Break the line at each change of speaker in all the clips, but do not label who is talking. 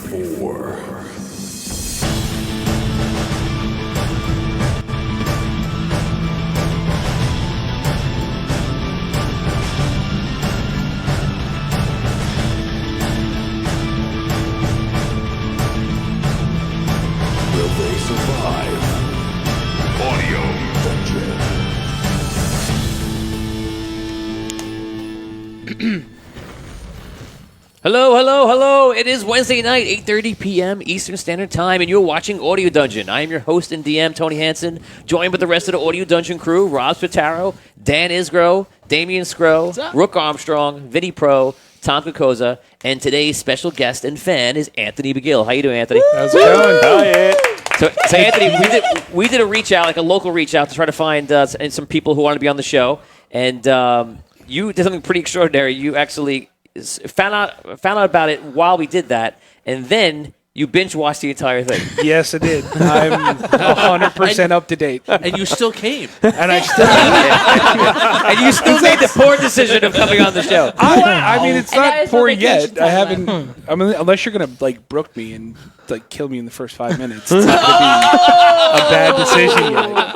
EP5. Will they survive? Audio Dungeon.
Hello, hello, hello. It is Wednesday night, 8:30 p.m. Eastern Standard Time, and you're watching Audio Dungeon. I am your host and DM, Tony Hansen, joined with the rest of the Audio Dungeon crew, Rob Spataro, Dan Isgro, Damian Scro, Rook Armstrong, Vinny Pro, Tom Kokoza, and today's special guest and fan is Anthony McGill. How you doing, Anthony?
How's it going? Hi.
So Anthony, we did a reach out, like a local reach out, to try to find some people who want to be on the show, and you did something pretty extraordinary. You actually found out about it while we did that, and then you binge watched the entire thing.
Yes, I did. I'm 100% up to date.
And you still came.
And I still
And you still made the poor decision of coming on the show.
I mean, it's
And
not
that is
poor
on vacation
yet.
time
I haven't. I mean, unless you're gonna like brook me and like kill me in the first 5 minutes, it's not gonna be a bad decision yet.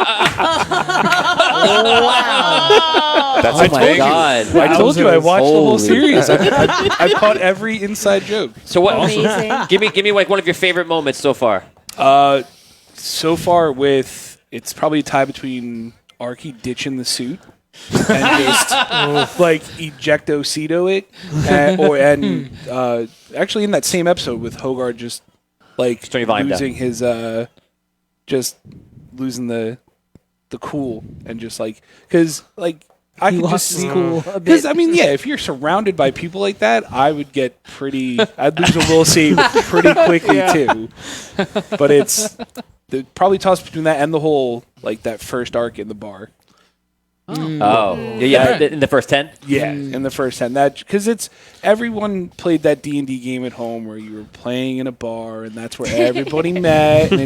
That's
Oh my God!
I told you I watched the whole
Holy
series. I caught every inside joke.
So what?
Amazing.
Give me like one of your favorite moments so far.
So far, it's probably a tie between Arky ditching the suit and just like ejecto-cedo it, and actually in that same episode with Hogarth just like
turn your volume
losing his just losing the cool and just like because like I could just see because I mean if you're surrounded by people like that I would get I'd lose a will save pretty quickly too, but it's probably toss between that and the whole like that first arc in the bar.
Oh, yeah. In the first 10.
Yeah, in the first 10. That because it's everyone played that D&D game at home where you were playing in a bar and that's where everybody met, and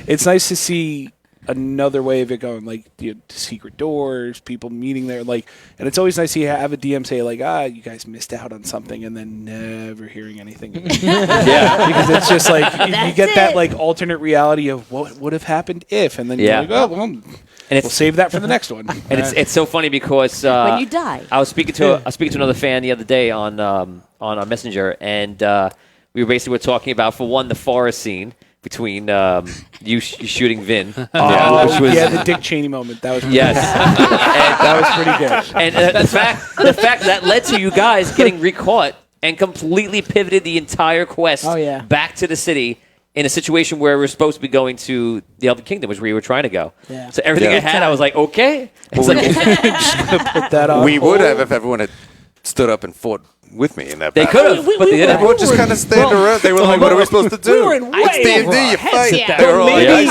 it's nice to see another way of it going, like secret doors, people meeting there, like, and it's always nice to have a DM say like, you guys missed out on something, and then never hearing anything again. Yeah, because it's just like you get that like alternate reality of what would have happened if, and then you're like, oh well. And we'll save that for the next one.
And it's so funny because
when you die.
I was speaking to another fan the other day on a messenger, and we basically were talking about, for one, the forest scene between you shooting Vin, which was
the Dick Cheney moment. That was
yes,
that was pretty good.
And the fact that led to you guys getting recaught and completely pivoted the entire quest back to the city. In a situation where we're supposed to be going to the Elven Kingdom, which we were trying to go. Yeah. So everything I had, I was like, okay. It's like,
just gonna put that on.
We would have if everyone had stood up and fought with me in that
they
battle.
could have, but they didn't.
Everyone just kind of stand around. They were like, what are we supposed to do?
We were in
It's D&D, you fight.
Yeah.
They were all like, I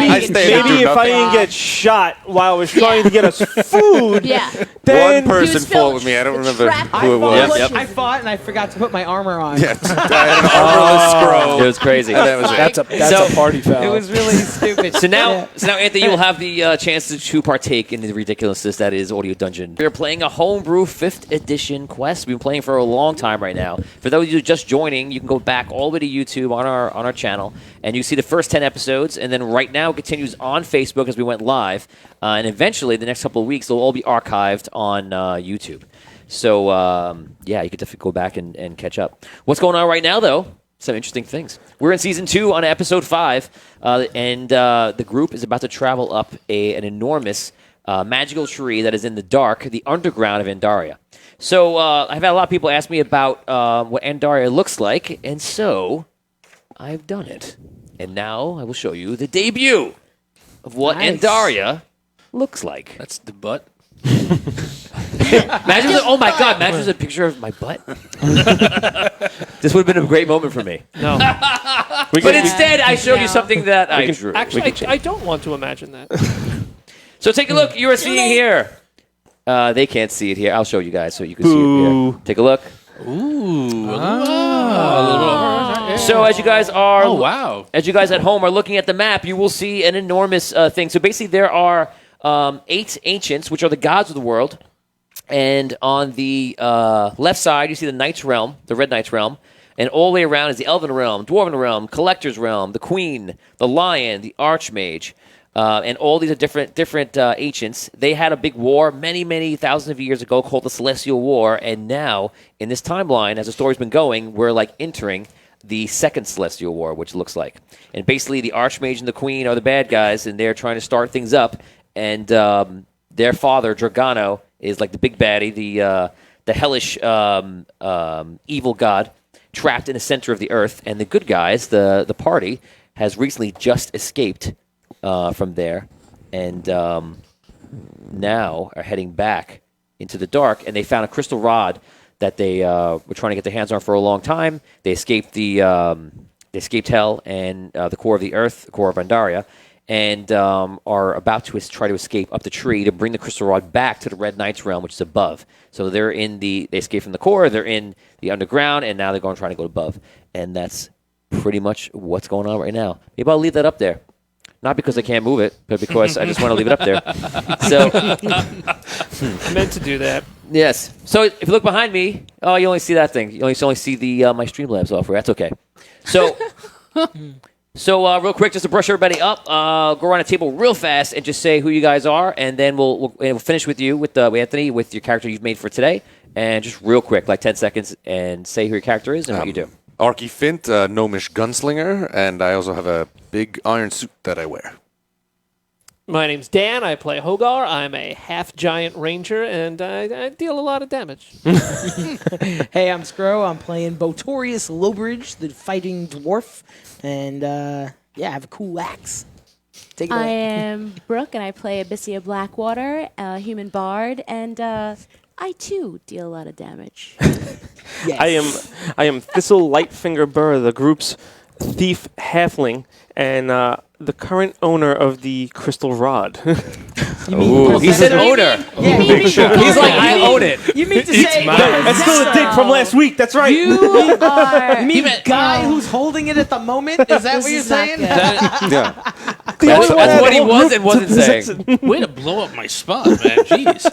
Maybe
stay and do
if I
nothing.
didn't get shot while I was trying to get us food,
Yeah.
then
One person
was
fought with me. I don't remember
trapped.
who it was.
Yep.
I fought and I forgot to put my armor on.
Yeah, I had an armorless scroll.
It was crazy.
And that was it.
That's a party foul.
It was really stupid.
So now, Anthony, you will have the chance to partake in the ridiculousness that is Audio Dungeon. We're playing a homebrew 5th edition quest. We've been playing for a long time right now. For those of you just joining, you can go back all the way to YouTube on our channel, and you see the first 10 episodes, and then right now it continues on Facebook as we went live, and eventually the next couple of weeks they'll all be archived on YouTube. So, you could definitely go back and catch up. What's going on right now, though? Some interesting things. We're in Season 2 on Episode 5, and the group is about to travel up an enormous magical tree that is in the underground of Andaria. So I've had a lot of people ask me about what Andaria looks like, and so I've done it. And now I will show you the debut of what Andaria looks like.
That's the butt.
Oh my God, imagine there's a picture of my butt. This would have been a great moment for me.
No.
But instead, I showed you something that I drew.
Actually, I don't want to imagine that.
So take a look. You are seeing here. They can't see it here. I'll show you guys so you can see it here. Take a look.
Ooh.
So as you guys are,
As
you guys at home are looking at the map, you will see an enormous thing. So basically, there are 8 ancients, which are the gods of the world, and on the left side, you see the Knight's Realm, the Red Knight's Realm, And all the way around is the Elven Realm, Dwarven Realm, Collector's Realm, the Queen, the Lion, the Archmage, and all these are different ancients. They had a big war many thousands of years ago called the Celestial War, and now, in this timeline, as the story's been going, we're like entering the second Celestial War, which it looks like. And basically, the Archmage and the Queen are the bad guys, and they're trying to start things up, and their father, Dragano, is like the big baddie, the hellish evil god, trapped in the center of the earth, and the good guys, the party, has recently just escaped from there, and now are heading back into the dark, and they found a crystal rod that they were trying to get their hands on for a long time. They escaped they escaped hell and the core of the earth, the core of Andaria, and are about to try to escape up the tree to bring the crystal rod back to the Red Knight's realm, which is above. So they escaped from the core, they're in the underground, and now they're trying to go above. And that's pretty much what's going on right now. Maybe I'll leave that up there. Not because I can't move it, but because I just want to leave it up there. So,
Meant to do that.
yes. So if you look behind me, oh, you only see that thing. You only see the my Streamlabs software. That's okay. So, real quick, just to brush everybody up, go around the table real fast and just say who you guys are, and then we'll finish with you, with Anthony, with your character you've made for today, and just real quick, like 10 seconds, and say who your character is and what you do.
Arky Fint, gnomish gunslinger, and I also have a big iron suit that I wear.
My name's Dan. I play Hogar. I'm a half-giant ranger, and I deal a lot of damage.
Hey, I'm Scro. I'm playing Botorius Lowbridge, the fighting dwarf, and I have a cool axe. Take it
I
away.
am Brooke, and I play Abyssia Blackwater, a human bard, and I too deal a lot of damage.
Yes.
I am Thistle Lightfinger Burr, the group's thief halfling, and the current owner of the crystal rod.
He's an owner.
Yeah,
He's like, I own it.
You mean to say
That's still a dig from last week. That's right.
You are.
You mean the guy who's holding it at the moment? Is that what you're
is not
saying?
good.
Yeah.
That's what he was and wasn't saying.
Way to blow up my spot, man. Jeez.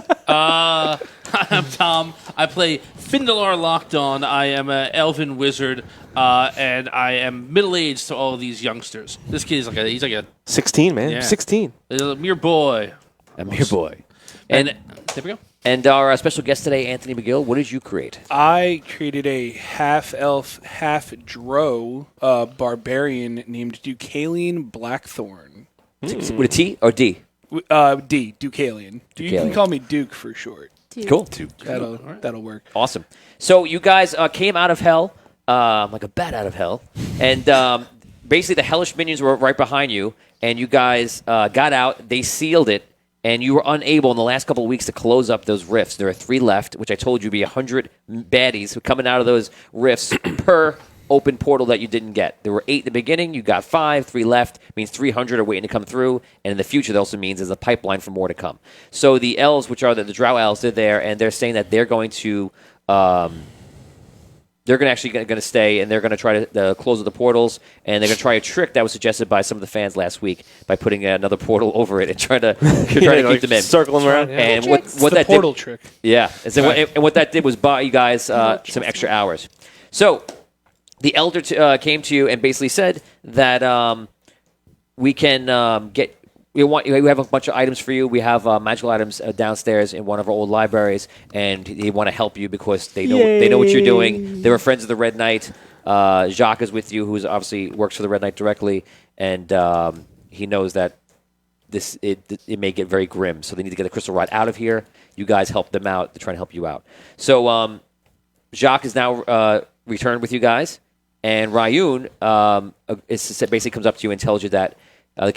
I'm Tom. I play Findalar Lockdawn. I am an elven wizard, and I am middle-aged to all of these youngsters. This kid is he's like a
16, man.
Yeah.
16.
mere boy.
I'm your boy.
And there we go.
And our special guest today, Anthony McGill, what did you create?
I created a half-elf, half-drow barbarian named Deucalion Blackthorn.
With a T or D?
D, Deucalion. You can
Deucalion.
call me Duke for short.
Cool.
That'll work.
Awesome. So you guys came out of hell, like a bat out of hell, and basically the hellish minions were right behind you, and you guys got out, they sealed it, and you were unable in the last couple of weeks to close up those rifts. There are 3 left, which I told you would be 100 baddies coming out of those rifts per open portal that you didn't get. There were 8 in the beginning, you got 5, 3 left, means 300 are waiting to come through, and in the future that also means there's a pipeline for more to come. So the elves, which are the drow elves, they're there, and they're saying that they're going to stay, and they're going to try to close up the portals, and they're going to try a trick that was suggested by some of the fans last week by putting another portal over it and trying to keep them in.
Circle them around.
And
It's
what
the
that
portal
did,
trick.
yeah, and what that did was buy you guys some extra hours. So the elder came to you and basically said that we can get. We have a bunch of items for you. We have magical items downstairs in one of our old libraries, and they want to help you because they know what you're doing. They were friends of the Red Knight. Jacques is with you, who obviously works for the Red Knight directly, and he knows that it may get very grim. So they need to get the crystal rod out of here. You guys help them out. They're trying to help you out. So Jacques is now returned with you guys, and Ryun basically comes up to you and tells you that. Ryan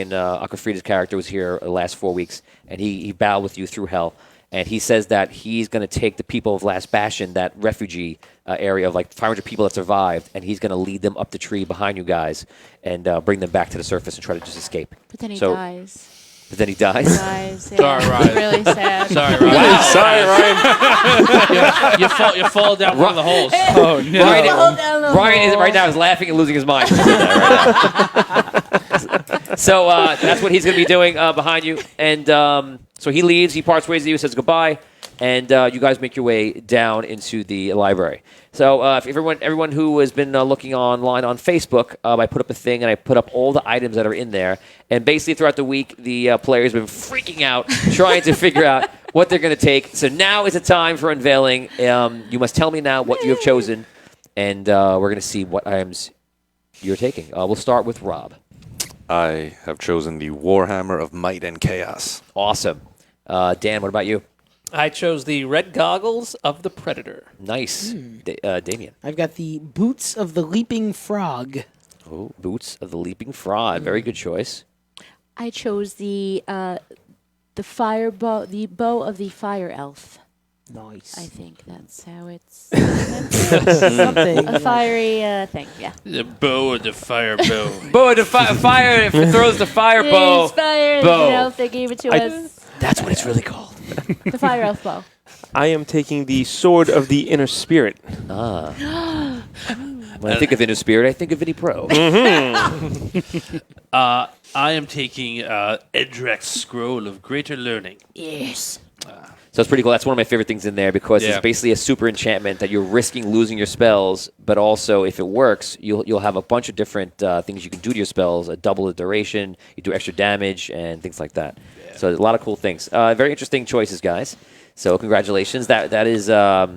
Aquafrida's character was here the last 4 weeks, and he battled with you through hell. And he says that he's going to take the people of Last Bastion, that refugee area of like 500 people that survived, and he's going to lead them up the tree behind you guys and bring them back to the surface and try to just escape.
But then he dies.
But then he dies?
He dies, yeah.
Sorry, Ryan.
It's really sad.
Sorry, Ryan.
Wow.
Sorry, Ryan.
You fall down one of the holes.
Oh, no.
Ryan is right now is laughing and losing his mind. So that's what he's going to be doing behind you. And so he leaves. He parts ways with you, says goodbye, and you guys make your way down into the library. So if everyone who has been looking online on Facebook, I put up a thing, and I put up all the items that are in there. And basically throughout the week, the players have been freaking out, trying to figure out what they're going to take. So now is the time for unveiling. You must tell me now what you have chosen, and we're going to see what items you're taking. We'll start with Rob.
I have chosen the Warhammer of Might and Chaos.
Awesome. Dan, what about you?
I chose the red goggles of the Predator.
Nice. Damien.
I've got the boots of the leaping frog.
Oh, Boots of the Leaping Fraud. Very good choice.
I chose the fire bow, the bow of the fire elf.
Nice.
I think that's how it's
Something.
a fiery thing. Yeah.
The bow of the fire bow.
Bow of the fire. If it throws the fire bow.
It's fire
bow.
elf. They gave it to us.
That's what it's really called.
The fire elf bow.
I am taking the sword of the inner spirit.
When I think of Inner Spirit, I think of Vinny Pro.
I am taking Edrek's Scroll of Greater Learning.
Yes.
So it's pretty cool. That's one of my favorite things in there because
Yeah.
it's basically a super enchantment that you're risking losing your spells, but also if it works, you'll have a bunch of different things you can do to your spells, double the duration, you do extra damage, and things like that. Yeah. So a lot of cool things. Very interesting choices, guys. So congratulations. That is out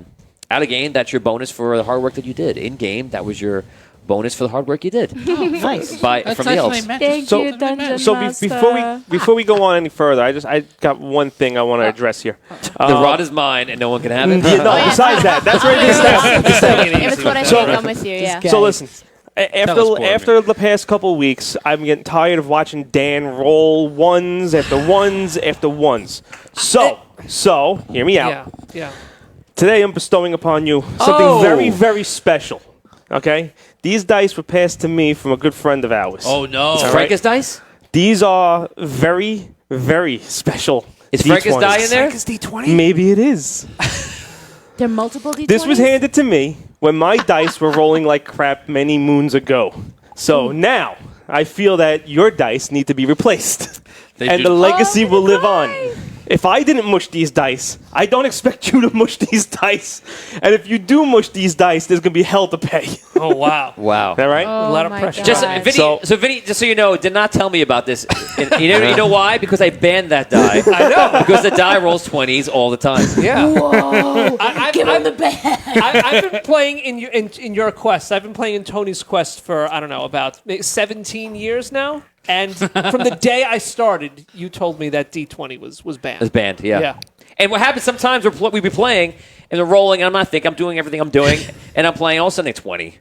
of game. That's your bonus for the hard work that you did. In game, that was your bonus for the hard work you did.
Nice.
From the elves.
Thank
So-
you, Dungeon
So
Master.
before we go on any further, I got one thing I want to address here.
The rod is mine, and no one can have it.
No, besides that, that's right.
If it's what I think, I'm with you. Yeah.
guy-
So listen,
Tell us,
after the past couple weeks, I'm getting tired of watching Dan roll ones after ones after ones. So hear me out.
Yeah.
Today I'm bestowing upon you something
Oh.
very, very special. Okay? These dice were passed to me from a good friend of ours.
Oh, no.
Is Frankus dice?
These are very, very special.
Is Frankus
D20s.
die in there?
Maybe it is.
There are multiple D20s?
This was handed to me when my dice were rolling like crap many moons ago. So now I feel that your dice need to be replaced. And
do.
the legacy
Oh,
will live
my
on. If I didn't mush these dice, I don't expect you to mush these dice. And if you do mush these dice, there's going to be hell to pay.
Oh, wow.
Wow.
Is that right?
Oh,
A lot of
my
pressure.
Just
God.
Vinny, so Vinny, just so you know, did not tell me about this. And you know why? Because I banned that die. I know. Because the die rolls 20s all the time.
Yeah.
Whoa.
I've been playing in your quest. I've been playing in Tony's quest for, I don't know, about 17 years now. And from the day I started, you told me that D20 was banned.
It's banned, yeah.
Yeah.
And what happens sometimes, we'd be playing, and they're rolling, and I'm not thinking, I'm doing everything I'm doing, and I'm playing, all of a sudden, 20.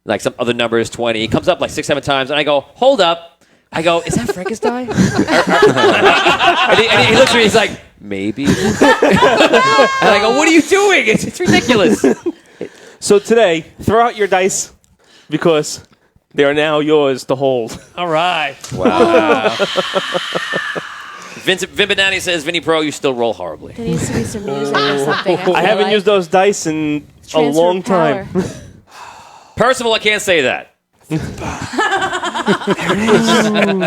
Like some other number is 20. It comes up like 6-7 times, and I go, hold up. I go, is that Frankus die? and he looks at me, he's like, maybe. And I go, what are you doing? It's ridiculous.
So today, throw out your dice because they are now yours to hold.
All right.
Wow. Vin Banani says, Vinny Pro, you still roll horribly.
There needs to be some music or something.
I haven't used those dice in a
Transfer
long
of power.
time.
Percival, I can't say that.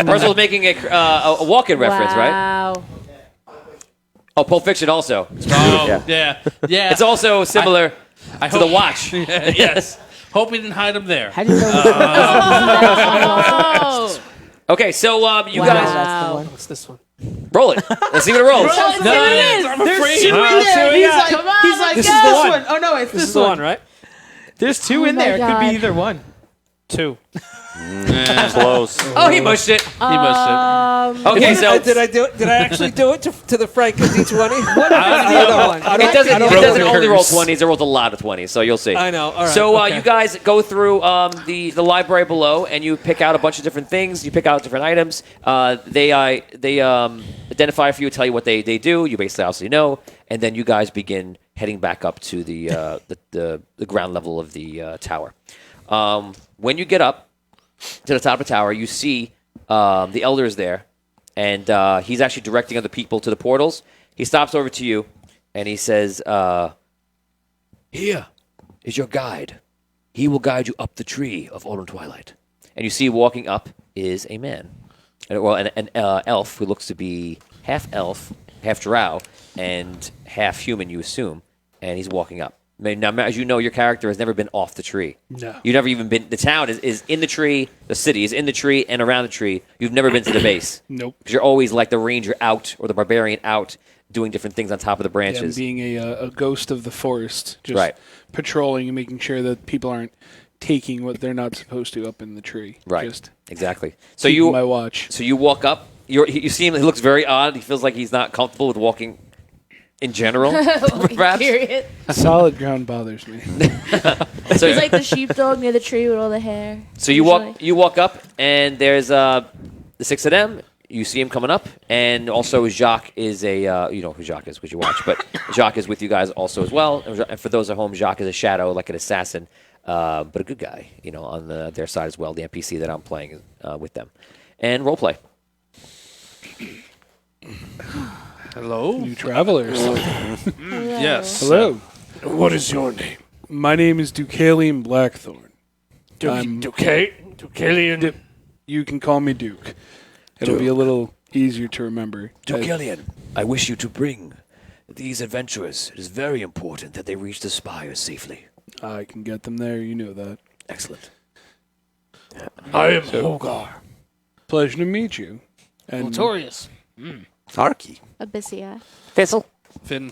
Percival's making a walk-in reference, right?
Wow.
Oh, Pulp Fiction also.
Oh, yeah.
It's also similar
I
to The Watch.
Yes. Hope we didn't hide him there.
How do you know?
Oh.
Okay, so you
Wow.
guys
That's the one.
What's this one?
roll it. Let's see what it rolls.
I'm afraid.
Two in there. He's like,
This
"Get
is the
this
one.
one. Oh no, it's
This
this
is the one, right?
There's two
Oh
in
my
there. It could
God.
be either one.
2.
Close.
Oh, he mushed it.
He must have.
Okay, so
Did I do it? Did I actually do it to the Frank D20? What
I
the other one?
it doesn't
Broken
only roll
curse.
20s. It rolls a lot of 20s, so you'll see.
I know. All right.
So
okay.
you guys go through the library below, and you pick out a bunch of different things. You pick out different items. They identify for you, tell you what they do. You basically obviously know, and then you guys begin heading back up to the ground level of the tower. When you get up to the top of the tower, you see the elder is there, and he's actually directing other people to the portals. He stops over to you, and he says, "Here is your guide. He will guide you up the tree of autumn twilight." And you see walking up is a man. an elf who looks to be half elf, half drow, and half human, you assume, and he's walking up. Now, as you know, your character has never been off the tree.
No.
You've never even been. The town is in the tree. The city is in the tree and around the tree. You've never been to the base.
Nope.
Because you're always like the ranger out or the barbarian out doing different things on top of the
Yeah,
branches.
being a ghost of the forest, just
Right.
patrolling and making sure that people aren't taking what they're not supposed to up in the tree.
Right.
Just
Exactly. So
keeping
you
my watch.
So you walk up. You see him. He looks very odd. He feels like he's not comfortable with walking in general. Perhaps.
Period.
Solid ground bothers me.
So,
He's like the sheepdog near the tree with all the hair.
so you
usually.
walk. You walk up, and there's the 6 of them. You see him coming up, and also Jacques is you know who Jacques is because you watch, but Jacques is with you guys also as well. And for those at home, Jacques is a shadow, like an assassin, but a good guy, you know, on their side as well. The NPC that I'm playing with them, and role play.
Hello.
New travelers.
Yes.
Hello.
What is your name?
My name is Deucalion Blackthorn. I'm-
Deucalion.
You can call me Duke. It'll be a little easier to remember.
Deucalion, I wish you to bring these adventurers. It is very important that they reach the spires safely.
I can get them there. You know that.
Excellent. I am Hogar.
Pleasure to meet you. And
Notorious.
Arky.
Abyssia.
Fizzle.
Finn,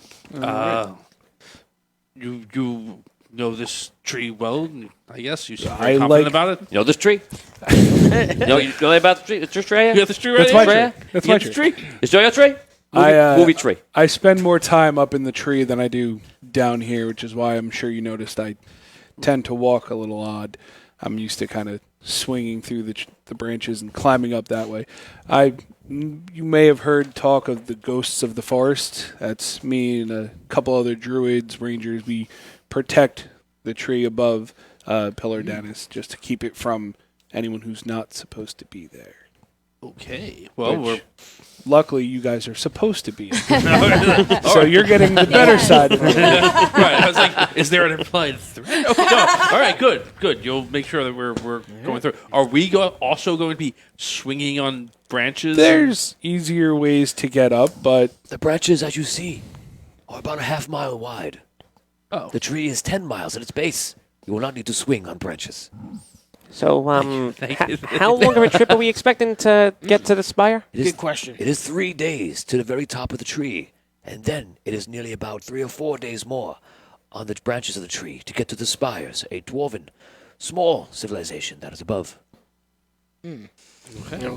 you know this tree well, I guess. You seem
I
very confident
like-
about it.
You know this tree? you know about the tree? It's your tree.
You got this tree right
That's my
here?
tree. That's
You
my
got
tree.
this tree?
Is your tree? Movie tree.
I spend more time up in the tree than I do down here, which is why I'm sure you noticed I tend to walk a little odd. I'm used to kind of swinging through the branches and climbing up that way. You may have heard talk of the ghosts of the forest. That's me and a couple other druids, rangers. We protect the tree above Pelion Darus just to keep it from anyone who's not supposed to be there.
Okay. Well,
Which, luckily, you guys are supposed to be. So you're getting the better side of it.
right. I was like, is there an implied threat? Okay, no. All right, good. You'll make sure that we're going through. Are we also going to be swinging on branches?
There's easier ways to get up, but
The branches, as you see, are about a half-mile wide.
Oh.
The tree is 10 miles at its base. You will not need to swing on branches.
So, how long of a trip are we expecting to get to the spire?
Good question. It is 3 days to the very top of the tree, and then it is nearly about 3 or 4 days more on the branches of the tree to get to the spires, a dwarven, small civilization that is above.
And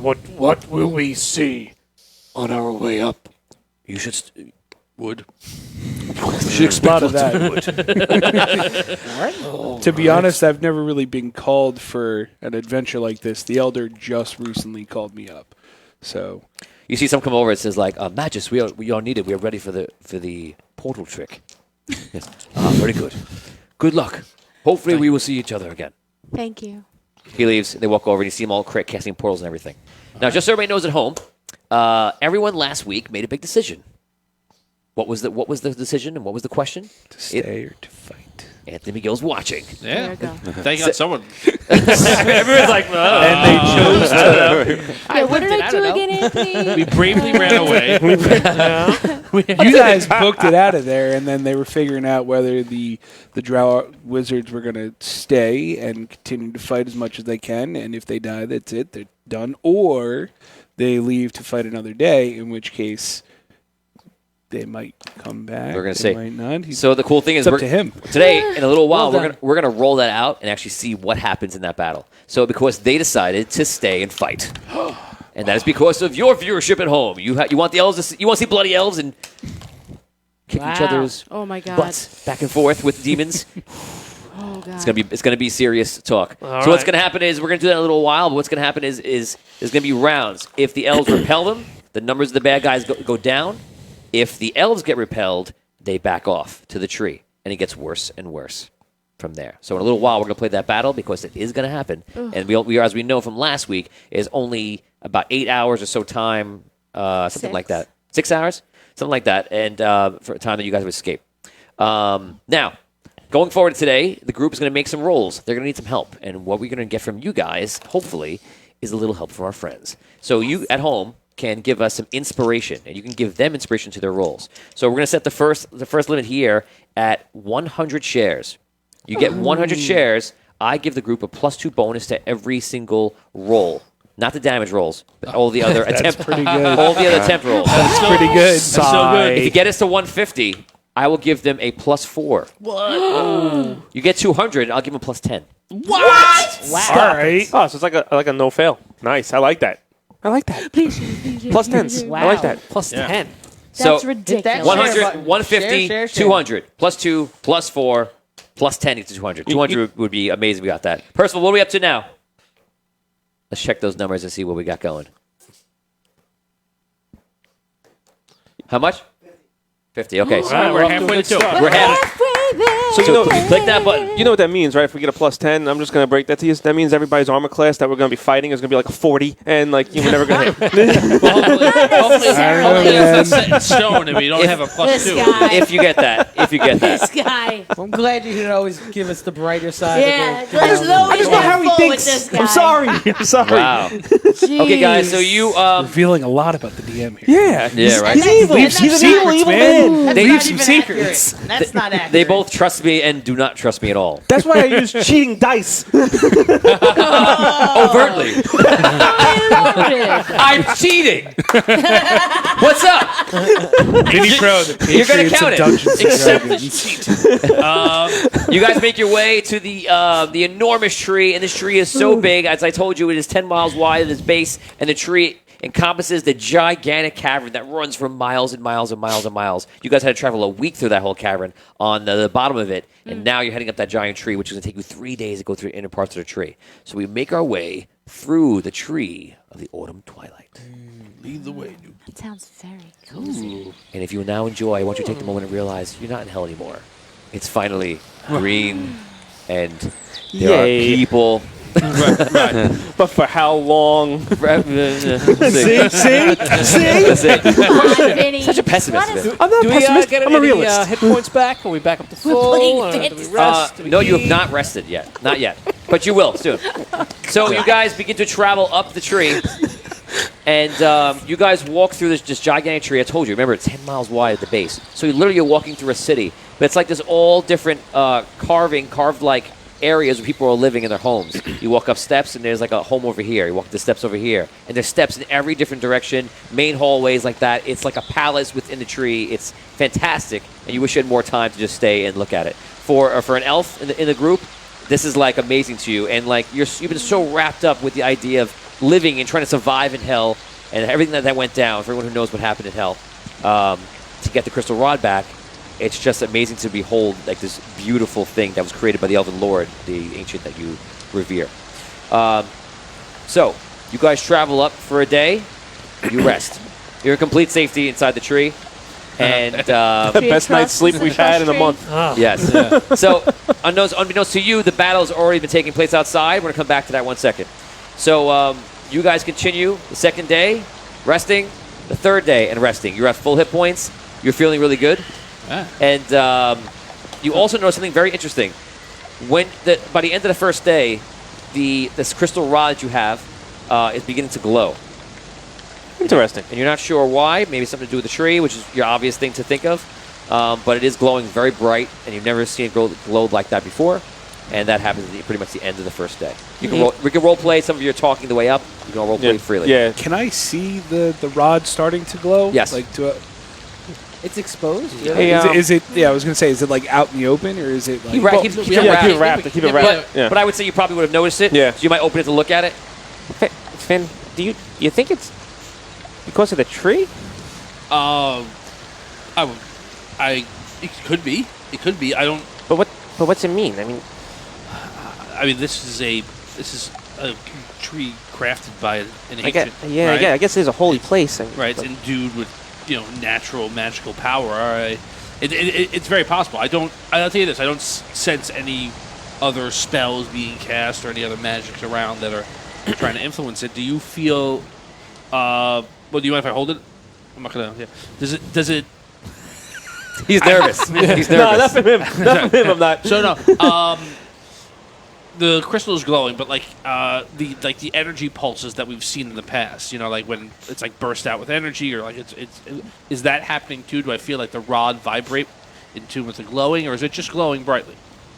what will we see on our way up?
You should
Wood.
you should expect
a lot of
lots
that.
wood.
To be honest, I've never really been called for an adventure like this. The Elder just recently called me up. So
You see some come over. It says like, Magus, we are needed. We are ready for the portal trick. Yes. Very good. Good luck. Hopefully we will see each other again.
Thank you.
He leaves. They walk over and you see them all casting portals and everything. Now, just so everybody knows at home, everyone last week made a big decision. What was the decision and what was the question?
to stay or to fight.
Anthony McGill's watching.
Yeah.
There you go.
Thank God someone.
Everyone's like,
And they chose to.
Yeah, what did I do again, Anthony?
We bravely ran away.
You guys booked it out of there, and then they were figuring out whether the drow wizards were going to stay and continue to fight as much as they can, and if they die, that's it, they're done, or they leave to fight another day, in which case they might come back.
We're gonna
they
see.
might not.
So the cool thing is,
It's up to him.
Today, in a little while,
Well done.
we're gonna roll that out and actually see what happens in that battle. So because they decided to stay and fight, and that is because of your viewership at home. You want the elves? You want to see bloody elves and kick each
Wow.
other's
Oh my God.
butts back and forth with demons?
Oh God.
It's gonna be serious talk.
All
So what's
right.
gonna happen is we're gonna do that in a little while. But what's gonna happen is there's gonna be rounds. If the elves repel them, the numbers of the bad guys go down. If the elves get repelled, they back off to the tree, and it gets worse and worse from there. So in a little while, we're going to play that battle because it is going to happen. And we are, as we know from last week, is only about 8 hours or so time, something like that. 6 hours? Something like that, and for a time that you guys would escape. Now, going forward today, the group is going to make some rolls. They're going to need some help. And what we're going to get from you guys, hopefully, is a little help from our friends. So you at home can give us some inspiration, and you can give them inspiration to their rolls. So we're going to set the first limit here at 100 shares. You get 100 shares. I give the group a +2 bonus to every single roll. Not the damage rolls, but all the other attempt.
Pretty good.
All the other attempt rolls.
That's pretty good.
That's so good.
If you get us to 150, I will give them a +4.
What?
You get 200, I'll give them a +10.
What? Wow.
All right.
Oh, so it's like a no fail. Nice. I like that. I like that. Plus 10s. I like that.
+10.
That's
So
ridiculous.
100,
button.
150,
Share.
200, +2, +4, +10 equals 200. 200 would be amazing. We got that. Percival, what are we up to now? Let's check those numbers and see what we got going. How much? 50. Okay. So
All right, we're halfway to it.
we're half.
So you know,
Click that button.
you know what that means, right? If we get a +10, I'm just going to break that to you. That means everybody's armor class that we're going to be fighting is going to be like a 40, and like we're never going to hit.
Well, hopefully
Hopefully
it's not set in stone and we don't have a
This
+2.
guy.
If you get that. If you get
This
that.
guy.
I'm glad you can always give us the brighter side.
Yeah,
of the,
there's no way to have full with this guy.
I'm sorry. I'm sorry.
Wow. Okay, guys. So you
Revealing a lot about the DM here.
Yeah.
Yeah, right.
He's evil.
Leave some
He's an evil,
secrets,
evil
man.
man.
That's
Leave
not
some
even
secrets.
accurate. That's not accurate.
They both trust me and do not trust me at all.
That's why I use cheating dice.
Overtly. I'm cheating. What's up?
Mini Pro, the
You're gonna
Patriots
count
of
it.
Dungeons and
Except
Dragons.
You guys make your way to the enormous tree, and this tree is so big. As I told you, it is 10 miles wide at its base, and the tree encompasses the gigantic cavern that runs for miles and miles and miles and miles. You guys had to travel a week through that whole cavern on the bottom of it, and now you're heading up that giant tree, which is going to take you 3 days to go through the inner parts of the tree. So we make our way through the tree of the autumn twilight.
Lead the way, dude.
That sounds very cozy.
And if you now enjoy, I want you to take the moment and realize you're not in hell anymore. It's finally green, and there
Yay.
are people.
But for how long?
See?
See?
Vinny.
Such a pessimist.
What is-
Vinny.
I'm not
Do we
pessimist.
get
I'm a
any
realist.
hit points back? Are we back up to full?
playing
Or do we
fantasy.
rest? Do we
No, you have
eat?
not rested yet. Not yet. But you will soon. So you guys begin to travel up the tree. And you guys walk through this gigantic tree. I told you, remember, it's 10 miles wide at the base. So you literally are walking through a city. But it's like this all different carved-like areas where people are living in their homes. You walk up steps, and there's like a home over here. You walk the steps over here. And there's steps in every different direction, main hallways like that. It's like a palace within the tree. It's fantastic. And you wish you had more time to just stay and look at it. For an elf in the group, this is like amazing to you. And like you've been so wrapped up with the idea of living and trying to survive in hell and everything that went down, for everyone who knows what happened in hell, to get the crystal rod back. It's just amazing to behold like this beautiful thing that was created by the Elven Lord, the ancient that you revere. So you guys travel up for a day. You rest. You're in complete safety inside the tree. And
The best night's sleep we've had in a month.
yes. So unbeknownst to you, the battle has already been taking place outside. We're going to come back to that 1 second. So you guys continue the second day, resting, the third day, and resting. You're at full hit points. You're feeling really good. And you also notice something very interesting. By the end of the first day, this crystal rod that you have is beginning to glow.
Interesting.
And you're not sure why. Maybe something to do with the tree, which is your obvious thing to think of. But it is glowing very bright, and you've never seen it glowed like that before. And that happens at pretty much the end of the first day. You can we can role play. Some of you are talking the way up. You can all role play freely.
Yeah.
Can I see the rod starting to glow?
Yes.
Like
It's exposed.
Hey,
is it? Yeah, I was gonna say, is it like out in the open, or is it like?
Keep it
keep it wrapped. Keep it wrapped. Yeah.
But I would say you probably would have noticed it.
Yeah.
So you might open it to look at it.
Finn, do you think it's because of the tree?
It could be. It could be. I don't.
But what's it mean? I mean,
This is a tree crafted by an ancient.
I
right?
guess it's a holy place.
Right, it's endued with natural magical power. It's very possible. I'll tell you this. I don't sense any other spells being cast or any other magics around that are trying to influence it. Do you feel? Well, do you mind if I hold it? I'm not gonna. Yeah. Does it?
He's nervous. He's nervous.
No, not from him. Not from him. I'm not.
So no. the crystal is glowing, but the energy pulses that we've seen in the past, like when it's like burst out with energy, or like is that happening too? Do I feel like the rod vibrate in tune with the glowing, or is it just glowing brightly?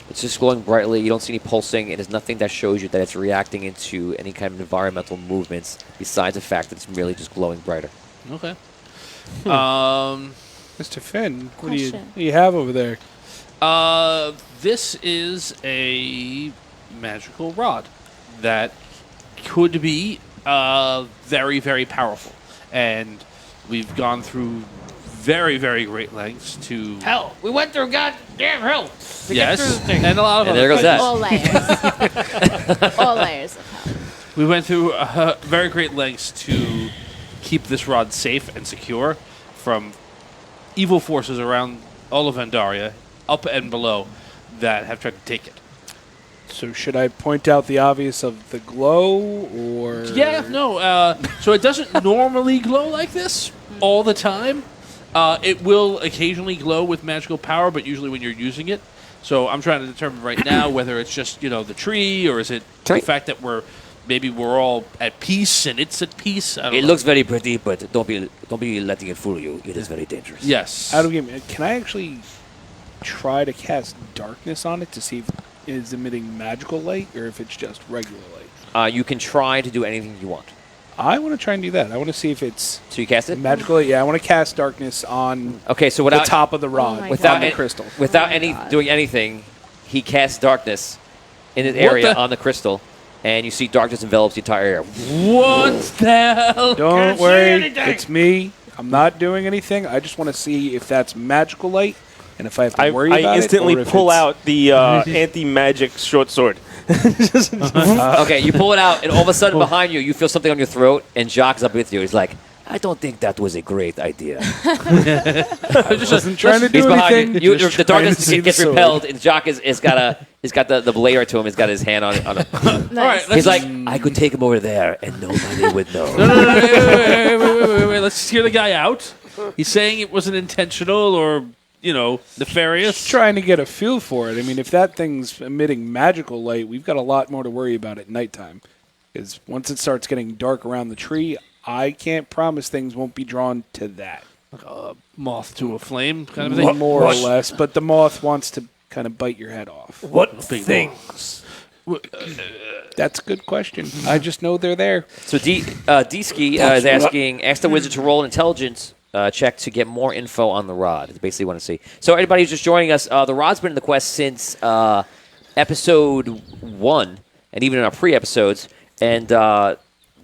It's just glowing brightly. You don't see any pulsing. It is nothing that shows you that it's reacting into any kind of environmental movements, besides the fact that it's merely just glowing brighter.
Okay.
Mr. Finn, what do
Question.
you have over there?
This is a magical rod that could be very, very powerful, and we've gone through very, very great lengths to
Hell, we went through goddamn hell to get through
yes,
this thing.
and a lot of
And
other
there goes
things.
that.
All layers. All layers of hell.
We went through very great lengths to keep this rod safe and secure from evil forces around all of Andaria, up and below, that have tried to take it.
So should I point out the obvious of the glow, or
Yeah, no. So it doesn't normally glow like this all the time. It will occasionally glow with magical power, but usually when you're using it. So I'm trying to determine right now whether it's just the tree, or is it the fact that we're all at peace and it's at peace. I don't
It
know.
looks very pretty, but don't be letting it fool you. It is very dangerous.
Yes.
Out of game, can I actually try to cast darkness on it to see if it is emitting magical light or if it's just regular light?
You can try to do anything you want.
I want to try and do that. I want to see if it's
So you cast it?
magical light. Yeah, I want to cast darkness on
Okay, so
the
without
top of the rod,
my
without
on the
any-
crystal.
without
Oh my God.
doing anything, he casts darkness in an
What
area
the-
on the crystal, and you see darkness envelops the entire area.
What the hell?
Don't worry, it's me. I'm not doing anything. I just want to see if that's magical light and if I have to worry
I
about
instantly
it. or if
pull
it's-
out the anti-magic short sword.
Okay, you pull it out, and all of a sudden behind you, you feel something on your throat, and Jacques is up with you. He's like,
I don't think that was a great idea.
I just wasn't trying to
he's
do
behind
anything.
you.
just
The
trying to
darkness
see the
gets
sword.
repelled, and Jacques is got the blade right to him. He's got his hand on it.
Nice.
All right,
He's like,
I could take him over there, and nobody would know.
No, wait. Let's just hear the guy out. He's saying it wasn't intentional or, nefarious.
Trying to get a feel for it. I mean, if that thing's emitting magical light, we've got a lot more to worry about at nighttime. Because once it starts getting dark around the tree, I can't promise things won't be drawn to that.
Moth to a flame kind of thing.
More or less. But the moth wants to kind of bite your head off.
What
Big
things?
That's a good question. I just know they're there.
So D-Ski is asking, ask the wizard to roll an intelligence check to get more info on the rod. That's basically what I see. So anybody who's just joining us, the rod's been in the quest since episode 1, and even in our pre-episodes, and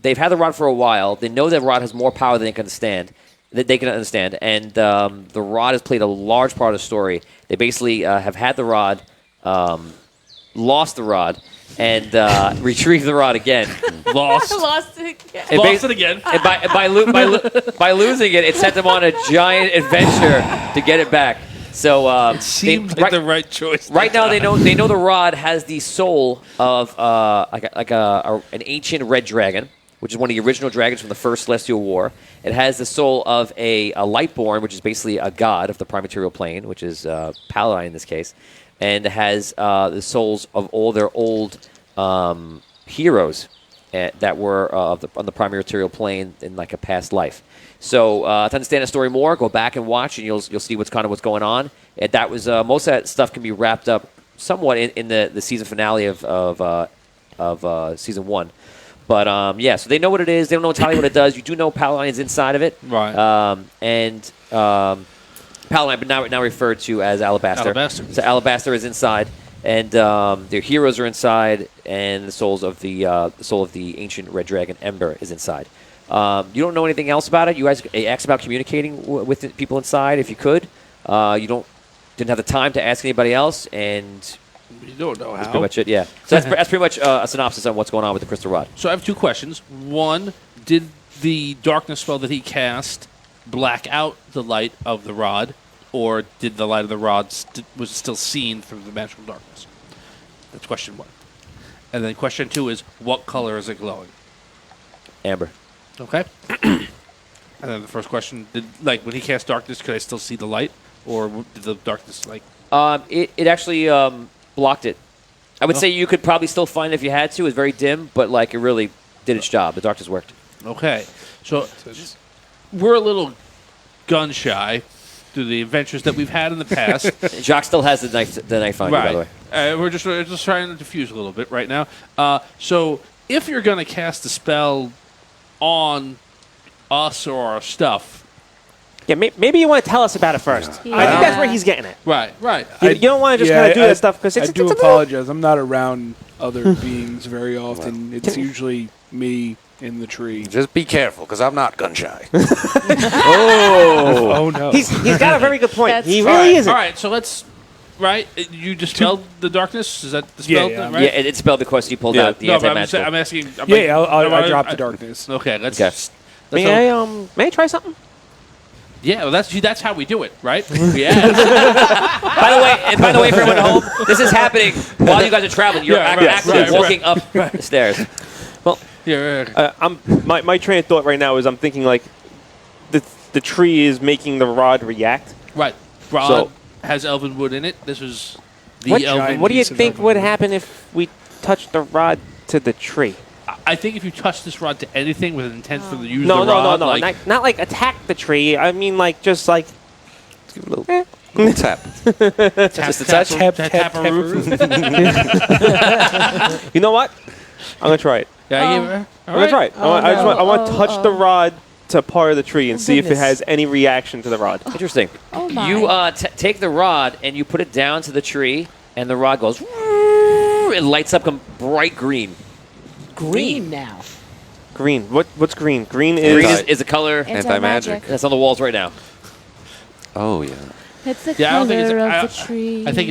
they've had the rod for a while. They know that rod has more power than they can understand. And the rod has played a large part of the story. They basically have had the rod, lost the rod, and retrieved the rod again.
Lost.
Lost it again.
And
Lost it again.
And by losing it, it sent them on a giant adventure to get it back. So
Seemed like the right choice.
right now they know the rod has the soul of an ancient red dragon, which is one of the original dragons from the first Celestial War. It has the soul of a Lightborn, which is basically a god of the prime material plane, which is Pelion in this case, and it has the souls of all their old heroes that were on the primary material plane in like a past life. So to understand the story more, go back and watch, and you'll see what's going on. And that was most of that stuff can be wrapped up somewhat in the season finale of season 1. But yeah, so they know what it is. They don't know entirely what it does. You do know Pelion is inside of it,
Right.
Pelion, but now referred to as Alabaster.
Alabaster.
So Alabaster is inside, and their heroes are inside, and the soul of the ancient red dragon Ember is inside. You don't know anything else about it. You guys asked about communicating with the people inside. If you could, you didn't have the time to ask anybody else, and
We don't know
that's
how.
pretty much it. Yeah. So that's pretty much a synopsis on what's going on with the crystal rod.
So I have 2 questions. One, did the darkness spell that he cast black out the light of the rod, or did the light of the rod was still seen through the magical darkness? That's question 1. And then question 2 is, what color is it glowing?
Amber.
Okay. And then the first question, when he cast darkness, could I still see the light, or did the darkness
It actually blocked it. I would say you could probably still find it if you had to. It's very dim, but like it really did its job. The darkness worked.
Okay. So we're a little gun shy through the adventures that we've had in the past.
Jacques still has the knife on you, by the way.
We're just trying to diffuse a little bit right now. So if you're going to cast a spell on us or our stuff,
Yeah, maybe you want to tell us about it first.
Yeah.
I think that's where he's getting it.
right.
You don't want to just kind of do that stuff because
I
it's
do
a
apologize. I'm not around other beings very often. It's usually me in the tree.
Just be careful, because I'm not gun shy.
Oh no!
He's got a very good point.
That's
He
true.
really isn't.
All right. So let's. Right, you dispelled the darkness. Is that dispelled?
Yeah,
right?
Yeah, it spelled because you pulled out the
No, but
anti-magical.
I'm asking.
Yeah, I'll drop the darkness.
Okay, let's.
Okay.
May I try something?
Yeah, well, that's how we do it, right? We ask.
By the way, for everyone at home, this is happening while you guys are traveling. You're actually walking up the stairs.
Well,
Yeah.
my train of thought right now is I'm thinking like the tree is making the rod react.
Right. Rod
So-
has elven wood in it. This is the elven.
What do you
piece of
think
elven
would
wood.
happen if we touched the rod to the tree?
I think if you touch this rod to anything with an intent for the use
No,
of the rod,
no.
like,
Not like attack the tree. I mean like just like
Little tap.
Just a touch.
tap a roof.
you know what? I'm gonna try it.
Yeah,
I'm gonna try it. I want to touch the rod to part of the tree and see if it
goodness.
has any reaction to the rod.
Interesting.
Oh my.
You take the rod and you put it down to the tree, and the rod goes. It lights up bright green.
Green now.
Green. What's green? Green
Green
is
is a color
Anti-magic.
that's on the walls right now.
Oh, yeah.
It's the
Yeah, I don't think it's.
color of the tree.
I think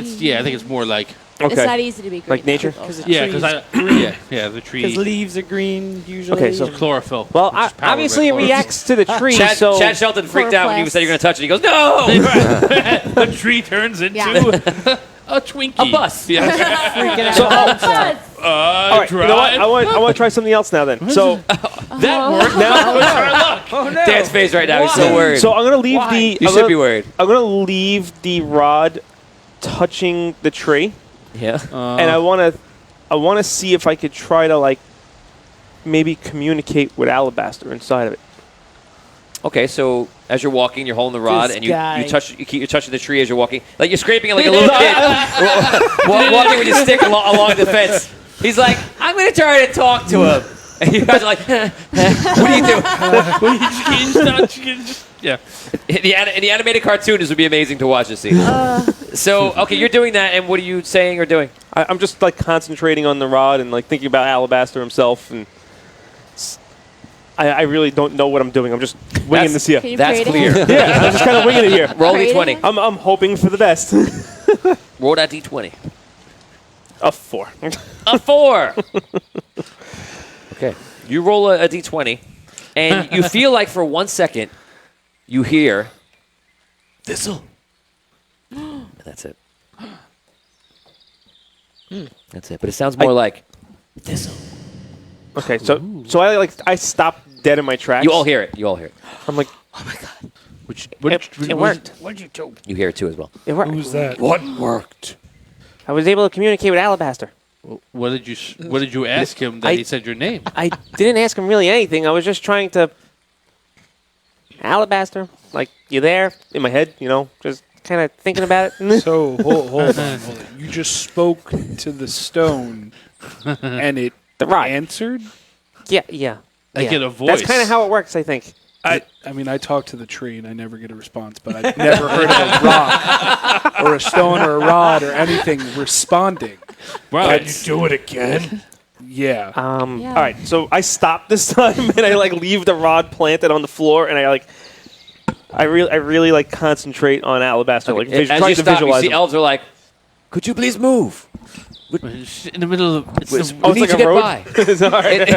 it's more like.
It's
okay.
not easy to be green.
Like nature?
Yeah, because the tree.
Because leaves are green usually.
Okay, so-
chlorophyll.
Well,
which is power
obviously it
chlorophyll.
reacts to the tree.
Chad,
so
Chad Shelton freaked out when you
Chloroplast.
said you're going to touch it. He goes, no!
The tree turns into
Yeah.
a Twinkie.
A bus.
Yeah.
freaking out.
So-
Buzz.
all right, you know what? I want to try something else now. Then, so
That worked.
now,
Dan's face right now. He's so worried.
so I'm gonna leave the.
you should be worried.
I'm gonna leave the rod touching the tree,
Yeah.
and I want to see if I could try to like maybe communicate with alabaster inside of it.
Okay, so as you're walking, you're holding the rod,
This
and you
guy.
keep touching the tree as you're walking, like you're scraping it like a little kid, walking with your stick along the fence. He's like, I'm going to try to talk to him, and you guys are like, what do you do?
Yeah.
In the animated cartoon, this would be amazing to watch this scene. So, okay, you're doing that, and what are you saying or doing?
I'm just like concentrating on the rod and like thinking about alabaster himself, and I really don't know what I'm doing. I'm just winging this here.
Can you
That's
pray to
clear.
him?
Yeah, I'm just kind of winging it here.
Roll
Pray to
d20.
him?
I'm hoping for the best.
Roll that d20.
A 4.
A 4. Okay. You roll a d20, and you feel like for 1 second you hear thistle. And that's it. That's it. But it sounds more like thistle.
Okay, so I stop dead in my tracks.
You all hear it. You all hear it.
I'm like,
It worked.
You hear it too as well.
it worked.
Who's that?
What worked?
I was able to communicate with alabaster.
What did you ask him that he said your name?
I didn't ask him really anything. I was just trying to. Alabaster, like you there in my head, just kind of thinking about it.
So hold on. You just spoke to the stone, and it
The rod.
answered.
Yeah.
Like in a voice.
That's kind of how it works, I think.
I mean, I talk to the tree and I never get a response, but I've never heard of a rock or a stone or a rod or anything responding.
Can you do it again?
Yeah.
Yeah.
All right, so I stop this time and I leave the rod planted on the floor and I really concentrate on alabaster,
As
trying
you
to
stop, you
visualize
see
him.
elves are like, could you please move?
In the middle of
We
it's
need
like
to
a
get
road?
by.
It's all right.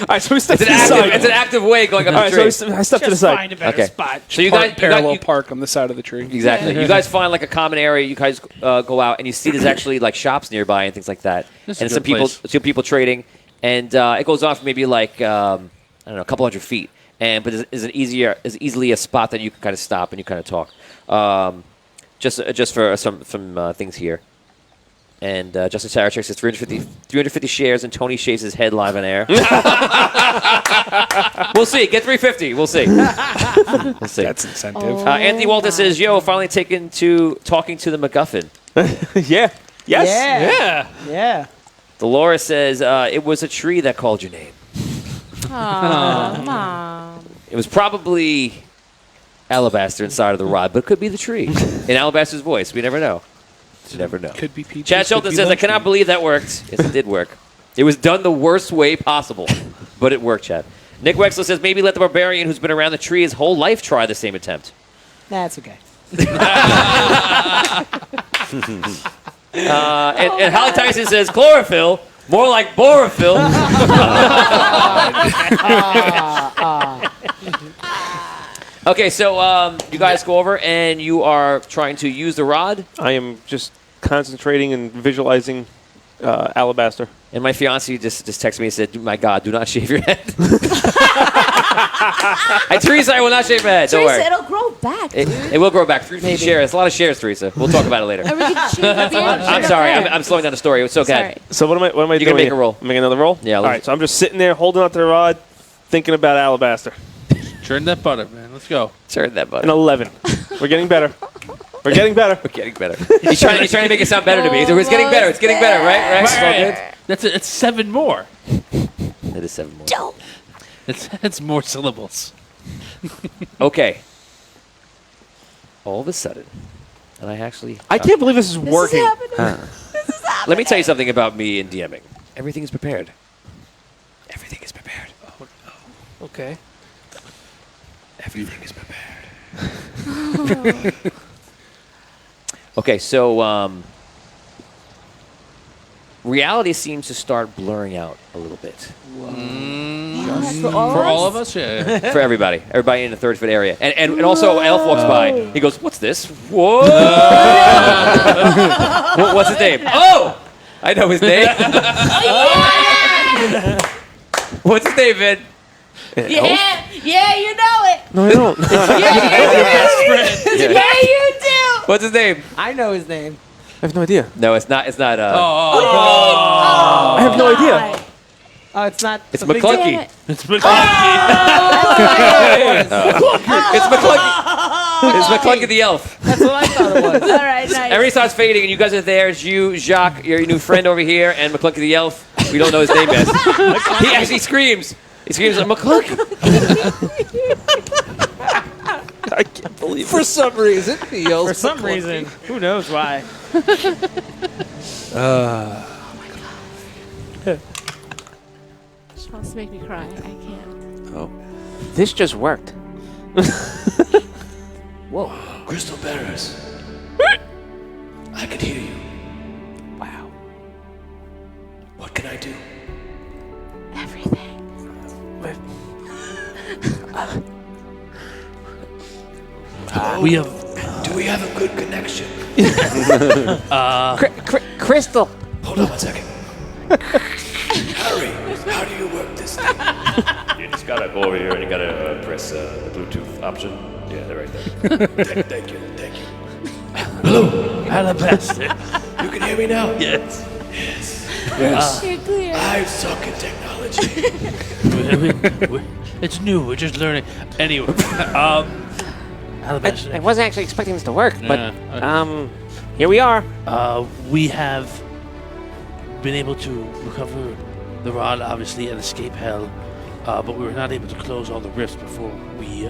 All right, so we step to the side.
It's an active way going up
All
the
right,
tree.
I step to the side.
Find a better
Okay.
spot.
So you
Park,
guys,
parallel park on the side of the tree.
exactly. You guys find like a common area. You guys go out and you see there's actually like shops nearby and things like that,
That's a
and
good
some people trading, and it goes on for maybe like I don't know, a couple hundred feet, but is easily a spot that you can kind of stop and you kind of talk. Just for some things here. And Justin Sarachek says 350 shares, and Tony shaves his head live on air. We'll see. Get 350. We'll see. We'll see.
That's incentive.
Anthony Walton says, "Yo, finally talking to the MacGuffin."
Yeah. Yes.
Yeah. Yeah.
Dolores says, "It was a tree that called your name.
Aw, Mom.
It was probably Alabaster inside of the rod, but it could be the tree in Alabaster's voice. We never know. You never know."
Could be peaches.
Chad
could
Shelton
be
says, "I
lunch
cannot
meat."
believe that worked." Yes, it did work. It was done the worst way possible, but it worked, Chad. Nick Wexler says, "Maybe let the barbarian who's been around the tree his whole life try the same attempt."
That's okay.
And Holly Tyson says, "Chlorophyll, more like borophyll." Okay, so you guys go over and you are trying to use the rod.
I am just concentrating and visualizing Alabaster.
And my fiance just texted me and said, "My God, do not shave your head." Teresa, I will not shave my head. Don't
Teresa,
worry.
it'll grow back.
It will grow back. 350 shares. It's a lot of shares, Teresa. We'll talk about it later.
Or we could shave the beard.
I'm sorry. I'm slowing down the story. It's okay.
Sorry.
So what am I
You
doing?
can make
here?
a roll.
Make another roll?
Yeah,
All
let's-
right, so I'm just sitting there holding out the rod, thinking about Alabaster.
Churn that butter, man. Let's go.
Turn that
An
button.
11. We're getting better. We're getting better.
We're getting better. He's trying to make it sound better to me. It's getting better. It's getting better, right? It's all good.
It's 7 more.
It is 7 more.
It's more syllables.
Okay. All of a sudden, and I actually...
I can't believe this is
This
working.
is happening. This is happening.
Let me tell you something about me and DMing. Everything is prepared. Everything is prepared.
Okay.
Everything is prepared.
Okay, so reality seems to start blurring out a little bit
For all
For
of
all
us?
of us, yeah.
for everybody in the 30-foot area. And also, Elf walks by. He goes, "What's this? Whoa!" What's his name? Oh! I know his name. What's his name, Vin?
Yeah, you know it.
No, I don't.
Yeah, you do.
What's his name?
I know his name.
I have no idea.
No, it's not. It's not.
I have no idea.
Oh, it's not.
It's
something-
Damn
McClunky.
it.
It's
It's McClunky. It's McClunky the elf.
That's what I thought it was.
All right, nice.
Everybody starts fading, and you guys are there. It's you, Jacques, your new friend over here, and McClunky the elf. We don't know his name yet. He actually screams. He screams like, "McClunky!"
I can't believe it.
For some reason, he yells.
For some reason. Who knows why?
She wants to make me cry. I can't.
This just worked.
Whoa. Crystal bearers. I can hear you.
Wow.
What can I do?
Everything.
We have
Do we have a good connection?
Crystal.
Hold on one second. Harry, how do you work this thing?
You just gotta go over here and you gotta press the Bluetooth option. Yeah, they're right there.
Thank you.
Alabaster.
You can hear me now?
Yes.
You're clear.
I suck at technology.
It's new. We're just learning. Anyway, Alabaster.
I wasn't actually expecting this to work, but
Yeah.
here we are.
We have been able to recover the rod, obviously, and escape hell, but we were not able to close all the rifts before we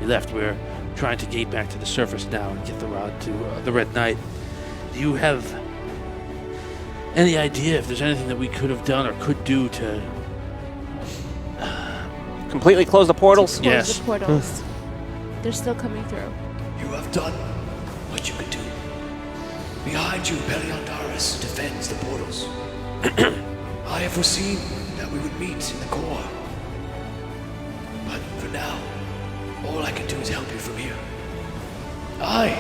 left. We're trying to gate back to the surface now and get the rod to the Red Knight. Do you have any idea if there's anything that we could have done or could do to...
Completely close the portals.
Close
Yes.
the portals. They're still coming through.
You have done what you could do. Behind you, Pelion Darus defends the portals. I have foreseen that we would meet in the core. But for now, all I can do is help you from here. I,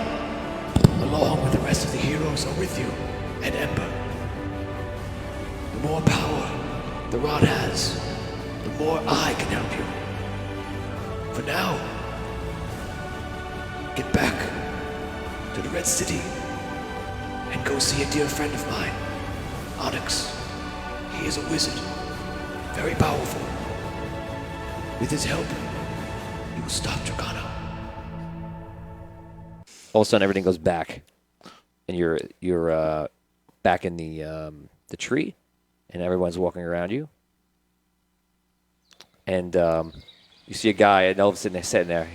along with the rest of the heroes, are with you and Ember. The more power the rod has, the more I can help you. For now, get back to the Red City and go see a dear friend of mine, Onyx. He is a wizard, very powerful. With his help, he will stop Dracana.
All of a sudden, everything goes back, and you're back in the tree, and everyone's walking around you, and you see a guy, an elf sitting there.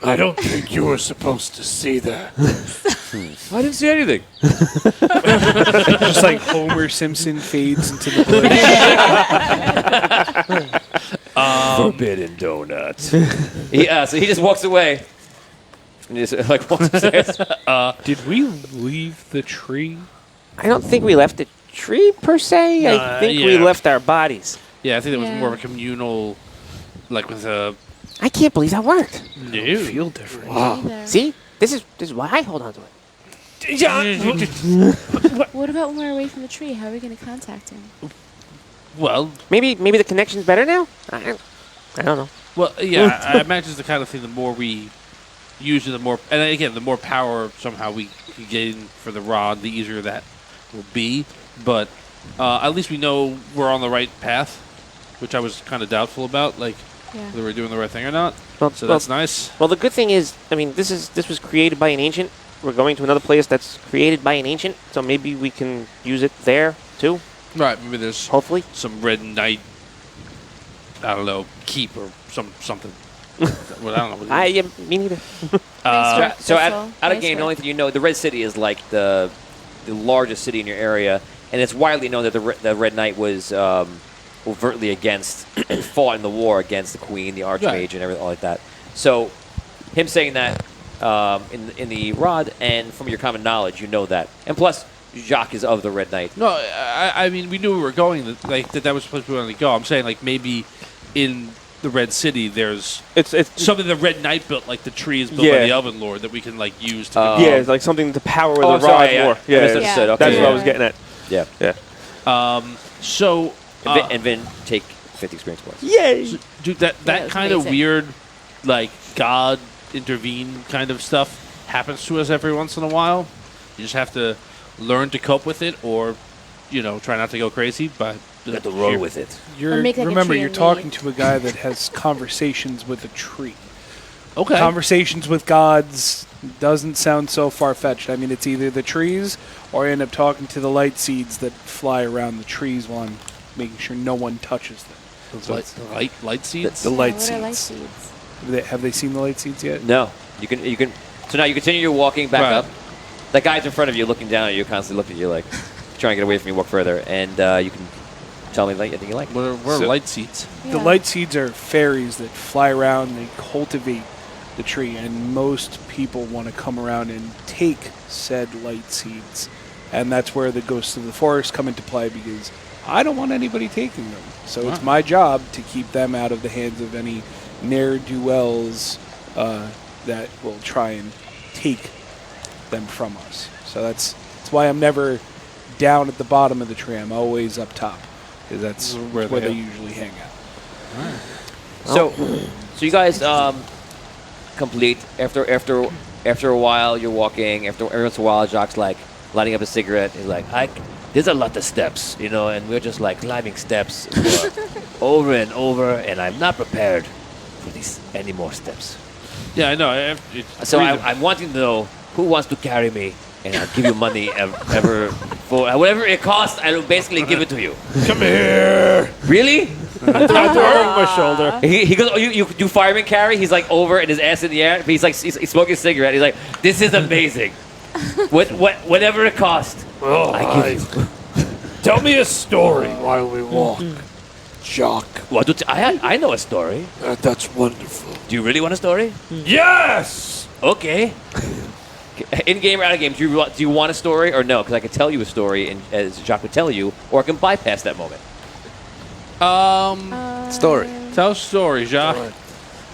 I don't think you were supposed to see that.
I didn't see anything.
Just like Homer Simpson fades into the bush.
Forbidden donut. So he just walks away. And just like walks upstairs.
Did we leave the tree?
I don't think we left the tree per se. I think we
yeah.
left our bodies.
Yeah, I think it was
Yeah.
more of a communal, like with a
I can't believe that worked.
new.
Feel different.
Either.
See, this is why I hold on to it.
What about when we're away from the tree? How are we going to contact him?
Well,
Maybe the connection's better now. I don't know.
well, yeah. I imagine it's the kind of thing. The more we use it, the more, and again, the more power somehow we gain for the rod, the easier that will be. But at least we know we're on the right path, which I was kind of doubtful about, like
Yeah.
whether we're doing the right thing or not.
Well,
So that's nice.
Well, the good thing is, I mean, this was created by an ancient. We're going to another place that's created by an ancient, so maybe we can use it there too.
Right. Maybe there's
Hopefully.
some red knight. I don't know, keep or something. Well, I don't know. What it is.
Yeah, me neither.
So out of game, the only thing you know, the Red City is like the largest city in your area, and it's widely known that the Red Knight was overtly against and fought in the war against the Queen, the Archmage,
Right.
and everything like that. So him saying that in the rod, and from your common knowledge, you know that, and plus Jacques is of the Red Knight.
No, I mean we knew we were going. Like that was supposed to be where we wanted to go. I'm saying like maybe in the Red City there's
It's
something the Red Knight built, like the tree is built by
Yeah.
the Elven Lord that we can like use to.
yeah, it's like something to power
Oh,
the
sorry,
rod
yeah.
more.
I
Yeah,
misunderstood. Okay,
that's
yeah.
what I was getting at.
Yeah.
Yeah.
So
And Vin take 50 experience points.
Yay!
dude, that
was
kind of
amazing.
weird, like God intervene kind of stuff happens to us every once in a while. You just have to learn to cope with it, or try not to go crazy. But
You have to roll with it.
Or make like a
Remember,
tree
you're
and
talking
leave.
to a guy that has conversations with a tree.
Okay.
Conversations with gods doesn't sound so far-fetched. I mean, it's either the trees or I end up talking to the light seeds that fly around the trees while I'm making sure no one touches them.
Light seeds.
The
Yeah,
light
what are light
seeds.
seeds?
Have they seen the light seeds yet?
No, you can. So now you continue your walking back
Right.
up. That guy's in front of you, looking down at you, constantly looking at you, like trying to get away from you, walk further, and you can tell me like anything you like.
What are
So-
light seeds?
The
Yeah.
light seeds are fairies that fly around. They cultivate the tree, and most people want to come around and take said light seeds. And that's where the ghosts of the forest come into play, because I don't want anybody taking them. So it's my job to keep them out of the hands of any ne'er-do-wells that will try and take them from us. So that's why I'm never down at the bottom of the tree. I'm always up top, because that's where they usually hang out.
So you guys complete after a while. You're walking. After every once in a while, Jacques like lighting up a cigarette. He's like,
There's a lot of steps, and we're just like climbing steps over and over, and I'm not prepared for any more steps.
Yeah, I know.
So I'm wanting to know who wants to carry me, and I'll give you money ever for whatever it costs. I will basically give it to you.
Come here.
Really?
I'm throwing my shoulder.
he goes, oh, you do fireman carry? He's like over and his ass in the air. But he's smoking a cigarette. He's like, this is amazing. Whatever it costs, I give you.
Tell me a story while we walk. Jacques.
What? I know a story.
That's wonderful.
Do you really want a story?
Yes!
Okay. In game or out of game, do you want a story or no? Because I could tell you a story, and as Jacques would tell you, or I can bypass that moment.
Story.
Tell a story, Jacques.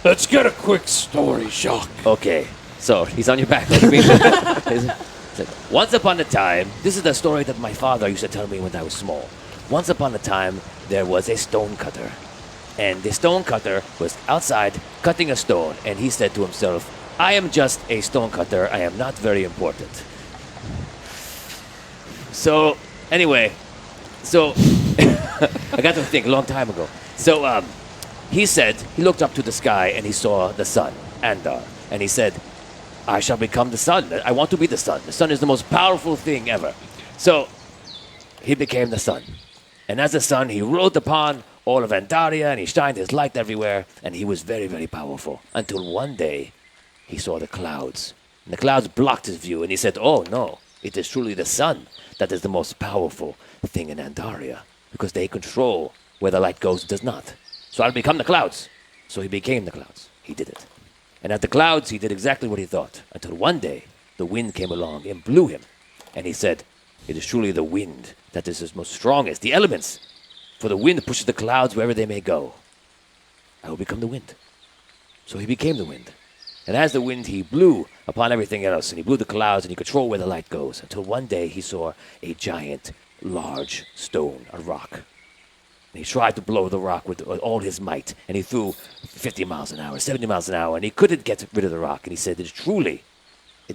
Let's get a quick story, Jacques.
Okay.
So he's on your back. Like me.
It's like, once upon a time, this is the story that my father used to tell me when I was small. Once upon a time, there was a stonecutter. And the stone cutter was outside cutting a stone, and he said to himself, I am just a stone cutter. I am not very important. So, anyway, I got to think a long time ago. So, he said, he looked up to the sky and he saw the sun, Andar, and he said, I shall become the sun. I want to be the sun. The sun is the most powerful thing ever. So, he became the sun. And as the sun, he ruled upon all of Andaria, and he shined his light everywhere, and he was very, very powerful. Until one day, he saw the clouds. And the clouds blocked his view, and he said, oh no, it is truly the sun that is the most powerful thing in Andaria, because they control where the light goes and does not. So I'll become the clouds. So he became the clouds. He did it. And at the clouds, he did exactly what he thought, until one day, the wind came along and blew him. And he said, it is truly the wind that is the most strongest, the elements. For the wind pushes the clouds wherever they may go. I will become the wind. So he became the wind. And as the wind, he blew upon everything else, and he blew the clouds, and he controlled where the light goes, until one day he saw a giant, large stone, a rock. And he tried to blow the rock with all his might, and he threw 50 miles an hour, 70 miles an hour, and he couldn't get rid of the rock. And he said, it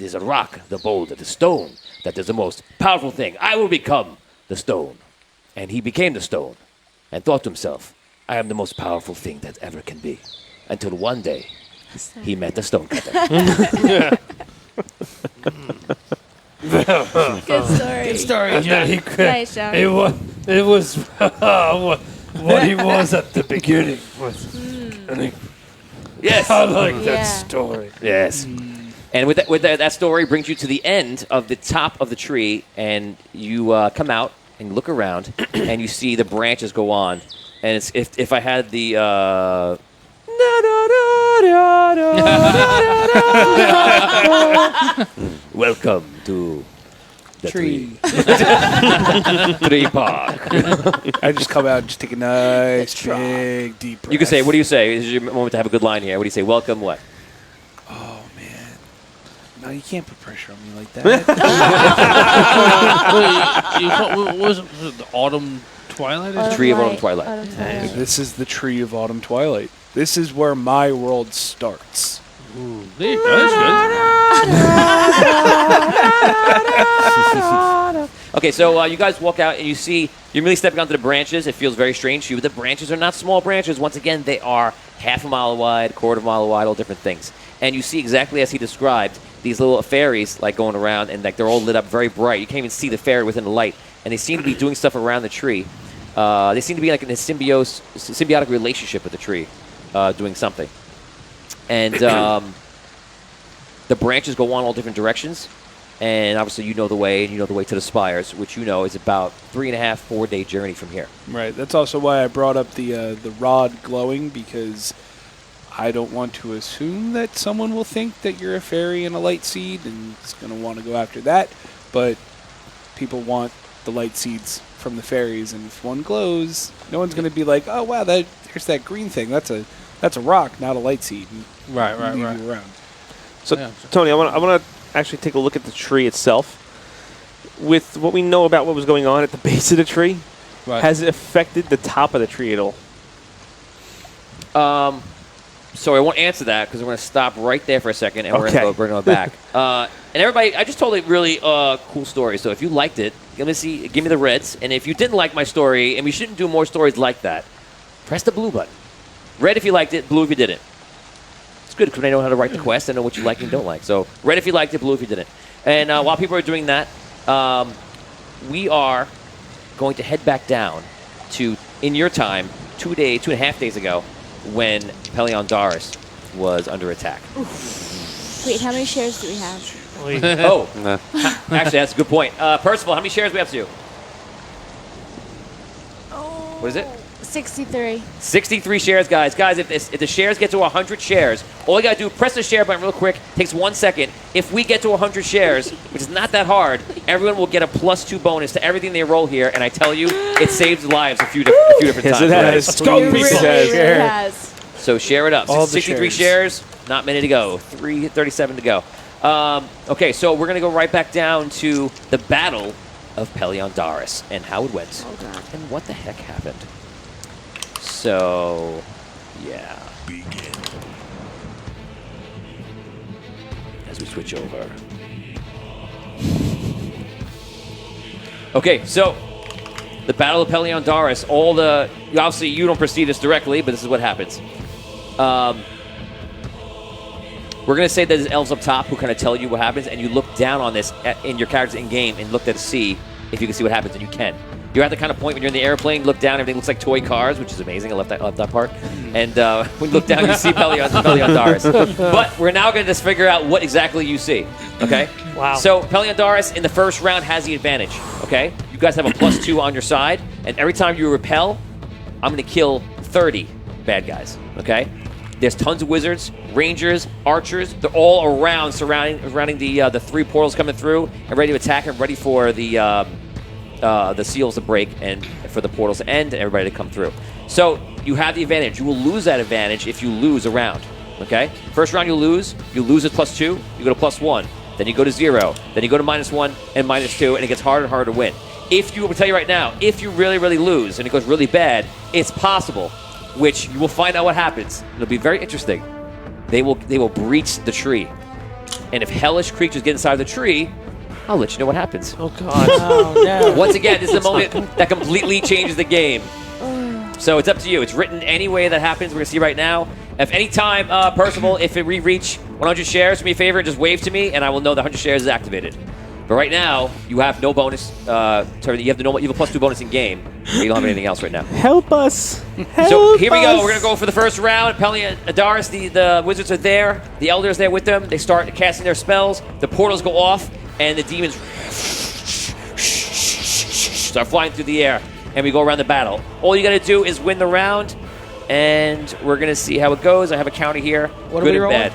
is a rock, the boulder, the stone, that is the most powerful thing. I will become the stone. And he became the stone, and thought to himself, I am the most powerful thing that ever can be. Until one day, he met the stone cutter.
Good story.
Good story. And then he
Nice, Sean.
it was what he was at the beginning.
Yes.
I like that
Yeah.
story.
Yes. And with that story brings you to the end of the top of the tree, and you come out and look around, and you see the branches go on. And it's if I had the welcome to the tree park.
I just come out and just take a nice, big, deep breath.
You can say, what do you say? This is your moment to have a good line here. What do you say? Welcome what?
Oh, man. No, you can't put pressure on me like that.
What was it the autumn twilight?
Tree of Autumn Twilight.
This is the Tree of Autumn Twilight. This is where my world starts.
Ooh, there you go. That's good.
Okay, so you guys walk out and you see you're really stepping onto the branches. It feels very strange to you. The branches are not small branches. Once again, they are half a mile wide, quarter of a mile wide, all different things. And you see exactly as he described these little fairies like going around, and like they're all lit up very bright. You can't even see the fairy within the light, and they seem to be doing stuff around the tree. They seem to be like in a symbiotic relationship with the tree, doing something. And the branches go on all different directions. And obviously you know the way, and you know the way to the spires, which you know is about 3.5, 4 day journey from here.
Right. That's also why I brought up the rod glowing, because I don't want to assume that someone will think that you're a fairy and a light seed and is going to want to go after that. But people want the light seeds from the fairies, and if one glows, no one's going to be like, oh wow, there's that green thing. That's a rock, not a light seed. And
Right.
leave you around.
So,
Yeah.
Tony, I want to actually take a look at the tree itself. With what we know about what was going on at the base of the tree, has it affected the top of the tree at all?
So I won't answer that because we're going to stop right there for a second, and we're
Okay.
going to bring it back. And everybody, I just told a really cool story. So if you liked it, give me the reds. And if you didn't like my story, and we shouldn't do more stories like that, press the blue button. Red if you liked it, blue if you didn't. It's good because I know how to write the quest. I know what you like and don't like. So red if you liked it, blue if you didn't. And while people are doing that, we are going to head back down to, in your time, 2.5 days ago, when Pelion Darus was under attack.
Wait, how many shares do we have?
Actually, that's a good point. Percival, how many shares do we have to? What is it?
63.
63 shares, guys. Guys, if the shares get to 100 shares, all you got to do, press the share button real quick. Takes 1 second. If we get to 100 shares, which is not that hard, everyone will get a +2 bonus to everything they roll here. And I tell you, it saves lives a few different times.
It
already.
has. Let's go,
It
people.
really has.
So share it up.
All the
63 shares, not many to go. 337 to go. Okay, so we're going to go right back down to the Battle of Pelion Darus and how it went.
Oh, God.
And what the heck happened. So, yeah. As we switch over. Okay, so the Battle of Pelion Darus. Obviously you don't perceive this directly, but this is what happens. We're going to say that there's elves up top who kind of tell you what happens, and you look down on this in your characters in-game and look to see if you can see what happens, and you can. You're at the kind of point when you're in the airplane, look down, everything looks like toy cars, which is amazing. I love that part. And when you look down, you see Pelion Darus. But we're now going to just figure out what exactly you see, okay?
Wow.
So Pelion Darus in the first round has the advantage, okay? You guys have a +2 on your side, and every time you repel, I'm going to kill 30 bad guys, okay? There's tons of wizards, rangers, archers. They're all around, surrounding the 3 portals coming through and ready to attack and ready for the seals to break and for the portals to end and everybody to come through. So you have the advantage. You will lose that advantage if you lose a round, okay? First round you lose at +2, you go to +1. Then you go to 0. Then you go to -1 and -2, and it gets harder and harder to win. If you will tell you right now, if you really, really lose and it goes really bad, it's possible, which you will find out what happens. It'll be very interesting. They will breach the tree. And if hellish creatures get inside the tree, I'll let you know what happens.
Oh, God.
Oh, no.
Once again, this is the moment that completely changes the game. So it's up to you. It's written any way that happens. We're going to see right now. If any time, Percival, if we reach 100 shares, do me a favor, just wave to me, and I will know that 100 shares is activated. But right now, you have no bonus. You have a +2 bonus in game. You don't have anything else right now.
Help us.
So here we go. We're going to go for the first round. Pelion Darus, the wizards are there. The elders there with them. They start casting their spells. The portals go off, and the demons start flying through the air. And we go around the battle. All you got to do is win the round, and we're going to see how it goes. I have a counter here.
What are
good
we
and
rolling?
bad.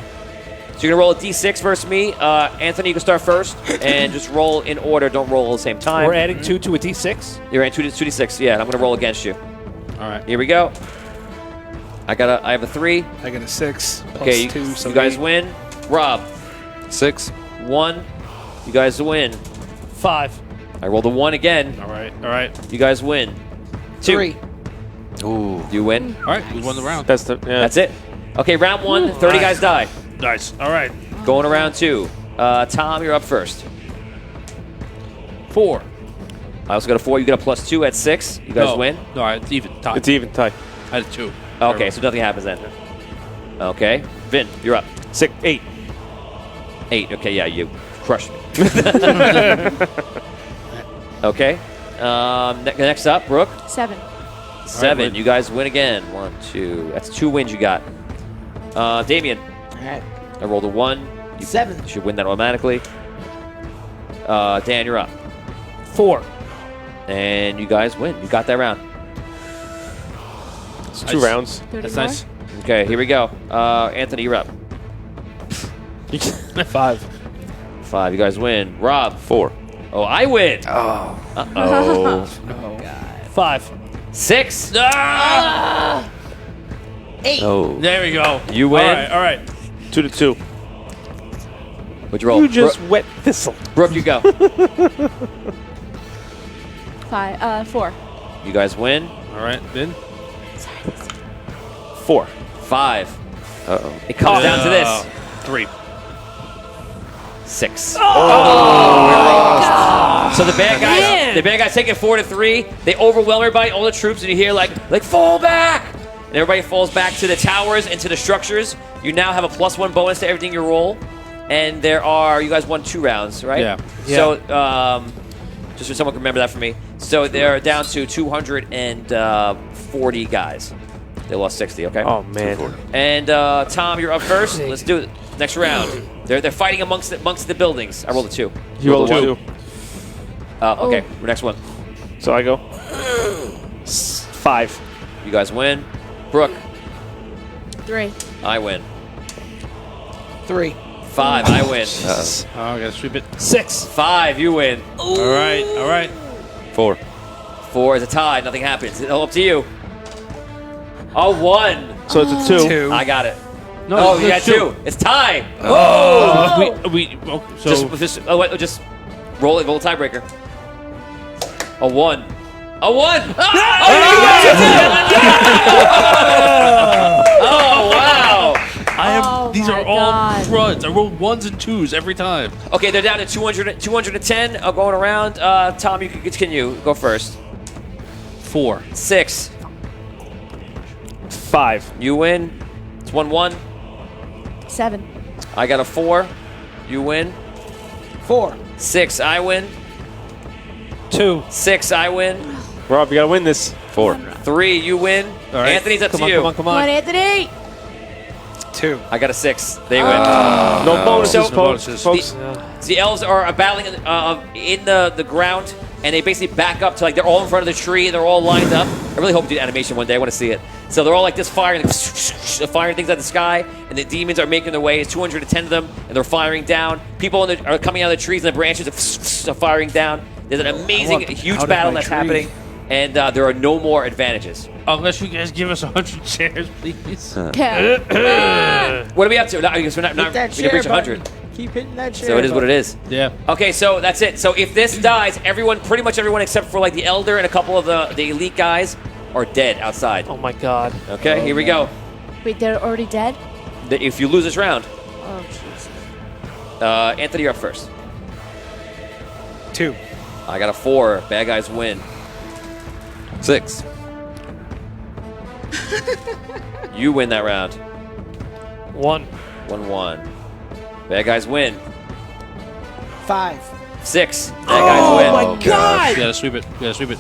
So you're going to roll a d6 versus me. Anthony, you can start first, and just roll in order. Don't roll all at the same time.
We're adding 2 to a D6?
You're adding 2d6, yeah, and I'm going to roll against you.
All right.
Here we go. I have a 3.
I got a 6 plus
Okay,
2, so
you guys
8.
win. Rob,
6.
1. You guys win.
5.
I rolled a 1 again.
All right.
You guys win. 2.
3.
Ooh.
You win.
All right, we won the round.
That's it. Okay, round 1, 30
Nice.
guys die.
Nice. All right.
Going to round 2. Tom, you're up first.
4.
I also got a 4. You got a +2 at 6. You guys win.
No, it's even. Tie.
It's even tie.
I had 2.
Okay, so nothing happens then. Okay. Vin, you're up.
6, 8.
8. Okay, yeah, you crushed me. Okay. Next up, Brooke.
7.
7.
win.
You guys win again. 1, 2. That's 2 wins you got. Damien,
All right.
I rolled a 1. You
7.
should win that automatically. Dan, you're up.
4.
And you guys win. You got that round.
It's 2 rounds.
34?
That's nice.
Okay, here we go. Anthony, you're up.
5.
5. You guys win. Rob.
4.
Oh, I win.
Oh.
Uh-oh.
5.
6.
8.
Oh.
There we go.
You win.
All right.
2 to 2.
What'd you roll?
You just wet thistle.
Brooke, you go.
4.
You guys win.
All right, Vin.
4.
5.
Uh-oh.
It comes down to this.
3.
6. So the bad guys take it 4 to 3. They overwhelm everybody, all the troops, and you hear like fall back, and everybody falls back to the towers and to the structures. You now have a +1 bonus to everything you roll, and you guys won 2 rounds, right?
Yeah.
So just so someone can remember that for me. So they're down to 240 guys. They lost 60. Okay.
Oh, man.
And Tom, you're up first. Let's do it. Next round. They're fighting amongst the buildings. I rolled a 2.
You rolled a 2.
Okay. Next one.
So I go 5.
You guys win. Brooke,
3.
I win.
3.
5, I win.
Oh, I got to sweep it.
6.
5, you win.
All right.
4.
4 is a tie. Nothing happens. It's all up to you. A 1.
So it's a 2.
I got it.
No,
You got 2. It's tie.
So
Just roll it. Roll a tiebreaker. A 1. A 1! Oh, wow!
These are all runs. I roll 1s and 2s every time.
Okay, they're down to 210 going around. Tom, you can continue. Go first.
4.
6.
5.
You win. It's 1-1.
7.
I got a 4. You win.
4.
6. I win.
2.
6. I win.
Rob, you gotta win this.
4.
3. You win.
All right.
Anthony's up
Come
to
on,
you.
come on, come
Come on,
on.
Anthony.
2.
I got a 6. They win.
No bonuses,
So-
folks.
bonuses.
folks.
The elves are battling in the ground, and they basically back up to like they're all in front of the tree. They're all lined up. I really hope to do the animation one day. I want to see it. So they're all like this firing, firing things at the sky, and the demons are making their way. It's 210 of them, and they're firing down. People are coming out of the trees, and the branches are firing down. There's an amazing, huge
out of
battle
my
that's
tree.
happening, and there are no more advantages.
Unless you guys give us 100 shares, please.
Yeah.
What are we up to? No, I guess we're not.
Hit that
We can reach
share
100.
button. Keep hitting that share
So it is what it is.
Yeah.
Okay, so that's it. So if this dies, pretty much everyone except for like the Elder and a couple of the elite guys are dead outside.
Oh my God.
Okay, here we go.
Wait, they're already dead?
If you lose this round,
Oh, Jesus.
Anthony, you're up first.
2.
I got a 4. Bad guys win.
6.
You win that round.
1.
1-1. Bad guys win.
5.
6. Bad guys win.
Oh my God!
You gotta sweep it. You gotta sweep it.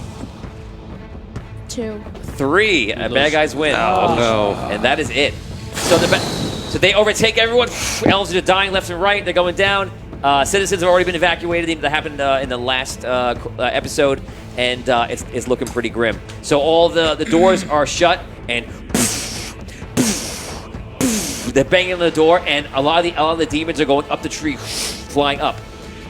2.
3. Bad guys win.
Oh, no.
And that is it. So so they overtake everyone. Elves are dying left and right. They're going down. Citizens have already been evacuated. That happened in the last episode, and it's looking pretty grim. So all the doors are shut, and they're banging on the door, and a lot of the demons are going up the tree, flying up.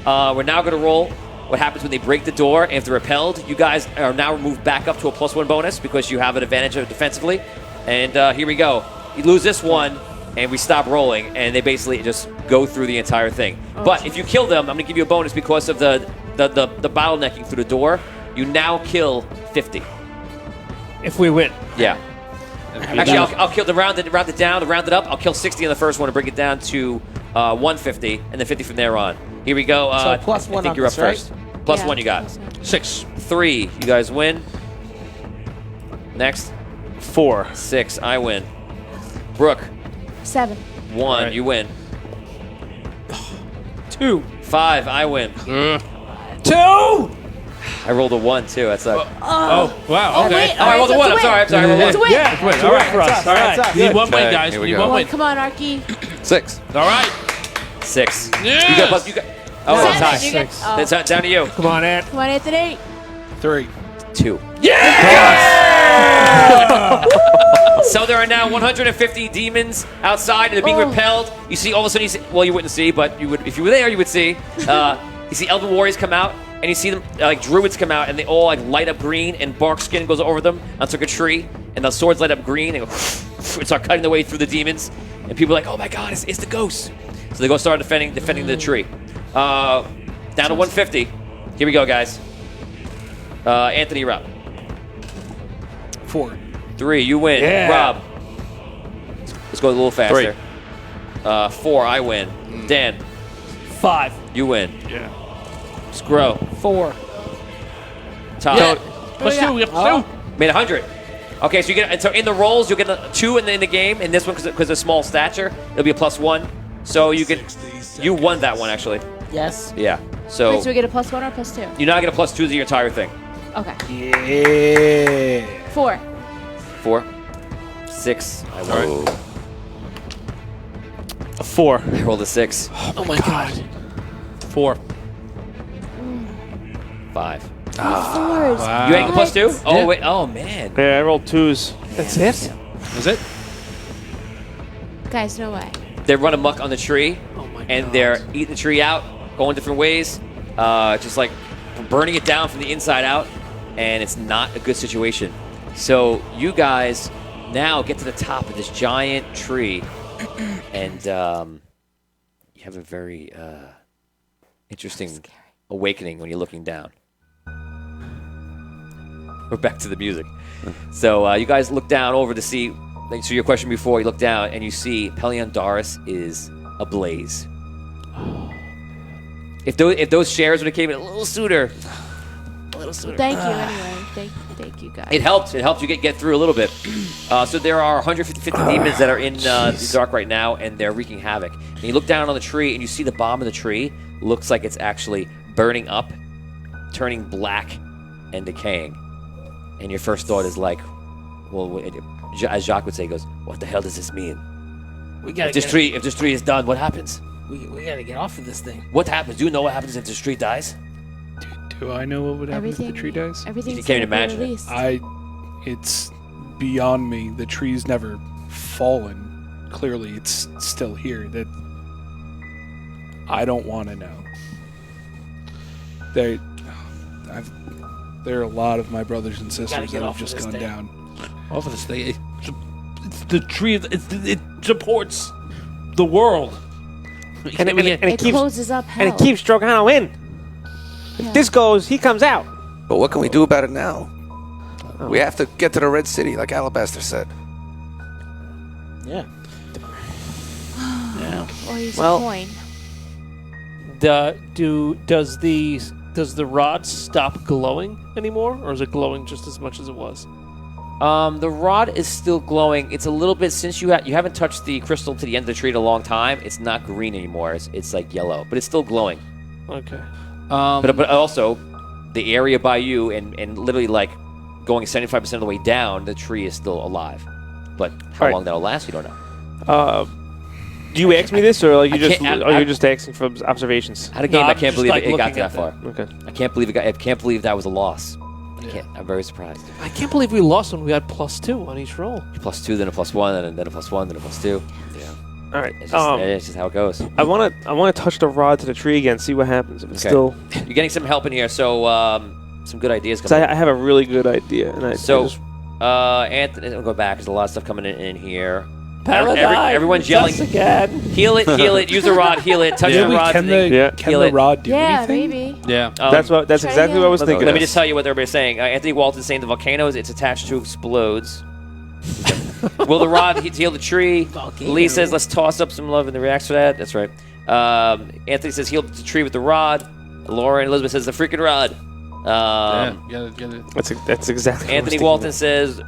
We're now going to roll what happens when they break the door. If they're repelled, you guys are now moved back up to a +1 bonus because you have an advantage defensively. And here we go. You lose this one, and we stop rolling, and they basically just go through the entire thing. But if you kill them, I'm going to give you a bonus because of the bottlenecking through the door. You now kill 50.
If we win.
Yeah. Actually, I'll kill round it down, round it up. I'll kill 60 on the first one and bring it down to 150, and then 50 from there on. Here we go.
So plus
I
one
think
on
you're up
this, right?
first. Plus
Yeah,
1 you got.
plus one.
6.
3, you guys win. Next.
4.
6, I win. Brooke,
7.
1,
Right.
you win.
2.
5, I win.
2!
I rolled a 1 too. That's like.
Oh, wow. Okay.
Wait,
Oh, I rolled a 1. I'm sorry.
It's a win.
Yeah, wait, all right.
For us. All right.
We need one win,
Okay,
guys.
here
We
we
need
go.
one win.
Come on, Arky.
6.
All right.
6.
Yes!
You got plus. You got. Oh,
Seven.
it's tie.
You get- oh.
It's down to you.
Come on, Ant.
Come on, Anthony.
3.
2. So there are now 150 demons outside, and they're being repelled. You see, all of a sudden, you wouldn't see, but you would if you were there. You would see. You see elven warriors come out, and you see them like druids come out, and they all like light up green, and bark skin goes over them. That's like a tree, and the swords light up green, and, and start cutting their way through the demons. And people are like, "Oh my God, it's the ghost!" So they go start defending the tree. Down to 150. Here we go, guys. Anthony, you're up.
4.
3, you win.
Yeah.
Rob. Let's go a little faster. 4, I win. Dan,
5.
you win.
Yeah.
Scro.
4.
Tom.
Plus 2. We have 2.
Made 100. Okay, so you get in the rolls, you'll get a 2 in the game. In this one, because of small stature, it'll be a +1. So you won that one actually.
Yes.
Yeah. So
Wait, so we get a +1 or +2?
you now get a +2 to the entire thing.
Okay.
Yeah.
4.
4, 6. I won.
4.
I rolled a 6.
Oh my God.
4.
5.
4s.
You ain't
What?
+2? Oh wait. Oh man.
Yeah, I rolled 2s.
That's it?
Is it?
Guys, no way.
They run amok on the tree, and they're eating the tree out, going different ways, just like burning it down from the inside out, and it's not a good situation. So you guys now get to the top of this giant tree, and you have a very interesting awakening when you're looking down. We're back to the music. So you guys look down over to see. So your question before, you look down and you see Pelion Darus is ablaze. If those shares would have came in a little sooner.
Thank you anyway. Thank you guys.
It helped. It helped you get through a little bit. So there are 150 demons that are in the dark right now, and they're wreaking havoc. And you look down on the tree, and you see the bottom of the tree looks like it's actually burning up, turning black, and decaying. And your first thought is like, well, as Jacques would say, he goes, "What the hell does this mean?
We gotta
If this tree is done, what happens?
we gotta get off of this thing.
What happens? Do you know what happens if this tree dies?"
Do I know what would happen if the tree dies?
Everything's
You can't
gonna be
imagine it.
released.
It's beyond me. The tree's never fallen. Clearly, it's still here. That I don't want to know. There are a lot of my brothers and sisters that have just gone down.
Off of this thing. It's the tree. It supports the world.
It keeps
closes up hell.
and it keeps Drogano in. If this goes, he comes out.
But what can we do about it now? We have to get to the Red City, like Alabaster said.
Yeah.
Or use
Well-
a coin.
Does the rod stop glowing anymore, or is it glowing just as much as it was?
The rod is still glowing. It's a little bit, since you haven't touched the crystal to the end of the tree in a long time, it's not green anymore. It's like yellow, but it's still glowing.
Okay.
But also, the area by you and literally like going 75% of the way down, the tree is still alive. But how
Right.
long that'll last, you don't know.
Do you ask me this, or like
I
you just
can't-
are you just asking for observations?
Out of game,
No,
I
I'm
can't
just,
believe
like,
it got
looking
to that
at
far.
Okay.
I can't believe that was a loss. I'm very surprised.
I can't believe we lost when we had +2 on each roll.
+2, then a +1, then a +1, then a +2.
All right.
It's just how it goes.
I want to touch the rod to the tree again, see what happens. If it's
Okay.
still,
You're getting some help in here, so some good ideas
because
coming.
I have a really good idea, and I just,
Anthony, I'll go back. There's a lot of stuff coming in here.
Paladine,
Everyone's
it's
yelling.
us again.
Heal it, heal it. Use the rod, heal it. Touch the rod.
Can
Yeah.
Heal
the
it.
rod do
Yeah,
anything?
maybe.
Yeah.
that's
Try
exactly what I was
again.
thinking.
Let me
of.
just tell you what everybody's saying. Anthony Walton's saying the volcanoes, it's attached to explodes. Will the rod heal the tree?
Volcano.
Lee says, let's toss up some love in the reacts for that. That's right. Anthony says, heal the tree with the rod. Lauren Elizabeth says, the freaking rod.
Get it.
That's exactly. what I was
Anthony
thinking
Walton
of.
says,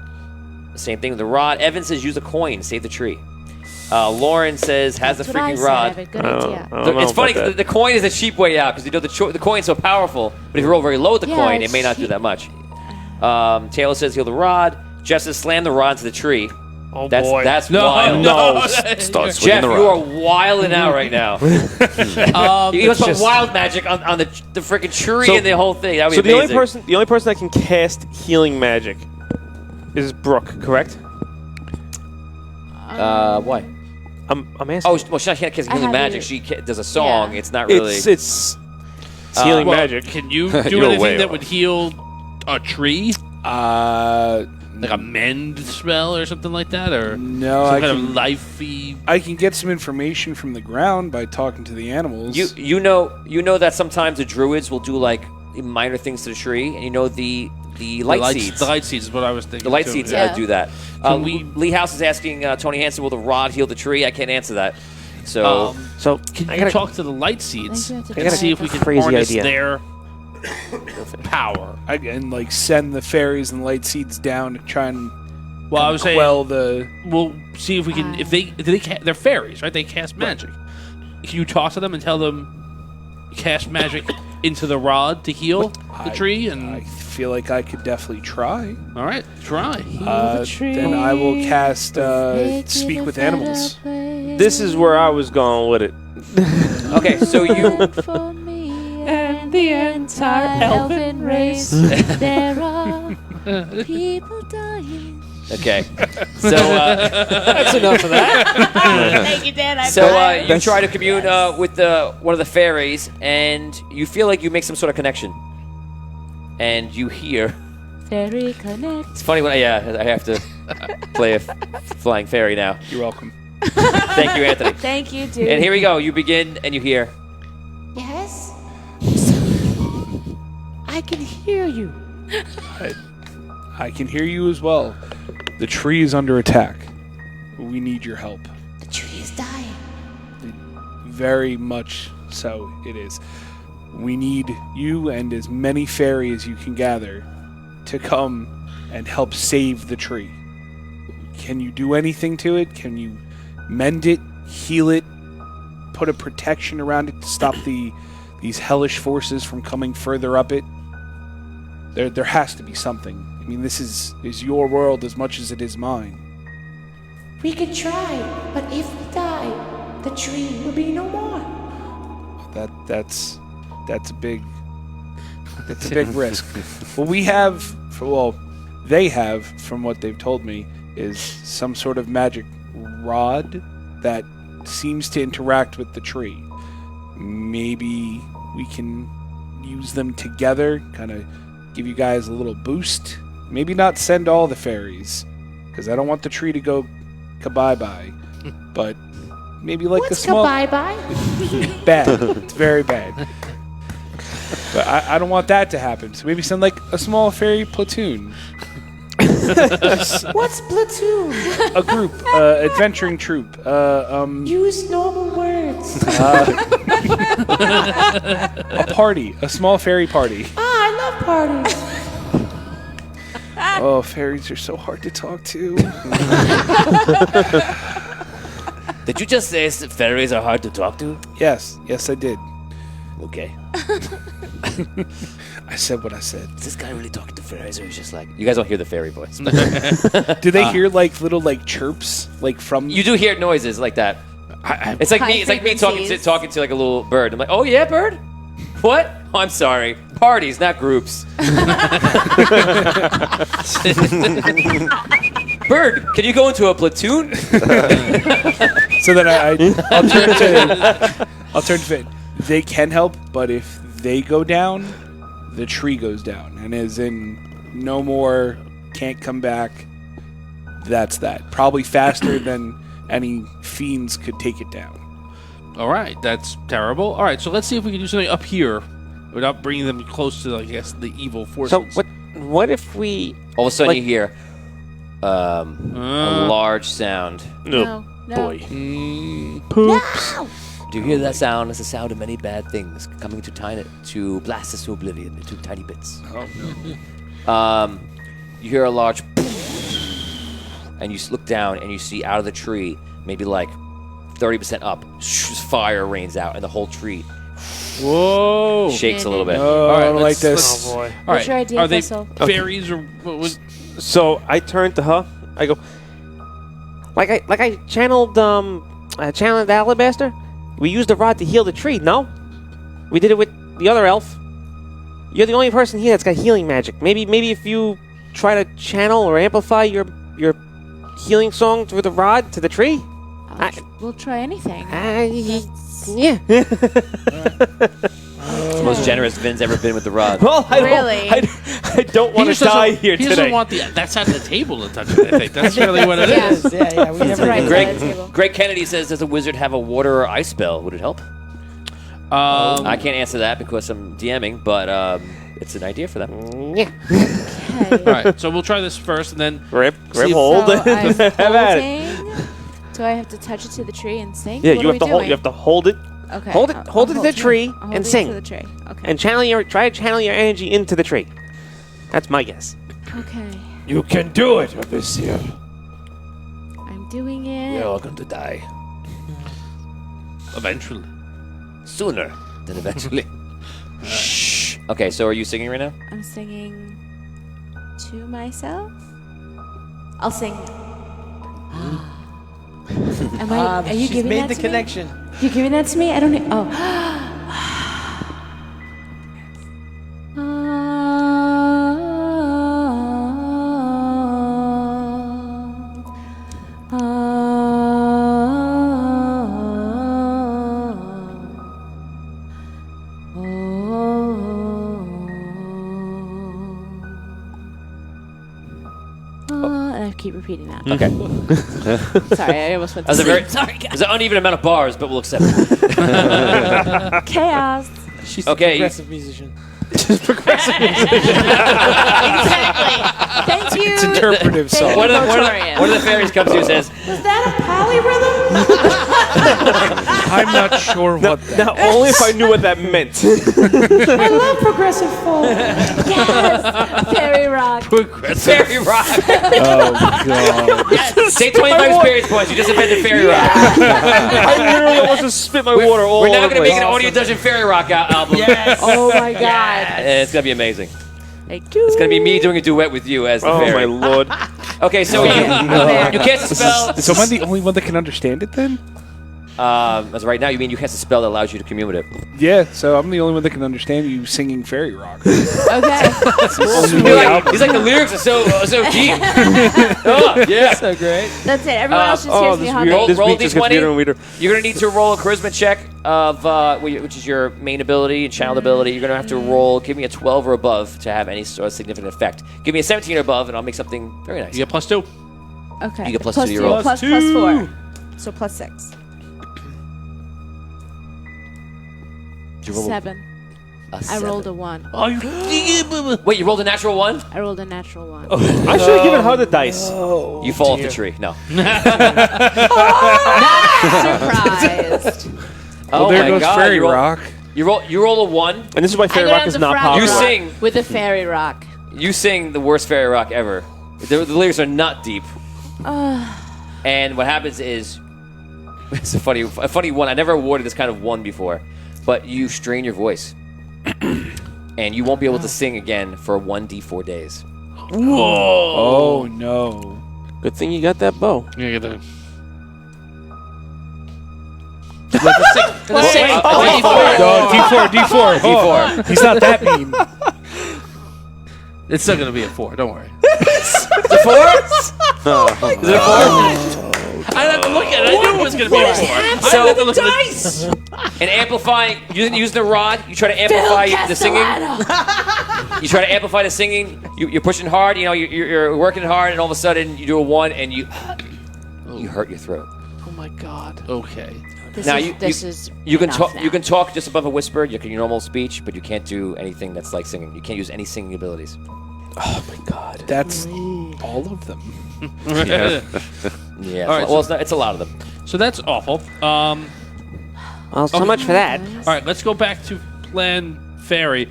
same thing with the rod. Evan says, use a coin, save the tree. Lauren says, has
That's
the
what I
freaking
said.
rod.
I have a good idea.
I don't know
It's funny
about
because
that.
the coin is a cheap way out because the coin's so powerful. But if you roll very low with the
Yeah,
coin, it
it's
may not do
cheap.
that much. Taylor says heal the rod. Jeff says slam the rod into the tree.
Oh
That's
boy.
that's wild.
Start swinging
Jeff,
the
you are
rod.
wilding out right now. You must put wild magic on the freaking tree
So-
and the whole thing. That would
So
be
the
amazing.
only person that can cast healing magic is Brooke, correct?
Why?
I'm asking.
Oh, well, she can't cast
I
healing
have
magic.
it.
She does a song.
Yeah.
It's not really.
It's healing
Well,
magic.
Can you do
You're
anything
way
that
off.
would heal a tree?
Uh,
Like a mend spell or something like that? Or
no,
some
I
kind
can,
of lifey.
I can get some information from the ground by talking to the animals.
You know that sometimes the druids will do like minor things to the tree, and you know the light seeds.
The light seeds is what I was thinking.
The light
too.
seeds
Yeah.
do that.
Can we-
Lee House is asking Tony Hansen, will the rod heal the tree? I can't answer that. So
So
Can
I
you
gotta-
talk to the light seeds
I think we have to
and
try
see
it
if we can
Crazy
harness
idea.
their power?
I can like send the fairies and light seeds down to try and
Well, I was saying,
quell the.
we'll see if we can. If they're fairies, right? They cast magic. Can you talk to them and tell them cast magic into the rod to heal the tree?
I
And
feel like I could definitely try.
all right, try.
Then I will cast Speak with Animals.
This is where I was going with it.
okay, so you
For me
And the entire elven race.
There are people dying.
okay. So
That's enough of that.
Thank you, Dan.
you try to commune with one of the fairies, and you feel like you make some sort of connection, and you hear.
Fairy connect.
It's funny when I have to play a flying fairy now.
You're welcome.
Thank you, Anthony.
Thank you, dude.
And here we go. You begin, and you hear.
Yes.
I can hear you.
I can hear you as well. The tree is under attack. We need your help.
The tree is dying.
Very much so it is. We need you and as many fairies as you can gather to come and help save the tree. Can you do anything to it? Can you mend it, heal it, put a protection around it to stop these hellish forces from coming further up it? There has to be something. I mean, this is your world as much as it is mine.
We could try, but if we die, the tree will be no more.
That's a big risk. They have, from what they've told me, is some sort of magic rod that seems to interact with the tree. Maybe we can use them together, kind of give you guys a little boost. Maybe not send all the fairies, because I don't want the tree to go kabye-bye. But maybe like
What's
a small...
kabye-bye?
Bad. It's very bad. But I don't want that to happen. So maybe send like a small fairy platoon.
What's platoon?
A group, adventuring troop.
Use normal words.
A party, a small fairy party.
I love parties.
Oh, fairies are so hard to talk to.
Did you just say fairies are hard to talk to?
Yes, I did.
Okay.
I said what I said.
Is this guy really talking to fairies, or is he just like...
You guys don't hear the fairy voice.
Do they hear like little like chirps like from?
You do hear noises like that. It's like me. It's like me talking to like a little bird. I'm like, oh yeah, bird. What? Oh, I'm sorry. Parties, not groups. Bird, can you go into a platoon?
So then I'll turn to it. They can help, but if they go down, the tree goes down, and as in no more, can't come back. That's that. Probably faster than any fiends could take it down.
All right, that's terrible. All right, so let's see if we can do something up here without bringing them close to, I guess, the evil forces.
So what if we...
All of a sudden you hear a large sound.
No.
Boy.
Poops.
Do you hear that sound? It's the sound of many bad things coming to blast us to oblivion into tiny bits.
Oh no.
You hear a large and you look down and you see out of the tree, maybe like 30% up, fire rains out and the whole tree shakes a little bit.
Oh,
All right,
I don't like
let's-
this.
Oh boy.
All
What's your idea,
are they
Thistle?
fairies or what was?
So I turned to her. I go, like I channeled the alabaster. We used the rod to heal the tree. No, we did it with the other elf. You're the only person here that's got healing magic. Maybe if you try to channel or amplify your healing song through the rod to the tree.
We'll try anything.
Yeah.
It's the most generous Vin's ever been with the rod.
Well, I don't want to die here
He
today.
doesn't want that's at the table to touch it. I think that's really what it is.
Yeah, we
That's
never
right.
Greg, Greg Kennedy says, does a wizard have a water or ice spell? Would it help? I can't answer that because I'm DMing, but it's an idea for them.
Yeah.
Okay.
All right, so we'll try this first, and then
Grab
See,
hold.
So I'm
Have at it.
holding. Do I have to touch it to the tree and sing?
Yeah,
What
you
are
have to
we
hold.
doing?
You have to hold it.
Okay.
Hold it.
I'll
Hold it to the tree
I'll hold
and
it
sing.
To the tree. Okay.
And try to channel your energy into the tree. That's my guess.
Okay.
You can do it, Abyssia.
I'm doing it.
We're all going to die.
eventually.
Sooner than eventually.
Shh. Okay, so are you singing right now?
I'm singing to myself. I'll sing. Am I? Are you
she's
giving
made
that
the
to
connection.
me? You giving that to me? I don't know. Oh. And I keep repeating that.
Okay.
Sorry, I almost went to
That's a
sleep.
very
Sorry,
There's an uneven amount of bars, but we'll accept it.
Chaos.
She's
Okay,
a progressive musician.
Exactly. Thank you.
It's interpretive
Thank
song.
you,
One of
Votorian.
the fairies comes to you and says,
Was that a polyrhythm?
I'm not sure what that.
Now, only if I knew what that meant.
I love progressive folk.
Yes. Fairy rock.
Fairy Rock.
Oh god.
Yes. Take 25 experience points. You just invented Fairy Rock.
I literally almost just spit my water all
We're now
over
going
the
to make
place.
an Audio Dungeon Fairy Rock album.
Yes.
Oh my god.
And it's going to be amazing.
Thank you.
It's going to be me doing a duet with you as the
Oh
fairy.
my lord.
Okay, so you cast a spell.
So am I the only one that can understand it then?
As of right now, you mean you cast a spell that allows you to commune with it.
Yeah, so I'm the only one that can understand you singing fairy rock.
Okay.
He's like, the lyrics are so deep. Oh, yeah.
So great.
That's it. Everyone else just hears me humming.
This
Roll
week just gets
D20.
weirder and weirder.
You're going to need to roll a charisma check of which is your main ability and channel ability. You're going to have to roll, give me a 12 or above to have any sort of significant effect. Give me a 17 or above, and I'll make something very nice.
You get +2.
Okay.
You get plus two to your roll.
Plus 4. So +6.
Did you roll
7.
a
I
7?
rolled a 1.
Wait, you rolled a natural 1?
I rolled a natural 1.
I should have given her the dice.
You fall off the tree. No.
Surprised.
Well,
Oh
there
my
goes
God,
fairy
you roll-
rock.
You roll a 1.
And this is why
I
Fairy
go
Rock
down
is
the
not
front
popular.
You
rock
sing.
with the fairy rock.
You sing the worst fairy rock ever. The lyrics are not deep. And what happens is, it's a funny one. I never awarded this kind of one before, but you strain your voice, and you won't be able to sing again for 1d4 days.
Oh no.
Good thing you got that bow.
Yeah, get that.
D4.
D4.
He's not that mean.
It's still going to be a 4. Don't worry.
Is it 4? Is it a 4?
I had to look at it. I knew it was going to be a 4.
So-
I had to look at
And amplifying, using the rod, you try to amplify the singing. You try to amplify the singing. You're pushing hard. You know, you're working hard, and all of a sudden you do a 1, and you hurt your throat.
Oh my god.
Okay.
Now
This is
you can
enough
talk.
now.
You can talk just above a whisper. You can your normal speech, but you can't do anything that's like singing. You can't use any singing abilities.
Oh my god.
That's all of them.
Yeah.
All right,
Well, it's a lot of them.
So that's awful.
Well, so much for that.
All right, let's go back to Plan Fairy.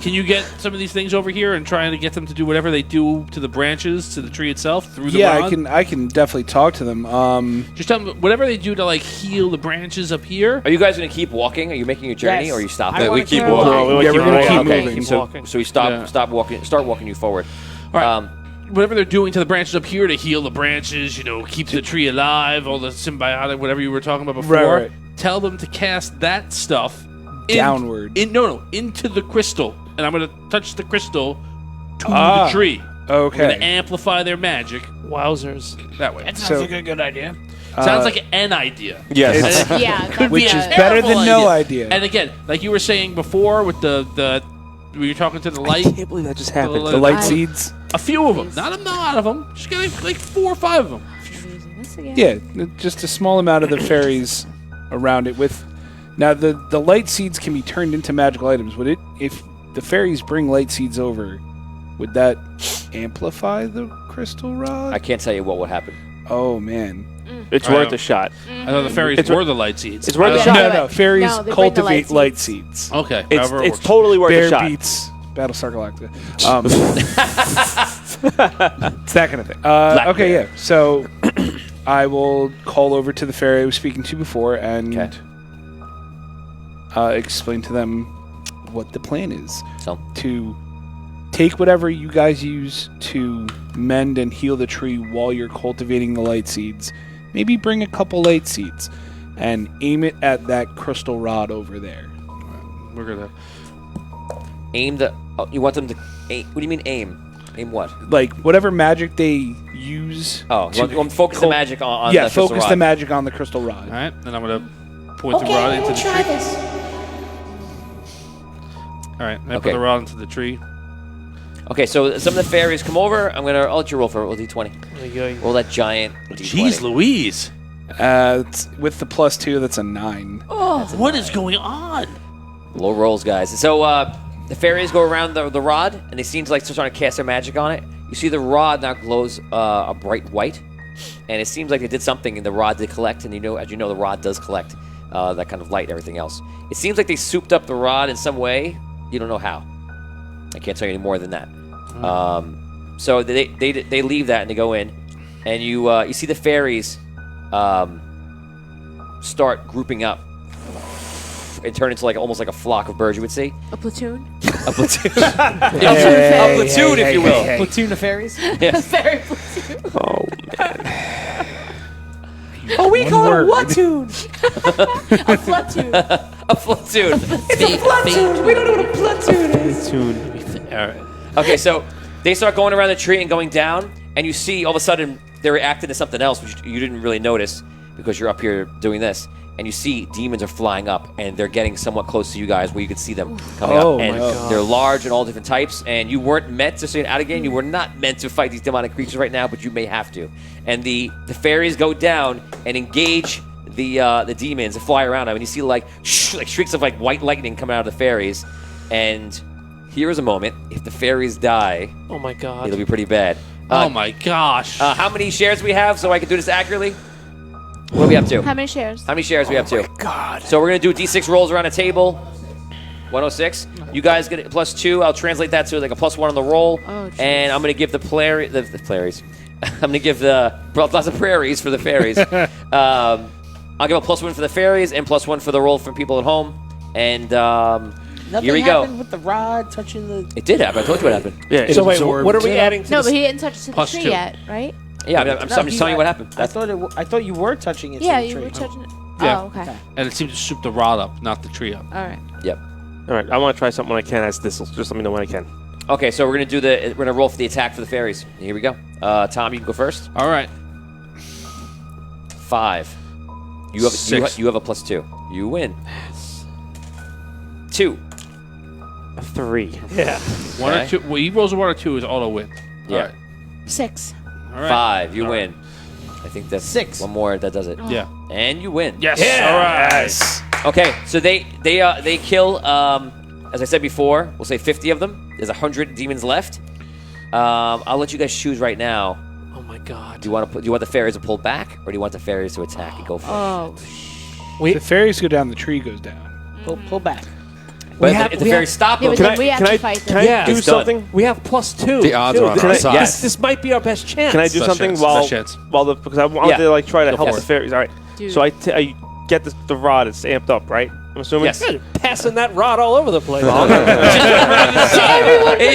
Can you get some of these things over here and try to get them to do whatever they do to the branches, to the tree itself, through the rod?
I can definitely talk to them.
Just tell them whatever they do to like heal the branches up here.
Are you guys going to keep walking? Are you making a journey,
Yes.
or are you stopping?
I
we
wanna
keep
carry
walking.
on.
Yeah, we're gonna keep
Okay.
moving.
So
walking.
we
Yeah.
start walking you forward.
All right. Whatever they're doing to the branches up here to heal the branches, keep the tree alive, all the symbiotic, whatever you were talking about before.
Right.
Tell them to cast that stuff
Downward.
into the crystal, and I'm going to touch the crystal to the tree. I'm going to
Okay.
amplify their magic
Wowzers.
that way.
So,
like a good idea.
Sounds like an idea.
Yes.
Yeah.
Could be
which
a
is better than
terrible
no idea.
And again, like you were saying before, with the when you're talking to the
I
light,
can't believe that just happened.
the light seeds.
a few of them, not a lot of them, just get like 4 or 5 of them.
Using this again.
Yeah, just a small amount of the fairies around it. With now the light seeds can be turned into magical items. Would it, if the fairies bring light seeds over, would that amplify the crystal rod?
I can't tell you what would happen.
Oh man.
It's
All
worth
right.
a shot.
I thought the fairies
It's
were the light seeds.
It's worth a
Yeah.
shot.
No, fairies
No, they bring the
cultivate
light
light seeds.
Okay,
It's
however it
it's
works.
totally worth a
Bear
shot.
beats Battlestar Galactica. It's that kind of thing. Okay,
bear.
yeah. So I will call over to the fairy I was speaking to before and explain to them what the plan is.
So
To take whatever you guys use to mend and heal the tree while you're cultivating the light seeds. Maybe bring a couple light seeds and aim it at that crystal rod over there.
We're gonna.
aim the. Oh, you want them to aim? What do you mean aim? Aim what?
Like whatever magic they use.
Oh, you want to focus the magic on
yeah,
the crystal
focus
rod.
the magic on the crystal rod.
All right, then I'm gonna point the
Okay,
rod
I'm
into
gonna
the
try
tree.
this.
All right, I
Okay.
put the rod into the tree.
Okay, so some of the fairies come over. I'll let you roll for a d20. Roll that giant d20.
Jeez
With the +2, that's a 9.
What is going on?
Low rolls, guys. So the fairies go around the rod, and they seem to like trying to cast their magic on it. You see the rod now glows a bright white, and it seems like they did something, and the rod did collect. And as you know, the rod does collect that kind of light and everything else. It seems like they souped up the rod in some way. You don't know how. I can't tell you any more than that. So they leave that and they go in, and you see the fairies start grouping up and turn into almost like a flock of birds. You would see
A platoon?
a platoon, a platoon, if you will.
Platoon of fairies.
Yes.
Very platoon.
Oh, man.
Oh, we call it what tune?
A platoon.
A platoon.
Platoon. We don't know what a platoon is.
All right.
Okay, so they start going around the tree and going down, and you see all of a sudden they're reacting to something else, which you didn't really notice because you're up here doing this. And you see demons are flying up, and they're getting somewhat close to you guys where you can see them coming up. And they're large and all different types, and you weren't meant to, so you're out of game, you were not meant to fight these demonic creatures right now, but you may have to. And the fairies go down and engage the demons and fly around them, and you see like streaks of white lightning coming out of the fairies. And here is a moment. If the fairies die,
Oh my god.
it'll be pretty bad.
Oh my gosh.
How many shares do we have so I can do this accurately? What are we up to?
How many shares?
How many shares we have to? God. So we're going to do D6 rolls around a table. 106. You guys get +2. I'll translate that to like a +1 on the roll.
Oh, geez.
And I'm going to give the fairies. I'm going to give the lots of prairies for the fairies. I'll give a +1 for the fairies and +1 for the roll from people at home. And
Nothing
here we go.
happened with the rod touching the...
It did happen. I told you what happened.
Yeah,
So wait, what are we adding to
No,
this?
but he didn't touch it to the tree
+2.
yet, right?
Yeah, I'm just telling you what happened.
I thought you were touching it.
Yeah,
to the
you
tree.
were touching it.
Yeah.
Oh, okay.
And it seemed to soup the rod up, not the tree up.
All right.
Yep.
All right, I want to try something when I can as this. Just let me know when I can.
Okay, so we're gonna roll for the attack for the fairies. Here we go. Tom, you can go first.
All right.
5. You have
6.
you have a +2. You win. 2.
3.
Yeah.
1 or
Okay.
2. Well, he rolls a 1 or 2 is auto win.
Yeah.
All right.
6.
All right.
5. You win. I think that's
6.
One more that does it.
Yeah.
And you win.
Yes. All right.
Okay, so they kill. As I said before, we'll say 50 of them. There's 100 demons left. I'll let you guys choose right now.
Oh my god.
Do you want the fairies to pull back, or do you want the fairies to attack and go for it?
Oh.
If the fairies go down, the tree goes down.
Pull back.
But if the fairies stop
Yeah,
them,
but then we have to fight them.
Can I
Yeah.
do
It's done.
something?
We have +2.
The odds are on
Can
our
I-
side.
Yes.
This might be our best chance.
Can I do
Best
something
chance,
while
best chance.
because I wanted
Yeah.
to try to
Go
help
for
the
it.
fairies. All right.
Dude.
So I get the rod. It's amped up, right? I'm assuming.
Yes.
Good. Passing that rod all over the place.
Hey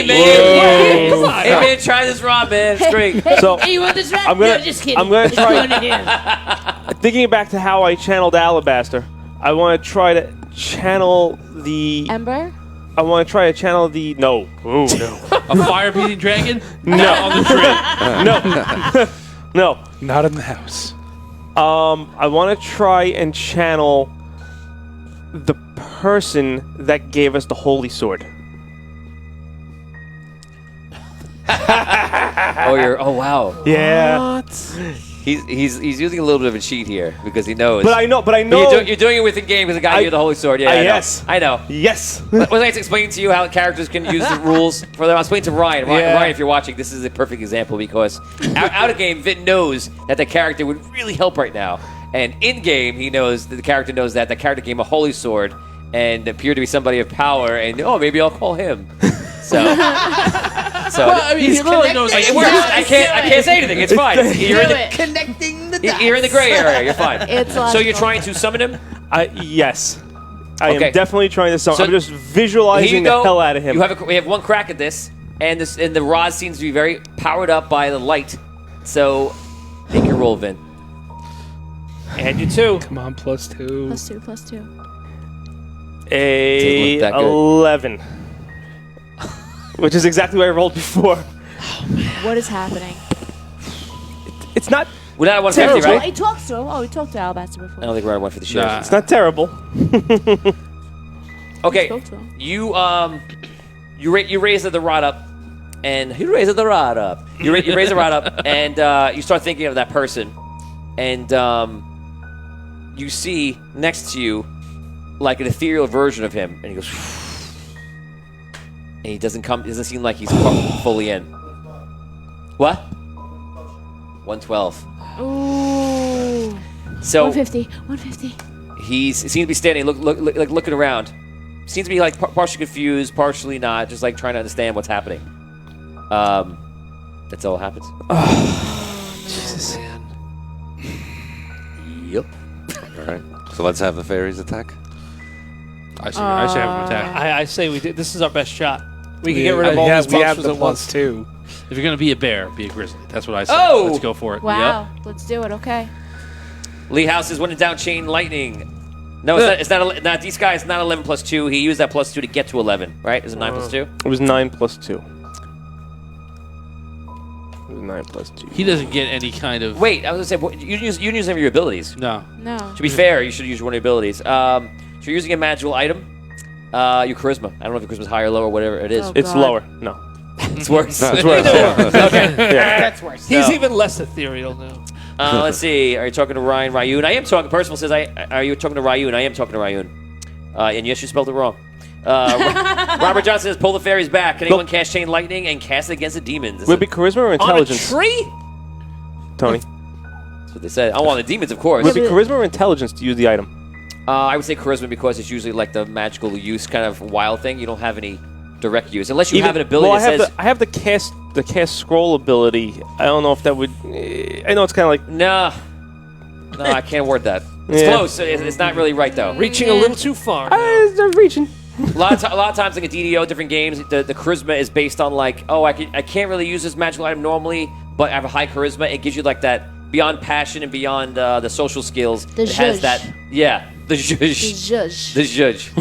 man,
Come on.
hey man, try this rod, man. It's great.
So
Hey, you want this rat?
I'm gonna-
No, just kidding.
I'm gonna
It's
try-
going to him.
thinking back to how I channeled Alabaster, I want to try to channel the.
Ember?
I want to try to channel the. No. Ooh, no.
A fire-breathing dragon?
No.
On the tree.
No.
Not in the house.
I want to try and channel the person that gave us the holy sword.
Oh wow.
Yeah.
He's using a little bit of a cheat here because he knows.
But I know.
You're doing it within game because the guy gave you the holy sword. Yeah, I know.
yes.
I know.
Yes.
Was I to explain to you how characters can use the rules for them? I'll explain to Ryan. Ryan, if you're watching, this is a perfect example because out of game, Vin knows that the character would really help right now, and in game, he knows that the character knows that the character gave him a holy sword and appeared to be somebody of power, and maybe I'll call him. So.
Well, I mean, he literally knows.
It works. I can't say anything. It's fine.
Connecting the dots.
You're in the gray area. You're fine.
It's
So
logical.
you're trying to summon him?
Yes. I
Okay.
am definitely trying to summon.
So
I'm just
Here you
visualizing the
go.
hell out of him.
We have one crack at this, and the rod seems to be very powered up by the light. So make your roll, Vin.
And you too.
Come on, +2.
+2.
A
Didn't look that good.
11. Which is exactly what I rolled before.
What is happening?
It's not.
We're not at 150,
Oh,
right?
he talked to him. Oh, he talked to Alabaster before.
I don't think we're at 150 shares.
Nah.
It's not terrible.
Okay,
Spoke to him.
you raise the rod up, and who raised the rod up? You raise the rod up, and you start thinking of that person, and you see next to you like an ethereal version of him, and he goes, and he doesn't seem like he's fully in. What? 112.
Ooh.
So
150. 150.
he seems to be standing, looking around. Seems to be like partially confused, partially not, just like trying to understand what's happening. That's all that happens.
Jesus.
Yep.
All right. So let's have the fairies attack.
I should have him attack.
I say we did. This is our best shot. We can get rid of all these
we have
monsters
the
at once.
+2.
If you're gonna be a bear, be a grizzly. That's what I say.
Oh!
Let's go for it.
Wow. Let's do it. Okay.
Lee House is winning down chain lightning. No, it's not. These guys not 11 plus 2. He used that plus 2 to get to 11, right? Is it 9 plus 2?
It was 9 plus 2. It was 9 plus 2.
He doesn't get any kind of.
Wait, I was gonna say you use any of your abilities.
No.
No.
To be fair, you should use one of your abilities. So you're using a magical item. Your charisma. I don't know if your charisma's high or low or whatever it is.
Oh,
It's
God.
lower. No.
It's worse.
No, it's worse.
Okay.
That's worse.
He's even less ethereal now.
Let's see. Are you talking to Ryan Ryun? I am talking. Percival says, are you talking to Ryun? I am talking to Ryun. And yes, you spelled it wrong. Robert Johnson says, pull the fairies back. Can anyone cast Chain Lightning and cast it against the demons?
Would it be charisma or intelligence?
On a tree?
Tony.
That's what they said. I want the demons, of course.
Would it be charisma or intelligence to use the item?
I would say charisma because it's usually like the magical use kind of wild thing. You don't have any direct use. Unless you have an ability that says...
I have the cast scroll ability. I don't know if that would... I know it's kind of like...
No, I can't word that. It's close. It's not really right, though.
Reaching a little too far.
I'm reaching.
A lot of times, like a DDO, different games, the charisma is based on like, oh, I can't really use this magical item normally, but I have a high charisma. It gives you like that beyond passion and beyond the social skills. It has that, yeah, the zhuzh. The zhuzh.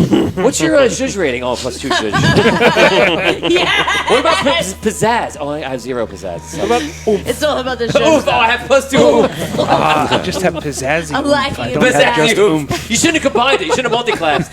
What's your zhuzh rating? Oh, +2 zhuzh. What about pizzazz? Oh, I have 0 pizzazz. So.
It's all about the
Oof,
zhuzh.
oh, I have +2.
I just have pizzazzy.
I'm lacking
I
in
don't have
Pizzazzy
just
oomph. You shouldn't have combined it. You shouldn't have multi-classed.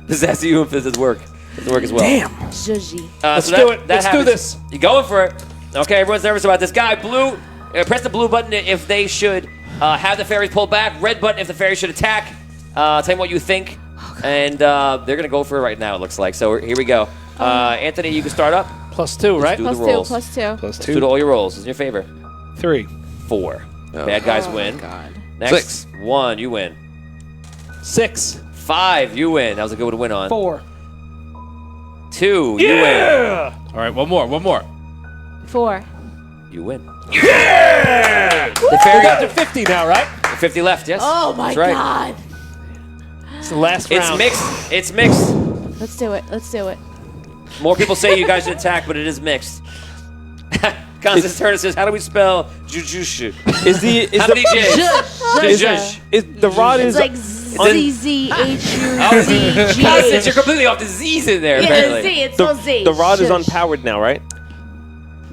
Pizzazzy oomph doesn't work. Doesn't work as well.
Damn.
Zhuzhy.
Let's do it. Let's do this.
You going for it? Okay, everyone's nervous about this guy. Blue, press the blue button if they should have the fairies pull back. Red button if the fairies should attack. Tell me what you think. And they're going to go for it right now, it looks like. So here we go. Anthony, you can start up.
+2, right?
Do the
+2.
rolls.
+2.
+2.
Do all your rolls. It's in your favor.
3.
4. Bad guys win.
God.
Next.
6.
1, you win.
6.
5, you win. That was a good one to win on.
4.
2, you win.
All right, one more.
4.
You win. Yeah! The fairy
We're up to 50 now, right?
50 left, yes.
Oh my
That's right.
God.
It's the last
It's
round.
mixed. It's mixed.
Let's do it. Let's do it.
More people say you guys should attack, but it is mixed. Constance Turner says, how do we spell jujushu?
Is the
How many J's?
Zhuzh.
is the rod
It's
is
like ZZHUZG.
Constance, you're completely off the Z's in there,
Yeah,
apparently.
Z. It's all Z.
the rod is
Zhuzh.
unpowered now, right?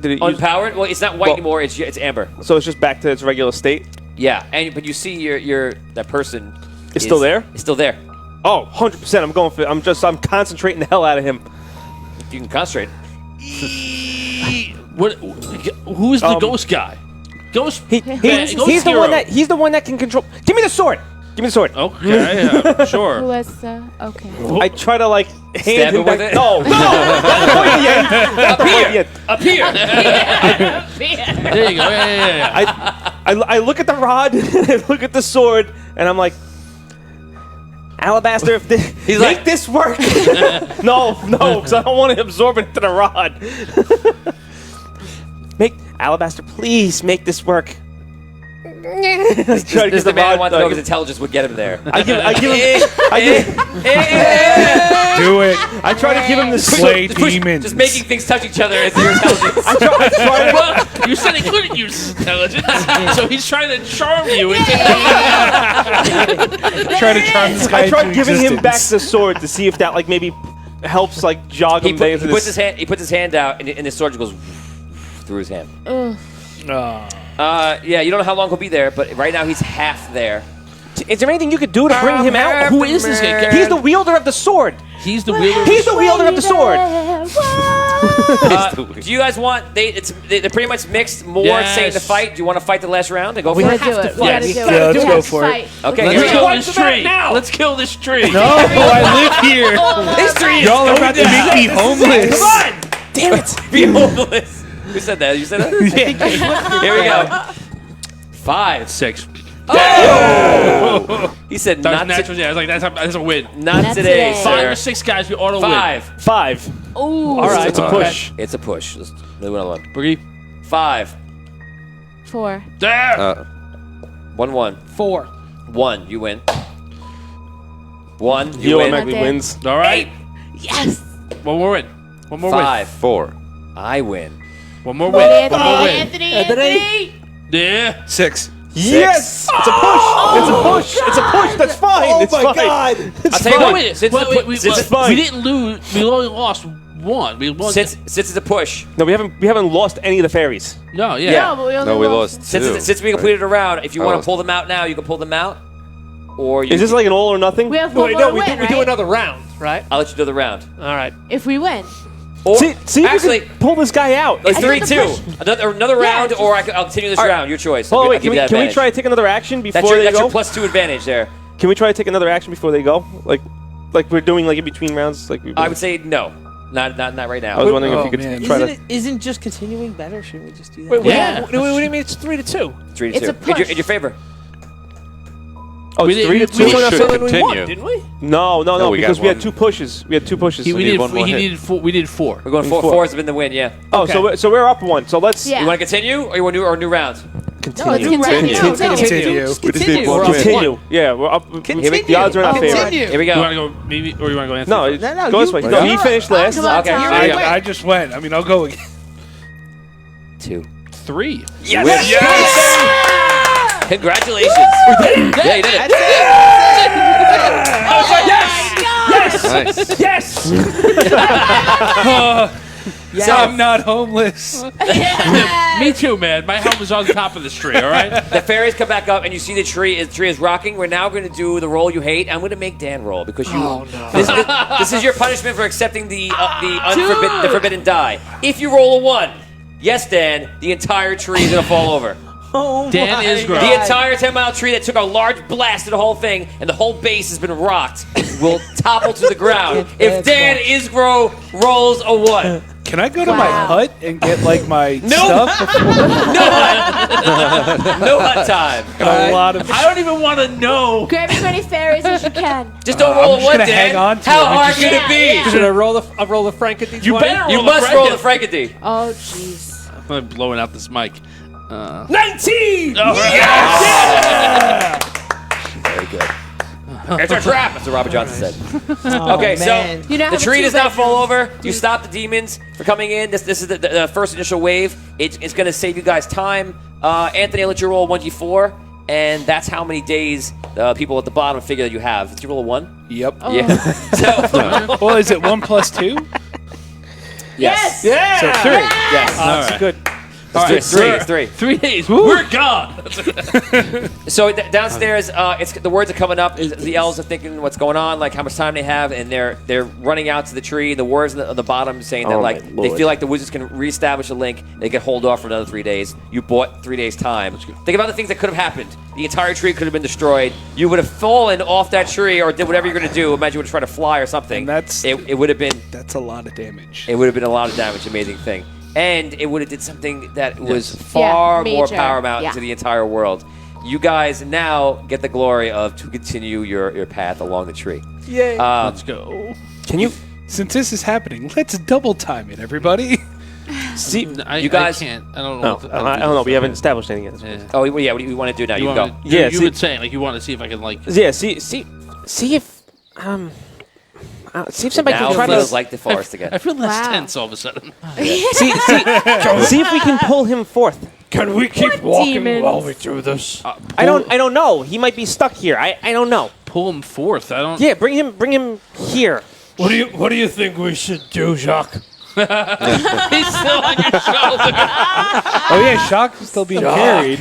Did it use,
Unpowered? Well, it's not white
Well-
anymore. It's amber.
so it's just back to its regular state?
Yeah, but you see your that person
It's still there?
It's still there.
Oh, 100%. I'm going for it. I'm concentrating the hell out of him.
You can concentrate.
What? Who's the ghost guy? Ghost.
He's
Ghost
the
hero.
he's the one that can control. Give me the sword. Give me the sword.
Okay, yeah,
Who
sure.
has okay.
I try to like
Stab
hand
him
him back.
with it?
No, not quite yet. Not quite yet.
Up here.
There you go. Yeah.
I look at the rod, and I look at the sword, and I'm like, Alabaster,
He's
make
like-
this work. no, because I don't want to absorb it into the rod. Alabaster, please make this work.
This the man wants to know if his intelligence would get him there.
I give him.
Do it.
I try to give him the
Slay
sword.
demons.
Just making things touch each other is your intelligence.
I try to.
Well, you said he couldn't use his intelligence, so he's trying to charm you into.
Try to charm this guy
I tried
into
giving him back
existence.
the sword to see if that like maybe helps like jog him back into
puts
this.
his hand out, and his sword just goes through his hand. Yeah, you don't know how long he'll be there, but right now he's half there.
Is there anything you could do to bring him out?
Who is this guy?
He's the wielder of the sword.
He's the wielder.
He's the wielder of the sword.
Do you guys want? They're pretty much mixed. More
Yes.
saying to fight. Do you want to fight the last round and go
We
for
gotta
it?
do it. We
fight.
gotta do
Yeah,
it.
let's
We
go
have to
for it.
fight.
Okay,
Let's
here we
kill
go.
this tree. Let's kill this tree.
No, I live here.
This tree is
Y'all are about to make me homeless.
Come on! Damn it! Be homeless. Who said that? You said that? Here we go. 5.
6.
He said
That was
not
natural. Yeah, I was like, that's a win.
not
Not
today,
today.
5 or
sir.
6 guys, we auto
5.
5.
Ooh.
All right.
It's a push.
It's a push. Let's do another one.
win. Boogie.
5.
4.
There.
1-1.
4.
1. You win. 1.
He
You win.
automatically
Not dead.
wins.
All right.
Yes.
One more win. One more
5.
4.
I win.
win. One more win. One more win.
Anthony.
Yeah.
6.
Yes! It's a push! It's a push! It's a push! That's fine!
Oh
it's
my
fine.
God.
I'll tell you what.
Wait,
Since
it's fine.
we didn't lose. We only lost 1. We won.
since it's a push.
No, we haven't lost any of the fairies.
No, yeah.
Yeah.
But we only
No, we
lost.
lost
Since
2.
since we completed a round, if you
I
want to
lost.
pull them out now, you can pull them out. Or you
Is this like an all or nothing?
We have one
Wait,
more
no,
to
we
win,
do, we do
right?
another round, right?
I'll let you do the round.
All right.
If we win.
Or
See if
actually,
you can pull this guy out.
it's
I think the
3-2. Another round,
just-
or I'll continue this
All right.
round. Your choice.
Hold on,
I'll
wait.
give
Can
you
we,
that
can we
advantage.
try to take another action before
That's
they
your
go?
+2 advantage there.
Can we try to take another action before they go? Like we're doing like in between rounds? Like we've
I
been-
would say no. Not right now.
I was wondering if
Oh,
you could
man.
try to.
Isn't just continuing better? Shouldn't we just do that?
Wait,
Yeah.
what do you mean it's 3-2?
3-2.
It's a push.
In your favor.
Oh,
We
it's
did-
3 to
we
2.
did-
should
We
continue.
won, didn't we?
No,
No, we got
because we had
one.
2 pushes. We had 2 pushes.
We
need
needed.
one more hit.
He needed 4. We needed 4.
We're going 4. 4 has been the win. Yeah.
Oh,
Okay.
so we're up 1. So let's
Yeah.
You want to continue, or you want a new round?
continue.
No, it's continue.
Continue.
We just need one win.
Continue. Yeah, we're up. The odds are in our favor.
Here we
You
go.
want to go maybe, or you want to go Anthony?
No,
first?
No,
go this
you-
way.
no,
No, he
you-
finished
Oh,
last.
come on,
Okay,
Tom.
here we go.
I just went. I mean, I'll go again.
2.
3.
Yes! Congratulations. Yeah, you did it.
Nice.
Yes!
So I'm not homeless.
Me too, man. My helmet is on the top of this tree. All right.
The fairies come back up, and you see the tree is rocking. We're now going to do the roll you hate. I'm going to make Dan roll because you.
Oh, no.
This is your punishment for accepting the forbidden die. If you roll a 1, yes, Dan, the entire tree is going to fall over.
Oh
Dan
my
is gross.
God.
The entire 10-mile tree that took a large blast to the whole thing, and the whole base has been rocked, will topple to the ground if Dan Isgro rolls a 1.
Can I go to my hut and get like my
Nope.
stuff before
No hut. No hut time.
a lot of?
I don't even want to know.
Grab as many fairies as you can.
Just don't roll
I'm
a
just
1,
gonna
Dan.
hang on to
How
it.
hard could it be?
Yeah.
Should I roll the Frank at D20?
You better
You
roll
must
the
roll the
Franken.
Frankity.
Oh, jeez.
I'm blowing out this mic.
19!
All right.
Very good. It's a trap, as Robert Johnson said.
Oh,
Okay,
man.
so
You now
the
have a
tree does not
two-bedroom.
fall over. You stop the demons from coming in. This is the first initial wave. It's going to save you guys time. Anthony, I'll let you roll 1d4, and that's how many days people at the bottom figure that you have. Did you roll a 1?
Yep.
Yeah. So,
Well, is it 1 + 2?
yes.
Yeah!
So 3.
Yes.
All right.
Good.
It's
right,
three.
sir.
It's 3.
3 days. We're gone.
So downstairs, it's the words are coming up. The elves are thinking what's going on, like how much time they have, and they're running out to the tree. The words on the bottom saying that
Oh,
like
my
they
Lord.
feel like the wizards can reestablish a link. They can hold off for another 3 days. You bought 3 days time. Think about the things that could have happened. The entire tree could have been destroyed. You would have fallen off that tree or did whatever you're going to do. Imagine you would have tried to fly or something.
And that's-
it would have been
That's a lot of damage.
it would have been a lot of damage. Amazing thing. And it would have did something that was far more
major.
paramount
Yeah.
to the entire world. You guys now get the glory of to continue your path along the tree.
Yay.
Let's go.
Can you
Since this is happening, let's double time it, everybody.
see?
You guys-
I can't. I don't
No,
know.
I don't know. We haven't established anything yet.
Yeah.
Oh, yeah. What do you want to do now? You, can go.
Yeah,
You
see-
would say like you want to see if I can like.
Yeah. See if see if somebody
Now
can try
it feels
to
like the forest again.
I feel less
Wow.
tense all of a sudden.
see if we can pull him forth.
Can we keep walking
demons?
while we do this?
I don't know. He might be stuck here. I don't know.
Pull him forth. I don't.
Yeah, bring him here.
What do you think we should do, Jacques?
He's still on your shoulder.
Oh yeah, Shock is still being carried.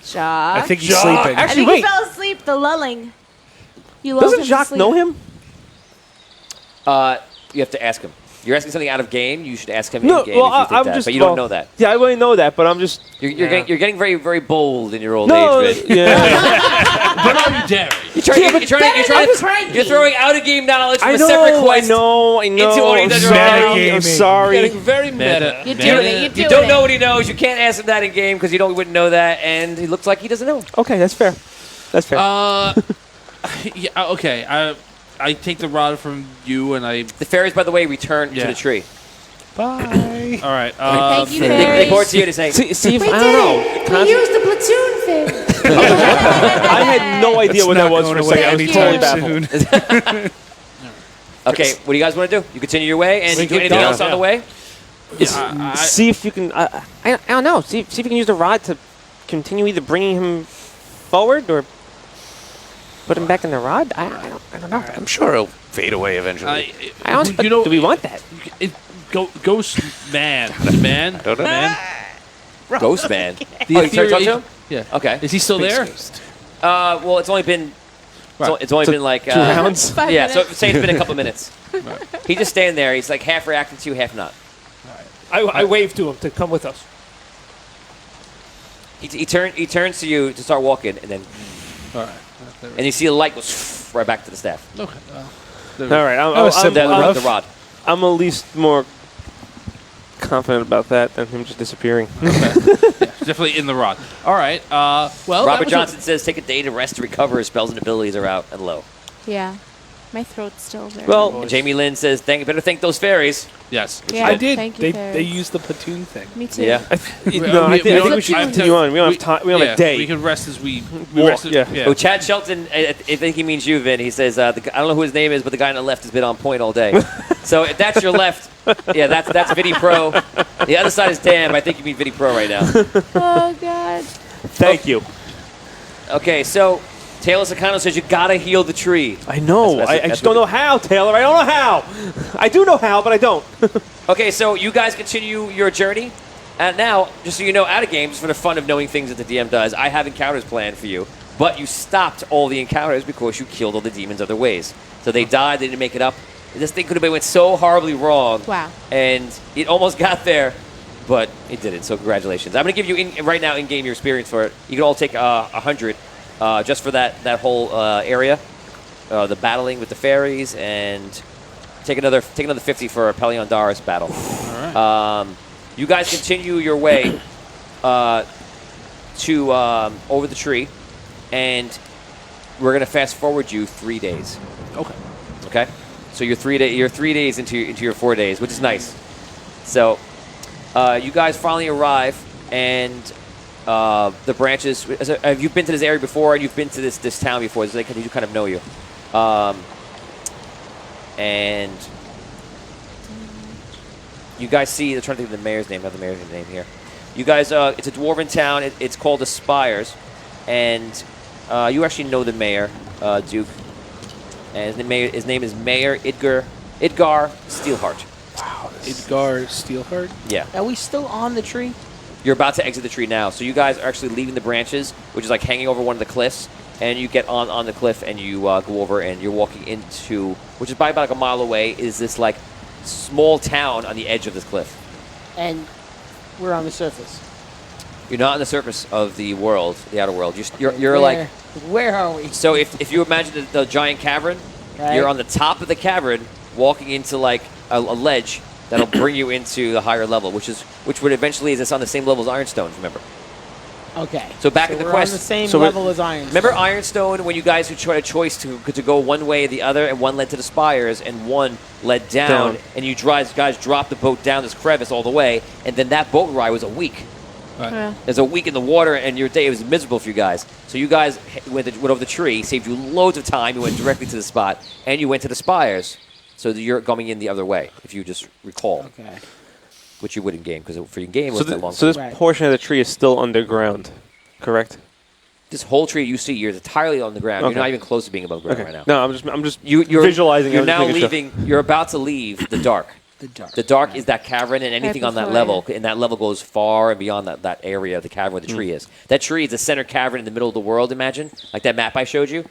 Jacques.
I think he's
Jacques.
sleeping.
I
Actually,
think
wait.
he fell asleep. The lulling. You lulled
Doesn't
him to
Jacques
sleep.
know him?
You have to ask him. You're asking something out of game. You should ask him
No,
in game
well,
if you think
I'm
that,
just.
but you don't know that.
Yeah, I really know that, but I'm just.
You're getting very, very bold in your old
No,
age, Vin.
yeah.
But are you daring?
You're throwing out of game knowledge from
I
a separate quest.
I know.
Into what he does
Meta
right now.
gaming.
I'm sorry.
Getting very meta.
You're doing it. You're doing
You don't
it.
know what he knows. You can't ask him that in game because you wouldn't know that, and he looks like he doesn't know.
Okay, that's fair. That's fair.
Yeah, okay. I take the rod from you and I.
The fairies, by the way, return to the tree.
Bye.
All right.
Thank you,
They
fairies.
report to you to say,
See if
We
I
did
don't
it.
know.
We used the platoon thing.
I had no idea
It's
what that
not
was
going
for a
away
second. I was
anytime
totally baffled.
soon.
okay, what do you guys want to do? You continue your way, and
We
do
keep
anything
going,
else on the way?
See if you can. I don't know. See if you can use the rod to continue either bringing him forward or put him back in the rod. I don't know.
I'm sure it'll fade away eventually.
I don't.
You know,
do we want that?
Ghost man. Man.
Don't know.
Man.
Ghost Man.
The
Oh, you tried to talk
theory-
to him?
Yeah.
Okay.
Is he still there?
Well, it's only been. It's only been like
2 rounds.
5
Yeah, so
minutes.
say it's been a couple minutes. He's just standing there. He's like half reacting to you, half not.
I waved to him to come with us.
He turns to you to start walking, and then
All right.
and you see a light goes right back to the staff.
Okay.
All right.
was simple enough.
The rod.
I'm at least more confident about that than him just disappearing.
Definitely in the rod. All right. Well, that
Robert
was
Johnson says take a day to rest to recover. His spells and abilities are out and low.
Yeah. My throat's still very.
Well,
And Jamie Lynn says, better thank those fairies.
Yes.
yeah,
I did.
Thank you,
They
fairies.
used the platoon thing.
Me too.
Yeah.
No, I think we should continue on. We don't have time. We don't have a day.
We can rest as we
Walk,
rest.
yeah.
Oh, Chad Shelton, I think he means you, Vin. He says, I don't know who his name is, but the guy on the left has been on point all day. So if that's your left, yeah, that's Vinny Pro. The other side is Dan, but I think you mean Vinny Pro right now.
Oh God.
Thank you.
Okay, so Taylor Sakano says you gotta heal the tree.
I know.
That's
I just don't know how, Taylor. I don't know how. I do know how, but I don't.
Okay, so you guys continue your journey. And now, just so you know, out of games, for the fun of knowing things that the DM does, I have encounters planned for you. But you stopped all the encounters because you killed all the demons other ways. So they died, they didn't make it up. This thing could have went so horribly wrong.
Wow.
And it almost got there, but it didn't. So congratulations. I'm going to give you, right now, in-game your experience for it. You can all take 100 just for that whole area. The battling with the fairies, and take another 50 for a Pelion Darus battle.
All right.
You guys continue your way to over the tree, and we're gonna fast forward you 3 days.
Okay.
Okay. So you're 3 days into your 4 days, which is nice. So you guys finally arrive, and the branches. Have you been to this area before? And you've been to this town before? So they do kind of know you. And you guys see, I'm trying to think of the mayor's name. I have the mayor's name here. You guys, it's a dwarven town. It's called the Spires. And you actually know the mayor, Duke. And his name is Mayor Idgar Steelheart.
Wow. Edgar Steelheart?
Yeah.
Are we still on the tree?
You're about to exit the tree now. So you guys are actually leaving the branches, which is like hanging over one of the cliffs. And you get on the cliff, and you go over, and you're walking into, which is probably about like a mile away, is this like small town on the edge of this cliff.
And we're on the surface.
You're not on the surface of the world, the outer world. You're
Where-
like,
Where are we?
so if you imagine the giant cavern,
Right.
you're on the top of the cavern, walking into like a ledge that'll bring you into the higher level, which would eventually is on the same level as Ironstone. Remember?
Okay.
So back in the
we're
quest,
on the same
so
level as Iron.
remember Ironstone when you guys had a choice to go one way or the other, and one led to the spires and one led down. And you guys dropped the boat down this crevice all the way, and then that boat ride was a week.
Yeah.
There's a week in the water, and your day was miserable for you guys. So you guys went over the tree, saved you loads of time. You went directly to the spot, and you went to the spires. So that you're coming in the other way, if you just recall.
Okay.
Which you would in game, because for your game it
So,
wasn't that long.
so this
Right.
portion of the tree is still underground, correct?
This whole tree you see, you're entirely on the ground.
Okay.
You're not even close to being above ground
Okay.
right now.
No, I'm just
You're
visualizing.
You're
I'm just
now
making sure.
leaving. You're about to leave the dark.
The dark.
The dark is that cavern, and anything on that
before,
level, and that level goes far and beyond that area of the cavern where the tree is. That tree is the center cavern in the middle of the world, imagine. Like that map I showed you.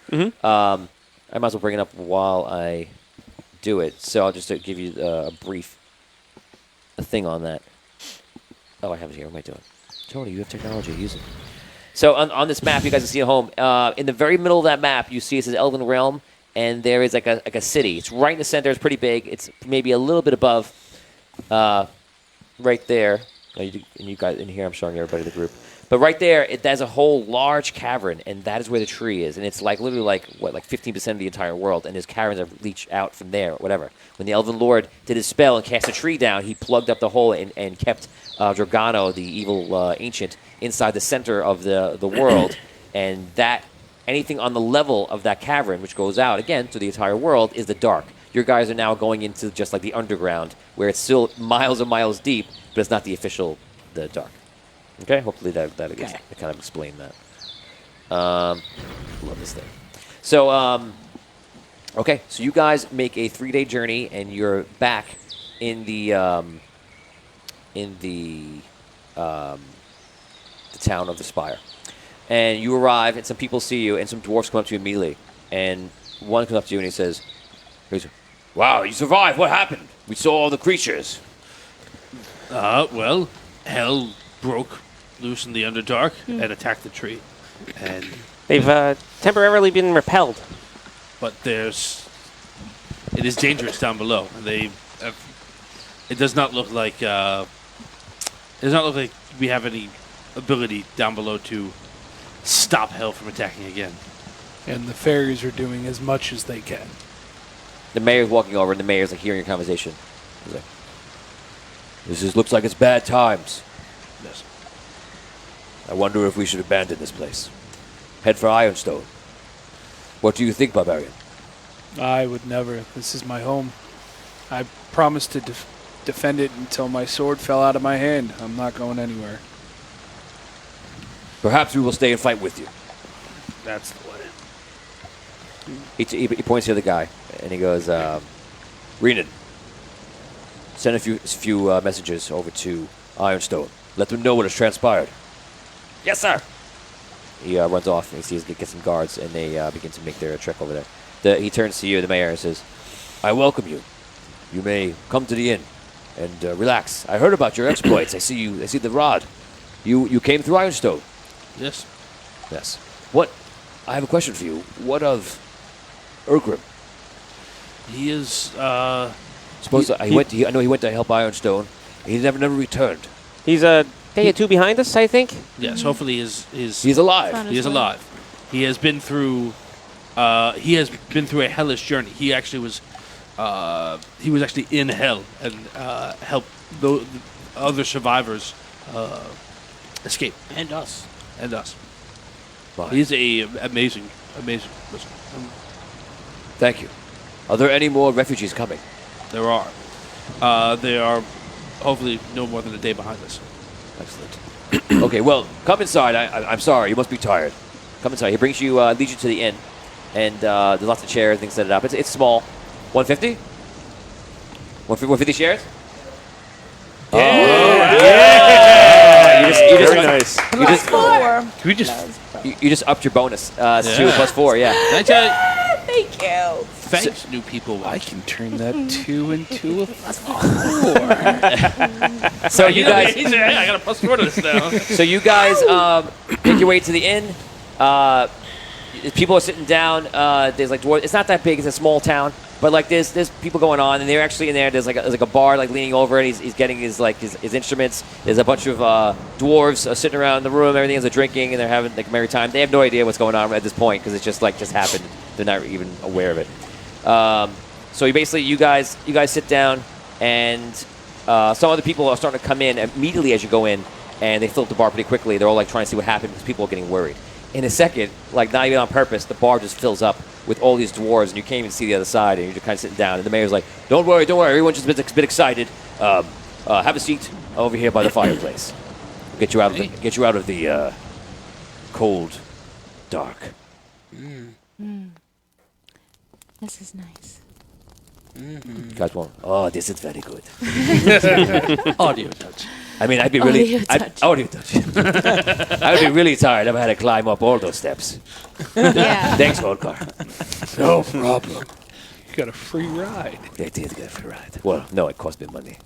I might as well bring it up while I do it. So I'll just give you a brief a thing on that. Oh, I have it here. What am I doing? Tony, you have technology. Use it. So on this map, you guys can see at home. In the very middle of that map, you see it says Elven Realm, and there is like a city. It's right in the center. It's pretty big. It's maybe a little bit above, right there. And you guys in here, I'm showing everybody the group. But right there, there's a whole large cavern, and that is where the tree is. And it's like literally like 15% of the entire world, and there's caverns that reach out from there, or whatever. When the Elven Lord did his spell and cast a tree down, he plugged up the hole and kept Dragano, the evil ancient, inside the center of the world. And that anything on the level of that cavern, which goes out again to the entire world, is the dark. Your guys are now going into just like the underground, where it's still miles and miles deep, but it's not the dark. Okay, hopefully that kind of explained that. Love this thing. So, okay, so you guys make a 3-day journey, and you're back in the town of the Spire. And you arrive, and some people see you, and some dwarfs come up to you immediately. And one comes up to you, and he says, "Wow, you survived. What happened? We saw all the creatures."
Well, hell broke loose in the Underdark and attacked the tree. And
They've temporarily been repelled.
But it is dangerous down below. It does not look like we have any ability down below to stop hell from attacking again.
And the fairies are doing as much as they can.
The mayor's walking over, and the mayor's like hearing your conversation. He's like, looks like it's bad times.
Yes.
I wonder if we should abandon this place. Head for Ironstone. What do you think, Barbarian?
I would never. This is my home. I promised to defend it until my sword fell out of my hand. I'm not going anywhere.
Perhaps we will stay and fight with you.
That's the way.
He points to the other guy, and he goes,
Renan, send a few messages over to Ironstone. Let them know what has transpired.
"Yes, sir." He runs off, and he sees gets some guards, and they begin to make their trek over there. He turns to you, the mayor, and says,
I welcome you. You may come to the inn and relax. I heard about your exploits. I see the rod. You came through Ironstone.
Yes.
Yes. What? I have a question for you. What of Urgrim?
He is.
I know he went to help Ironstone. He never returned.
He's a day or two behind us, I think.
Yes. Hopefully, he's
alive.
He is alive. He has been through. He has been through a hellish journey. He actually was. He was actually in hell and helped the other survivors escape.
And us.
Fine.
He's amazing person.
Thank you. Are there any more refugees coming?
There are. They are hopefully no more than a day behind us.
Excellent. Okay, well, come inside. I'm sorry. You must be tired. Come inside. He brings you, leads you to the inn, and there's lots of chairs, things set it up. It's small. 150? 150 shares?
Very nice.
You just upped your bonus. It's 2 plus 4, yeah.
Thank you.
Thanks, new people.
I can turn that 2 into a 4.
So you guys,
I got a plus 4 to this now.
so you guys make your way to the inn. People are sitting down. There's like dwarves. It's not that big. It's a small town, but like there's people going on, and they're actually in there. There's like a bar like leaning over, and he's getting his instruments. There's a bunch of dwarves sitting around the room. Everything is drinking, and they're having like a merry time. They have no idea what's going on at this point because it's just happened. They're not even aware of it. So you guys sit down, and some other people are starting to come in immediately as you go in, and they fill up the bar pretty quickly. They're all like trying to see what happened because people are getting worried. In a second, like not even on purpose, the bar just fills up with all these dwarves, and you can't even see the other side, and you're just kind of sitting down. And the mayor's like, don't worry, everyone's just a bit excited. Have a seat over here by the fireplace. We'll get you out of the cold, dark.
This is nice.
You guys won't. Oh, this is very good.
Audio touch.
I mean, I'd be really audio touch. I would be really tired if I had to climb up all those steps.
Yeah.
Thanks, Volkar.
No problem.
got a free ride.
I did get a free ride. Well, no, it cost me money.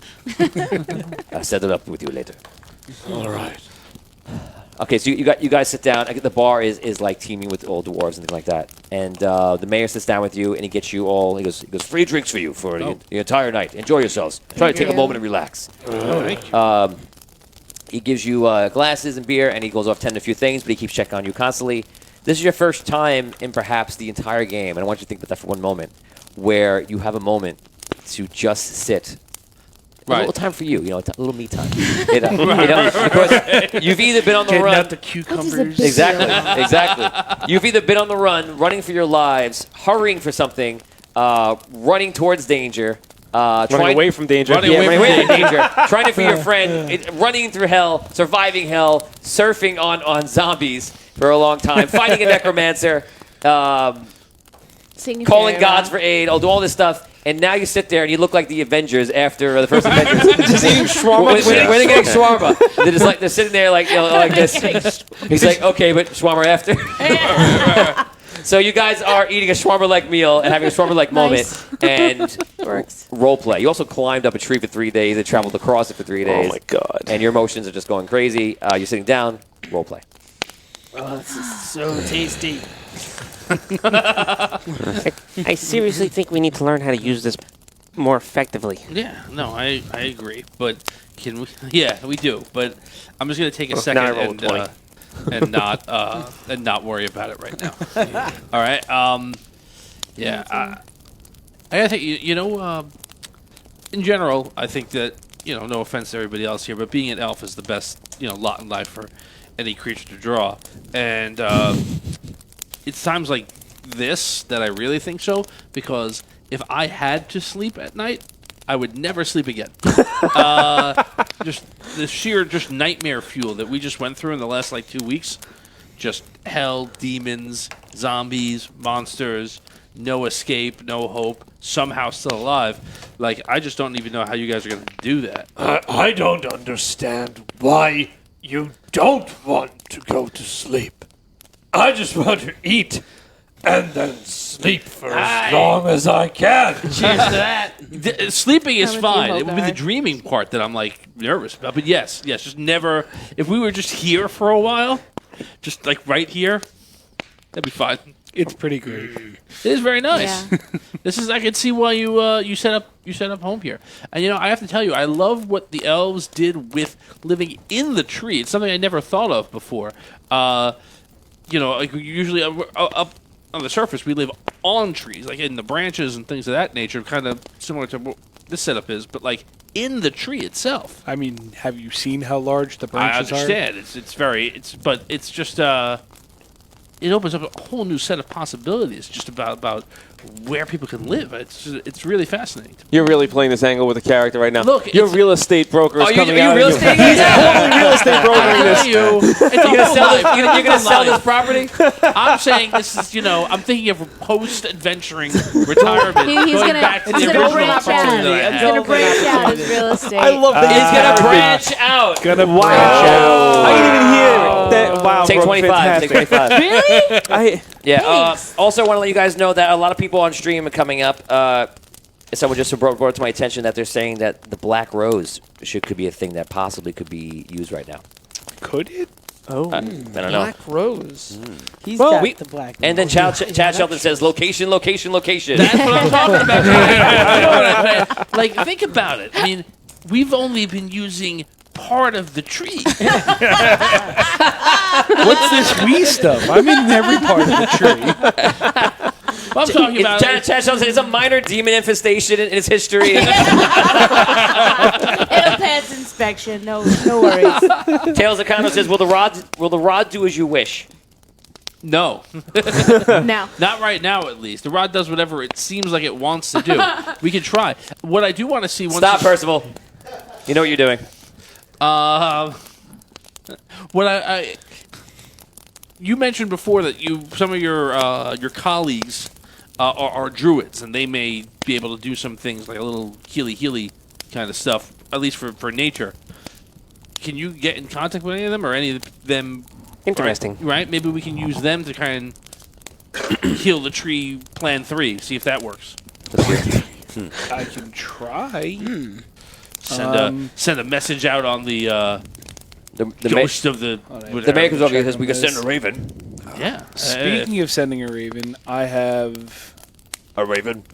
I'll set it up with you later.
All right.
Okay, so you guys sit down. The bar is like teeming with old dwarves and things like that. And the mayor sits down with you, and he gets you all. He goes, free drinks for you for the entire night. Enjoy yourselves. Try to take a moment and relax. He gives you glasses and beer, and he goes off tending a few things, but he keeps checking on you constantly. This is your first time in perhaps the entire game, and I want you to think about that for one moment, where you have a moment to just sit. A little time for you, a little me time. Because you've either been on the
Getting
run.
out the cucumbers.
Exactly. You've either been on the run, running for your lives, hurrying for something, running towards danger,
Running away from danger.
Running away from danger. Trying to free your friend, running through hell, surviving hell, surfing on zombies for a long time, fighting a necromancer, calling gods for aid, I'll do all this stuff. And now you sit there and you look like the Avengers after the first Avengers.
Just eating shawarma.
When they're getting shawarma, they're sitting there like this. He's like, okay, but shawarma after. So you guys are eating a shawarma-like meal and having a shawarma-like moment and role play. You also climbed up a tree for 3 days and traveled across it for 3 days.
Oh my god!
And your emotions are just going crazy. You're sitting down. Role play.
Oh, this is so tasty.
I seriously think we need to learn how to use this more effectively.
Yeah, no, I agree. But can we? Yeah, we do. But I'm just gonna take a second
now I roll 20.
and not worry about it right now. All right. Yeah. I gotta think. In general, I think that no offense to everybody else here, but being an elf is the best lot in life for any creature to draw, and it's times like this that I really think so, because if I had to sleep at night, I would never sleep again. Just the sheer nightmare fuel that we just went through in the last 2 weeks. Just hell, demons, zombies, monsters, no escape, no hope, somehow still alive. I just don't even know how you guys are going to do that.
I don't understand why you don't want to go to sleep. I just want to eat and then sleep for as long as I can.
Cheers to that. Sleeping is fine. It would be the dreaming part that I'm nervous about. But yes, just never. If we were just here for a while, just right here, that'd be fine.
It's pretty great.
It is very nice. Yeah. I can see why you set up home here. And I have to tell you, I love what the elves did with living in the tree. It's something I never thought of before. Usually up on the surface, we live on trees, in the branches and things of that nature, kind of similar to what this setup is, but in the tree itself.
I mean, have you seen how large the branches
are? I understand. But it's just it opens up a whole new set of possibilities just about where people can live. It's really fascinating.
You're really playing this angle with a character right now.
Look,
your real estate broker is coming out.
Are you real estate?
He's totally real estate brokering this.
You're going to sell this property?
I'm saying this is, I'm thinking of post-adventuring retirement.
He's
going
gonna
back to the
branch
original
out.
opportunity that I had.
He's going to branch out his real estate.
I love that.
He's going to branch out.
Gonna branch out.
I didn't even hear that. Wow,
Take
bro,
25. Take
fantastic.
25.
Really?
Yeah. Also, want to let you guys know that a lot of people on stream are coming up. Someone just brought it to my attention that they're saying that the black rose could be a thing that possibly could be used right now.
Could it?
Oh, I don't know.
Black Rose. He's
Well,
got the black
And then Chad Shelton says, location.
That's what I'm talking about. Think about it. I mean, we've only been using part of the tree.
What's this wee stuff? I'm in every part of the tree.
I'm talking about
Chad Shelton says it's a minor demon infestation in its history.
It'll pass inspection. No worries.
Tails Akano says, will the rod do as you wish?
No.
No.
Not right now, at least. The rod does whatever it seems like it wants to do. We can try. What I do want to see once...
Stop, Percival. You know what you're doing.
You mentioned before that some of your colleagues are druids, and they may be able to do some things like a little healy kind of stuff, at least for nature. Can you get in contact with any of them, or any of them?
Interesting.
Right? Maybe we can use them to kind of heal the tree plan 3, see if that works.
I can try.
Send a message out on the
The
ghost of the.
the mayor comes over and says, "We can send a raven."
Yeah.
Speaking of sending a raven, I have
A raven.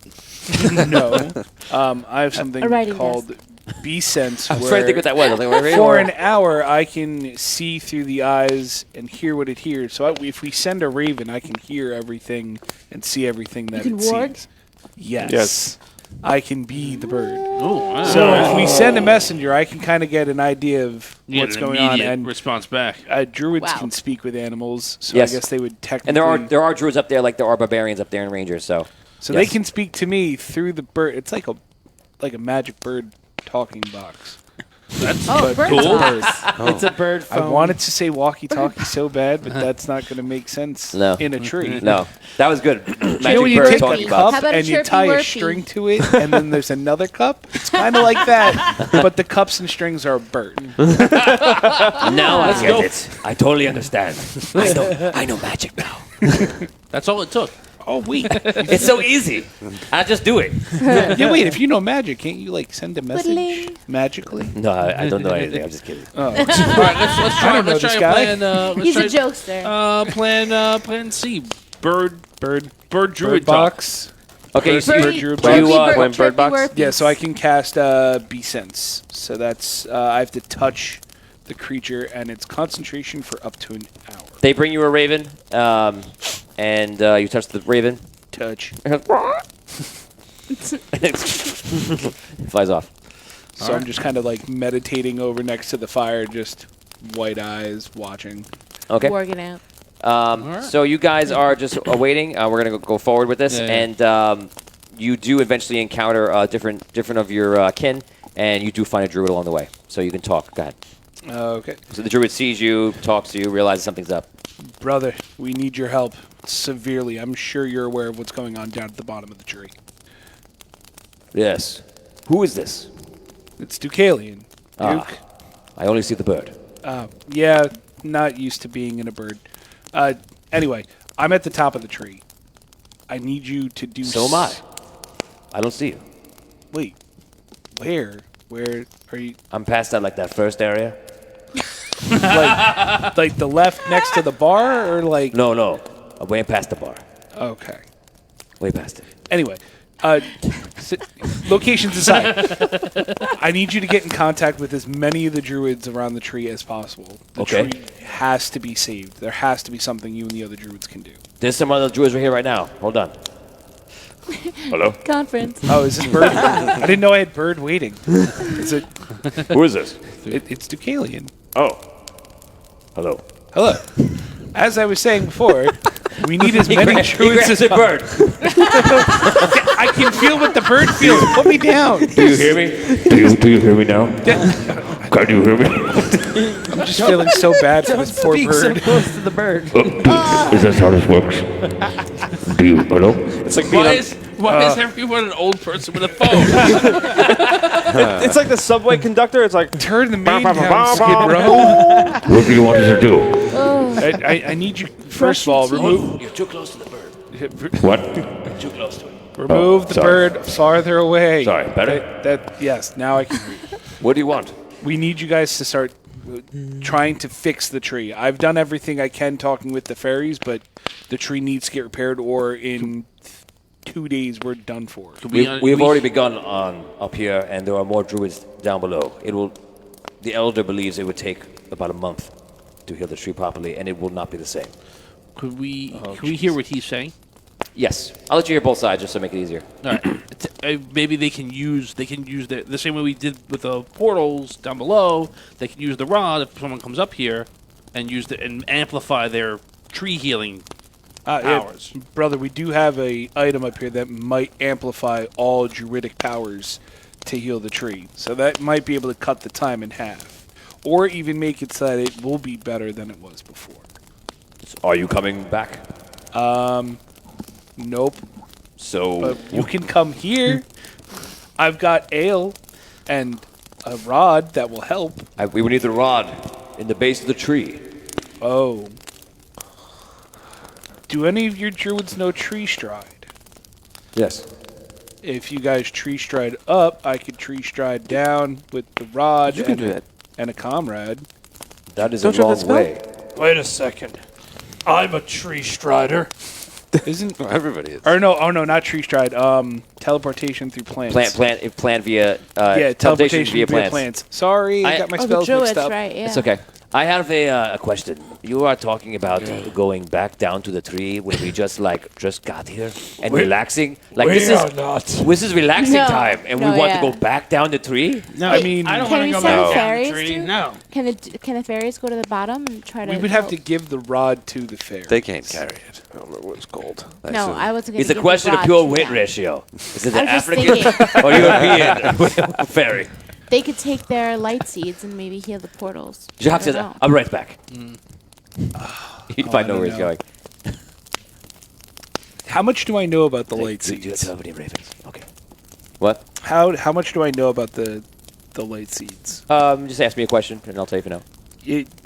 no. I have something
A writing
called B-Sense,
I was trying to think what that was. I was like, "What, a raven?"
for an hour I can see through the eyes and hear what it hears. So if we send a raven, I can hear everything and see everything that
can
it
warg?
sees. Yes. I can be the bird.
Oh, wow.
So if we send a messenger, I can kind of get an idea of
You get
what's
an
going on.
immediate
And
response back.
druids
Wow.
can speak with animals, so
Yes.
I guess they would technically.
And there are druids up there like there are barbarians up there in rangers. So
they
yes.
can speak to me through the bird. It's like a magic bird talking box.
That's
bird
cool.
talks.
It's a bird
I
phone.
wanted to say walkie-talkie so bad, but that's not going to make sense
No.
in a tree.
No, that was good.
You know when you
bird
take
talking
a
about.
cup
How about a
and you
chirpy
tie a
wurpy?
string to it, and then there's another cup? It's kind of like that, but the cups and strings are a bird.
Now I get it. I totally understand. I know magic now.
That's all it took.
Oh, wait.
It's so easy. I just do it.
Yeah, wait, if you know magic, can't you, send a message
Whittling.
magically?
No, I don't know anything. I'm just kidding.
All right, let's try.
don't know
Let's try
this
a
guy.
plan. Let's
He's
try,
a jokester.
Plan C. Bird druid
Bird
talk.
box.
Okay, so
Bird
you,
druid
you,
box.
when bird box?
Chirpy
Yeah, so I
wurpies.
can cast B-Sense. So that's, I have to touch the creature, and it's concentration for up to an hour.
they bring you a raven, and you touch the raven.
Touch.
It flies off.
So I'm just kind of meditating over next to the fire, just white eyes, watching.
Okay.
Working out.
So you guys are just awaiting. We're gonna go forward with this,
Yeah,
and you do eventually encounter different of your kin, and you do find a druid along the way. So you can talk. Go ahead.
Okay.
So the druid sees you, talks to you, realizes something's up.
Brother, we need your help severely. I'm sure you're aware of what's going on down at the bottom of the tree.
Yes. Who is this?
It's Deucalion. Duke.
I only see the bird.
Yeah, not used to being in a bird. Anyway, I'm at the top of the tree. I need you to do...
So am I. I don't see you.
Wait. Where? Where are you?
I'm past that first area.
Like the left next to the bar, or
No. I'm way past the bar.
Okay.
Way past it.
Anyway, locations aside, I need you to get in contact with as many of the druids around the tree as possible. The
Okay.
tree has to be saved. There has to be something you and the other druids can do.
There's some other druids right here right now. Hold on. Hello?
Conference.
Oh, is this bird? I didn't know I had bird waiting. Is it?
Who is this?
It's Deucalion.
Oh. Hello.
Hello. As I was saying before, we need as many
He
druids
grabs
as
a bird.
I can feel what the bird feels. Put me down.
Do you hear me? Do you hear me now? Can you hear me?
I'm just feeling so bad for this poor
Speak so
bird.
close to the bird.
Is that how this works? Hello?
It's like
Why is everyone an old person with a phone?
it's like the subway conductor. It's like
Turn the main down, Skid Row.
What do you want us to do?
I need you, first of all, remove
You're too close to the bird.
What?
Too close to it.
Remove the
sorry.
bird farther away.
Sorry, better?
Yes, now I can hear you.
What do you want?
We need you guys to start trying to fix the tree. I've done everything I can talking with the fairies, but the tree needs to get repaired, or in 2 days we're done for.
We've already begun up here, and there are more druids down below. The elder believes it would take about a month to heal the tree properly, and it will not be the same.
Could we hear what he's saying?
Yes. I'll let you hear both sides just to make it easier.
All right. Maybe they can use the same way we did with the portals down below. They can use the rod if someone comes up here, and and amplify their tree healing powers.
Yeah, brother, we do have a item up here that might amplify all druidic powers to heal the tree. So that might be able to cut the time in half, or even make it so that it will be better than it was before.
Are you coming back?
Nope.
So
But you can come here. I've got ale and a rod that will help.
we would need the rod in the base of the tree.
Oh. Do any of your druids know tree stride?
Yes.
if you guys tree stride up, I could tree stride down with the rod
You can do that.
and a comrade.
That is
Don't
a
you have that
long
spell?
way.
Wait a second. I'm a tree strider.
Isn't
Well, everybody is.
or no? Oh no, not tree stride. Teleportation through plants.
Plant via
Yeah, teleportation
via
via
plants.
Sorry, I
I-
got my
Oh, the
spells
druids,
mixed up.
right? Yeah.
It's okay.
I have a question. You are talking about going back down to the tree when we just got here and
We-
relaxing. Like
we
this
are
is
not.
this is relaxing
No.
time, and
No,
we want
yeah.
to go back down the tree.
No,
I mean,
I don't
Can
want
we
to go
send
back down
fairies
the tree.
to?
No.
Can the fairies go to the bottom and try to?
We would have
help?
to give the rod to the fairy.
They can't carry it. I don't know what it's called.
No, I was going
It's
to
a
give
question
the
of
rod
pure
to
weight
them.
ratio. Is it
I
the
was just
African or European fairy?
They could take their light seeds and maybe heal the portals.
Jacques
I
says,
don't know.
"I'll be right back." He'd
Oh,
find
I
know
don't
where he's
know.
going.
How much do I know about the light
Do you
seeds?
have any ravens? Okay. What?
How much do I know about the light seeds?
Just ask me a question, and I'll tell you if you know.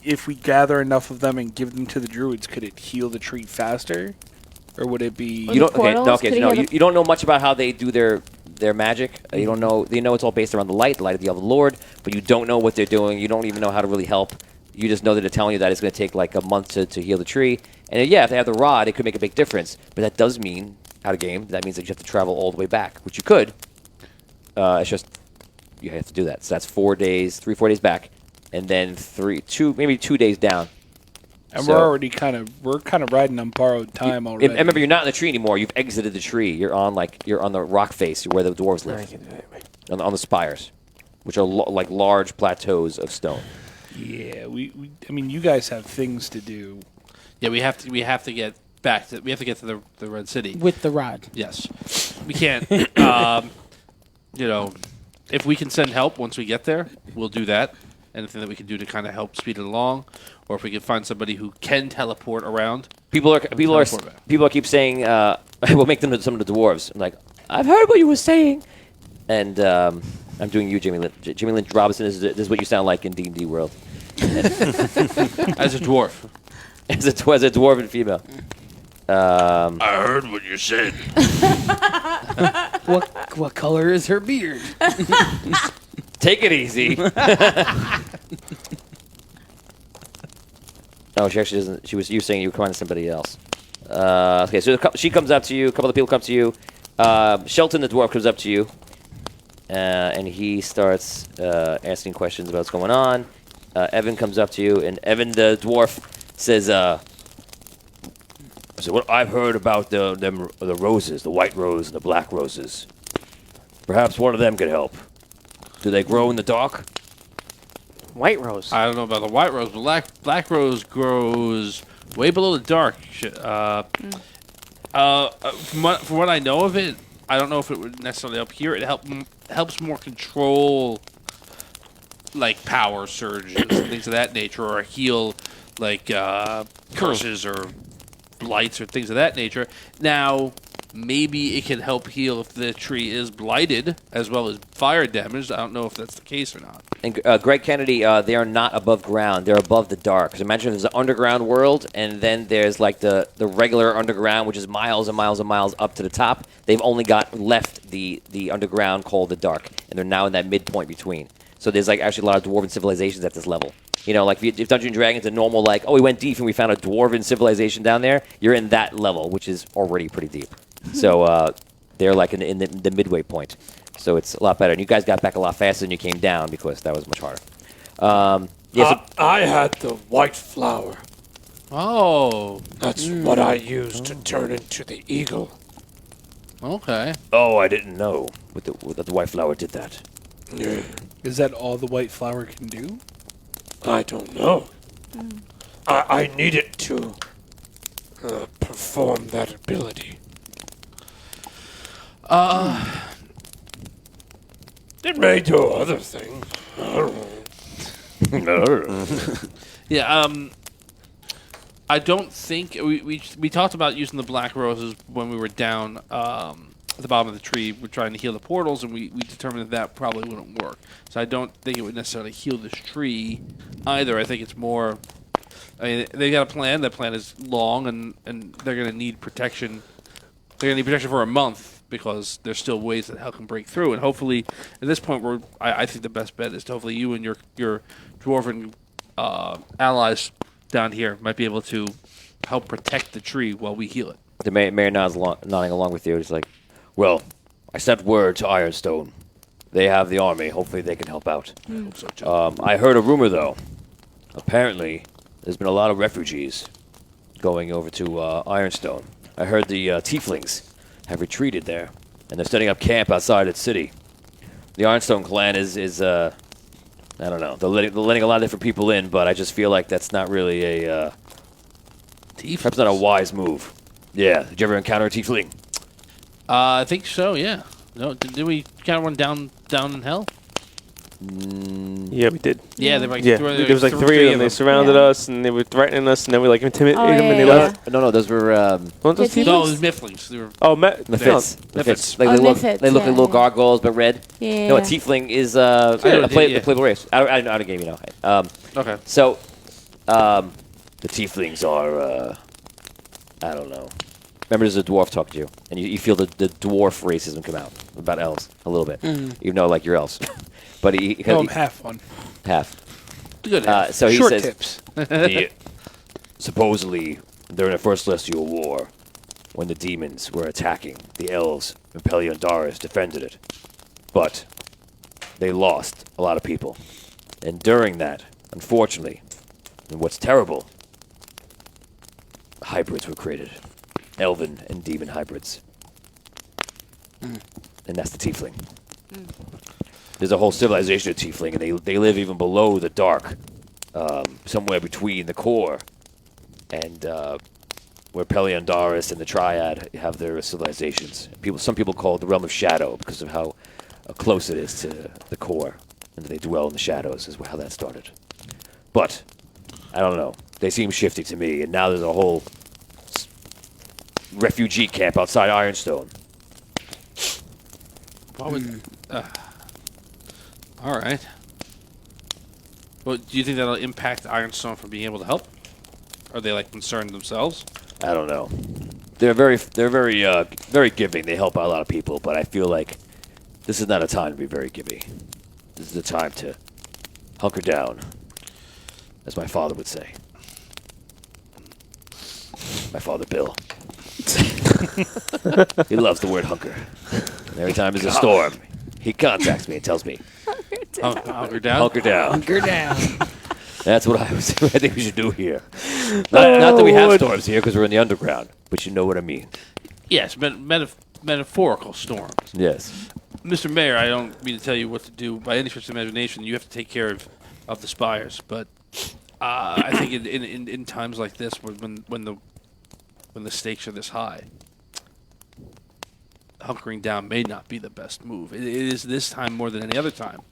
If we gather enough of them and give them to the druids, could it heal the tree faster, or would it be?
Or
You
the
don't. Okay, no,
portals?
okay,
Could he
no.
have
You,
the-
you don't know much about how they do their magic. You don't know. You know it's all based around the light of the elven lord, but you don't know what they're doing. You don't even know how to really help. You just know that they're telling you that it's going to take like a month to heal the tree. And yeah, if they have the rod, it could make a big difference. But that does mean, out of game, that means that you have to travel all the way back, which you could. It's just you have to do that. So that's 4 days, 4 days back, and then maybe 2 days down.
And
So-
we're already kind of riding on borrowed time already.
And remember, you're not in the tree anymore. You've exited the tree. You're on the rock face where the dwarves live, on the spires, which are like large plateaus of stone.
Yeah, I mean, you guys have things to do.
Yeah, we have to get back to the Red City.
With the rod.
Yes, we can't. If we can send help once we get there, we'll do that. Anything that we can do to kind of help speed it along, or if we can find somebody who can teleport around.
People
Teleport back.
keep saying, "We'll make them some of the dwarves." I'm like, I've heard what you were saying, and I'm doing you, Jamie Lynch. Jamie Lynch Robinson. This is what you sound like in D&D world
As a dwarf.
as a dwarven female.
I heard what you said.
What color is her beard?
Take it easy. No, she actually doesn't. You were saying you were calling to somebody else. Okay, so she comes up to you. A couple of people come to you. Shelton the dwarf comes up to you, and he starts asking questions about what's going on. Evan comes up to you, and Evan the dwarf says, "So what I've heard about the roses, the white rose and the black roses. Perhaps one of them could help. Do they grow in the dark?"
White rose.
I don't know about the white rose, but black rose grows way below the dark. From what I know of it, I don't know if it would necessarily help here. It helps more control, like power surges and things of that nature, or heal like curses or blights or things of that nature. Now, maybe it can help heal if the tree is blighted as well as fire damaged. I don't know if that's the case or not.
And Greg Kennedy, they are not above ground. They're above the dark. So imagine there's an underground world, and then there's like the regular underground, which is miles and miles and miles up to the top. They've only got left the underground called the dark, and they're now in that midpoint between. So there's like actually a lot of dwarven civilizations at this level. You know, like if Dungeons & Dragons a normal, like, oh, we went deep and we found a dwarven civilization down there, you're in that level, which is already pretty deep. So they're like in the midway point. So it's a lot better. And you guys got back a lot faster than you came down because that was much harder.
I had the white flower.
Oh,
That's what I used to turn into the eagle.
okay.
Oh, I didn't know that the white flower did that.
Yeah,
Is that all the white flower can do?
I don't know. I need it to perform that ability. It may do other things. I don't know.
Yeah, I don't think we talked about using the black roses when we were down at the bottom of the tree. We're trying to heal the portals, and we determined that probably wouldn't work. So I don't think it would necessarily heal this tree either. I think it's more. I mean, they got a plan. That plan is long, and they're going to need protection. They're going to need protection for a month because there's still ways that hell can break through. And hopefully, at this point, I think the best bet is to hopefully you and your dwarven allies down here might be able to help protect the tree while we heal it.
The mayor nodding along with you. He's like, well, I sent word to Ironstone. They have the army. Hopefully they can help out.
I hope so, too.
I heard a rumor, though. Apparently, there's been a lot of refugees going over to Ironstone. I heard the tieflings have retreated there, and they're setting up camp outside its city. The Ironstone clan is I don't know. They're letting a lot of different people in, but I just feel like that's not really perhaps not a wise move. Yeah. Did you ever encounter a tiefling?
I think so, yeah. No, did we kind of run down in hell?
Yeah, we did.
Yeah, there was
like three of them. They surrounded us, and they were threatening us, and then we like intimidated them, and they left.
No, those were
Weren't those
The
tieflings?
No, it was mifflings. They were
Mephists.
Mephists.
Like,
Oh,
they look
Mephists,
like little
yeah.
gargoyles, but red.
Yeah.
No, a tiefling is
yeah.
the playable race. Out of game, you know.
okay.
So, the tieflings are, I don't know. Remember, there's a dwarf talking to you, and you feel the dwarf racism come out about elves a little bit, even though like you're elves. But
I'm half one.
half.
Good.
So he
Short
says,
tips.
supposedly during the first Celestial War, when the demons were attacking, the elves and Pelion Darus defended it, but they lost a lot of people. And during that, unfortunately, and what's terrible, hybrids were created. Elven and demon hybrids. And that's the tiefling. There's a whole civilization of tiefling, and they live even below the dark, somewhere between the core and where Pelion Darus and the Triad have their civilizations. Some people call it the realm of shadow because of how close it is to the core, and they dwell in the shadows is how that started. But I don't know. They seem shifty to me, and now there's a whole refugee camp outside Ironstone.
Why would? All right. Well, do you think that'll impact Ironstone from being able to help? Are they like concerned themselves?
I don't know. They're very giving. They help out a lot of people, but I feel like this is not a time to be very giving. This is a time to hunker down, as my father would say. My father, Bill. He loves the word hunker. And every time there's a storm, he contacts me and tells me,
Hunker down.
hunker down.
Hunker down.
That's what I think we should do here. Not that we have storms here because we're in the underground, but you know what I mean.
Yes, metaphorical storms.
Yes.
Mr. Mayor, I don't mean to tell you what to do by any stretch of imagination. You have to take care of the spires, but I think in times like this, when the stakes are this high, hunkering down may not be the best move. It is this time more than any other time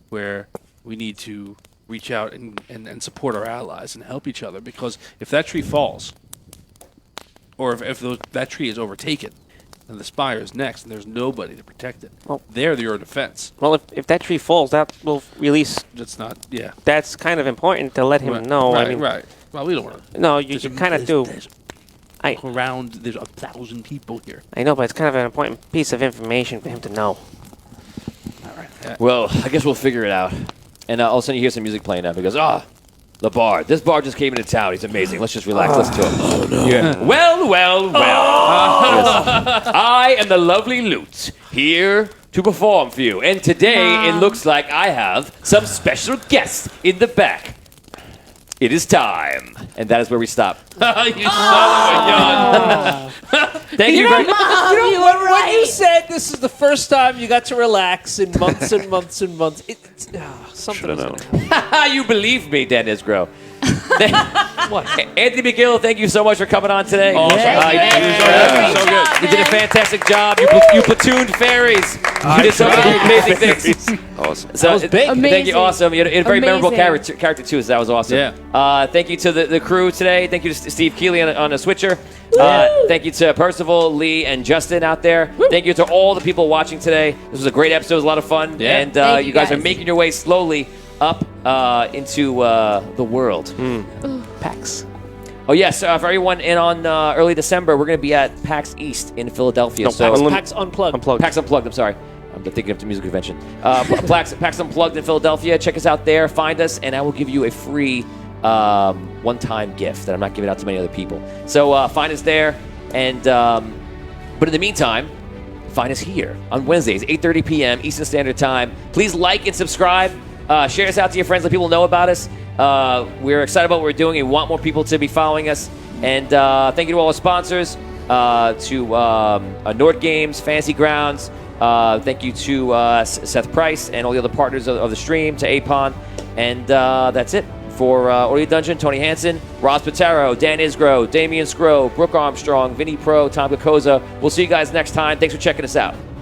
where we need to reach out and support our allies and help each other, because if that tree falls, or if that tree is overtaken, and the spire is next, and there's nobody to protect it, they're your defense.
Well, if that tree falls, that will release.
That's not, yeah.
That's kind of important to let him know.
Right,
I mean,
right. Well, we don't want to.
No, you kind of do.
There's 1,000 people here.
I know, but it's kind of an important piece of information for him to know.
All right.
Well, I guess we'll figure it out. And all of a sudden you hear some music playing now. He goes, the bard. This bard just came into town. He's amazing. Let's just relax. Listen to him. Oh, no. Yeah. Well. Yes. I am the lovely Lute, here to perform for you. And today it looks like I have some special guests in the back. It is time. And that is where we stop.
You son of a gun.
Thank you very much.
When you said this is the first time you got to relax in months and months and months, something was going to happen.
You believe me, Dan Isgro.
What?
Anthony McGill, thank you so much for coming on today.
Awesome.
So good. You did a fantastic job. You platooned fairies. You did so many amazing things.
Awesome.
So,
That was big.
Thank you. Awesome. You had a very memorable
Amazing.
character too. So that was awesome.
Yeah.
Thank you to the crew today. Thank you to Steve Keeley on a switcher. Thank you to Percival, Lee, and Justin out there. Thank you to all the people watching today. This was a great episode. It was a lot of fun.
Yeah.
And
Thank
you guys
you,
are
guys.
making your way slowly up into the world.
PAX.
Oh, yes. For everyone in on early December, we're going to be at PAX East in Philadelphia.
No,
PAX Unplugged.
PAX Unplugged, I'm sorry. I'm thinking of the music convention. PAX Unplugged in Philadelphia. Check us out there. Find us, and I will give you a free one-time gift that I'm not giving out to many other people. So find us there. And but in the meantime, find us here on Wednesdays, 8:30 p.m. Eastern Standard Time. Please like and subscribe. Share us out to your friends. Let people know about us. We're excited about what we're doing. We want more people to be following us. And thank you to all our sponsors, to Nord Games, Fantasy Grounds. Thank you to Seth Price and all the other partners of the stream, to Apon. And that's it. For Audio Dungeon, Tony Hansen, Ross Patero, Dan Isgro, Damian Scro, Brooke Armstrong, Vinny Pro, Tom Kokoza. We'll see you guys next time. Thanks for checking us out.